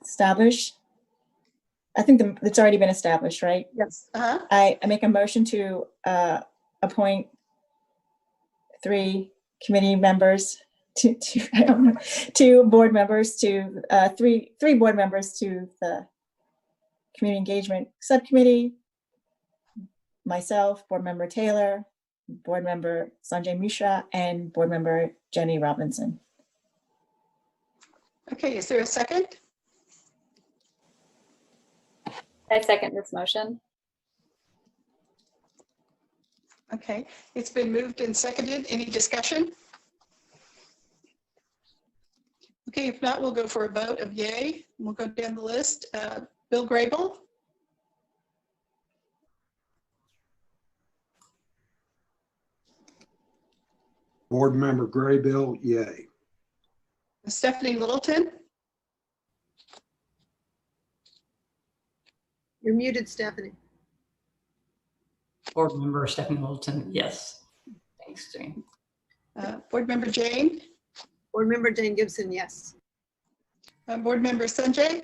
establish, I think it's already been established, right?
Yes. Uh-huh.
I make a motion to appoint 3 committee members to board members to three board members to the Community Engagement Subcommittee, myself, board member Taylor, board member Sanjay Mishra, and board member Jenny Robinson.
Okay, is there a second?
I second this motion.
Okay, it's been moved and seconded. Any discussion? Okay, if not, we'll go for a vote of yay. We'll go down the list. Bill Grable.
Board member Graybill, yay.
Stephanie Littleton.
You're muted, Stephanie.
Board member Stephanie Littleton, yes. Thanks, Jane.
Board member Jane.
Board member Jane Gibson, yes.
Board member Sanjay.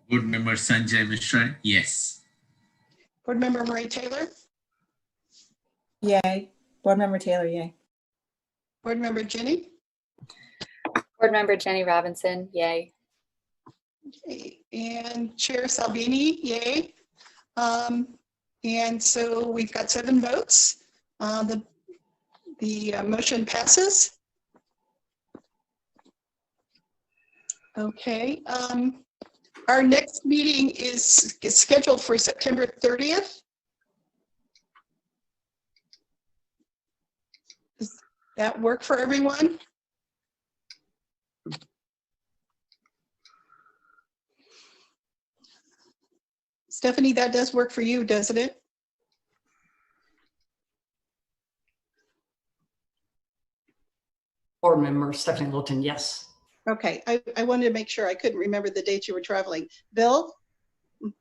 Board member Sanjay Mishra, yes.
Board member Marie Taylor.
Yay. Board member Taylor, yay.
Board member Jenny.
Board member Jenny Robinson, yay.
Okay. And Chair Salvini, yay. And so we've got 7 votes. The motion passes. Okay. Our next meeting is scheduled for September 30th. Does that work for everyone? Stephanie, that does work for you, doesn't it?
Board member Stephanie Littleton, yes.
Okay, I wanted to make sure. I couldn't remember the dates you were traveling. Bill?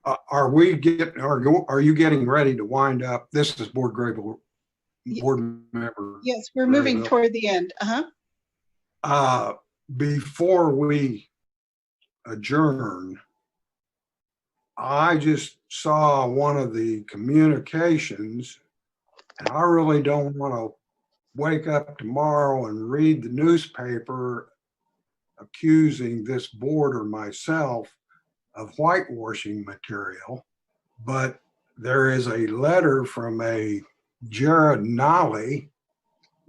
Are you getting ready to wind up? This is Board Grable, board member.
Yes, we're moving
Grable.
toward the end.
Before we adjourn, I just saw one of the communications, and I really don't want to wake up tomorrow and read the newspaper accusing this board or myself of whitewashing material, but there is a letter from a Jared Nolly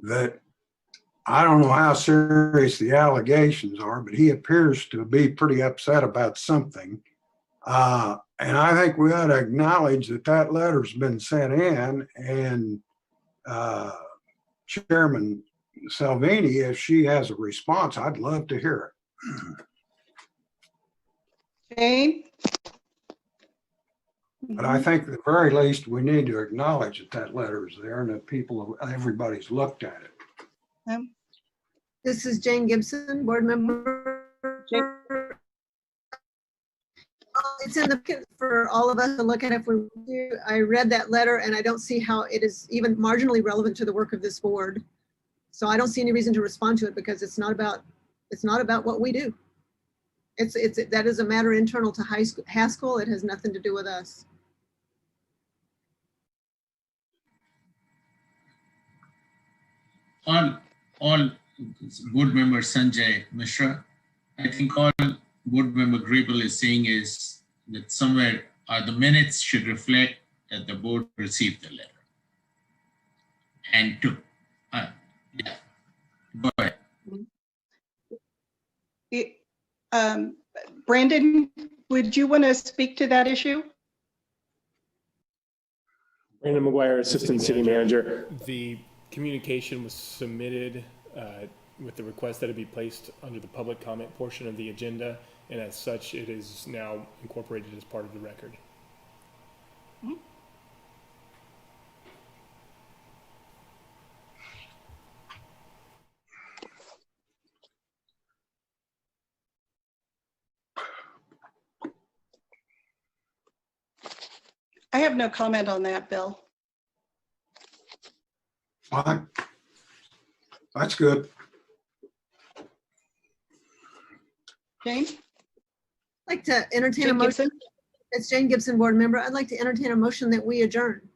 that I don't know how serious the allegations are, but he appears to be pretty upset about something. And I think we ought to acknowledge that that letter's been sent in, and Chairman Salvini, if she has a response, I'd love to hear it.
Jane?
But I think at the very least, we need to acknowledge that that letter is there and that everybody's looked at it.
This is Jane Gibson, board member. It's in the for all of us to look at if we do. I read that letter and I don't see how it is even marginally relevant to the work of this board. So I don't see any reason to respond to it because it's not about what we do. That is a matter internal to Haskell. It has nothing to do with us.
All board member Sanjay Mishra, I think all board member Grable is saying is that somewhere the minutes should reflect that the board received the letter and took. Yeah, go ahead.
Brandon, would you want to speak to that issue?
Brandon McGuire, Assistant City Manager.
The communication was submitted with the request that it be placed under the public comment portion of the agenda, and as such, it is now incorporated as part of the record.
I have no comment on that, Bill.
Fine. That's good.
Jane?
I'd like to entertain
Jane
a motion.
Gibson?
It's Jane Gibson, board member. I'd like to entertain a motion that we adjourn.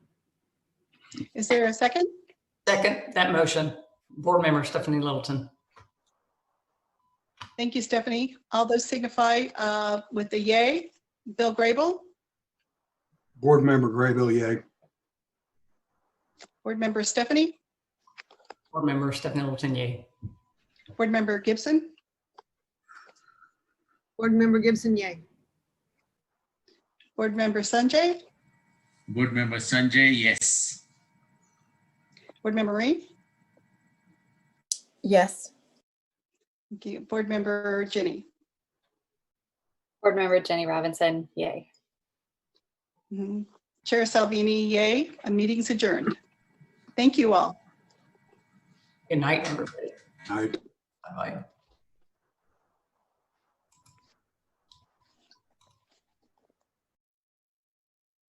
Is there a second?
Second that motion, board member Stephanie Littleton.
Thank you, Stephanie. All those signify with the yay. Bill Grable?
Board member Grable, yay.
Board member Stephanie?
Board member Stephanie Littleton, yay.
Board member Gibson?
Board member Gibson, yay.
Board member Sanjay?
Board member Sanjay, yes.
Board member Marie?
Yes.
Thank you. Board member Jenny?
Board member Jenny Robinson, yay.
Chair Salvini, yay. A meeting's adjourned. Thank you all.
Good night, everybody.
Night.
Bye-bye.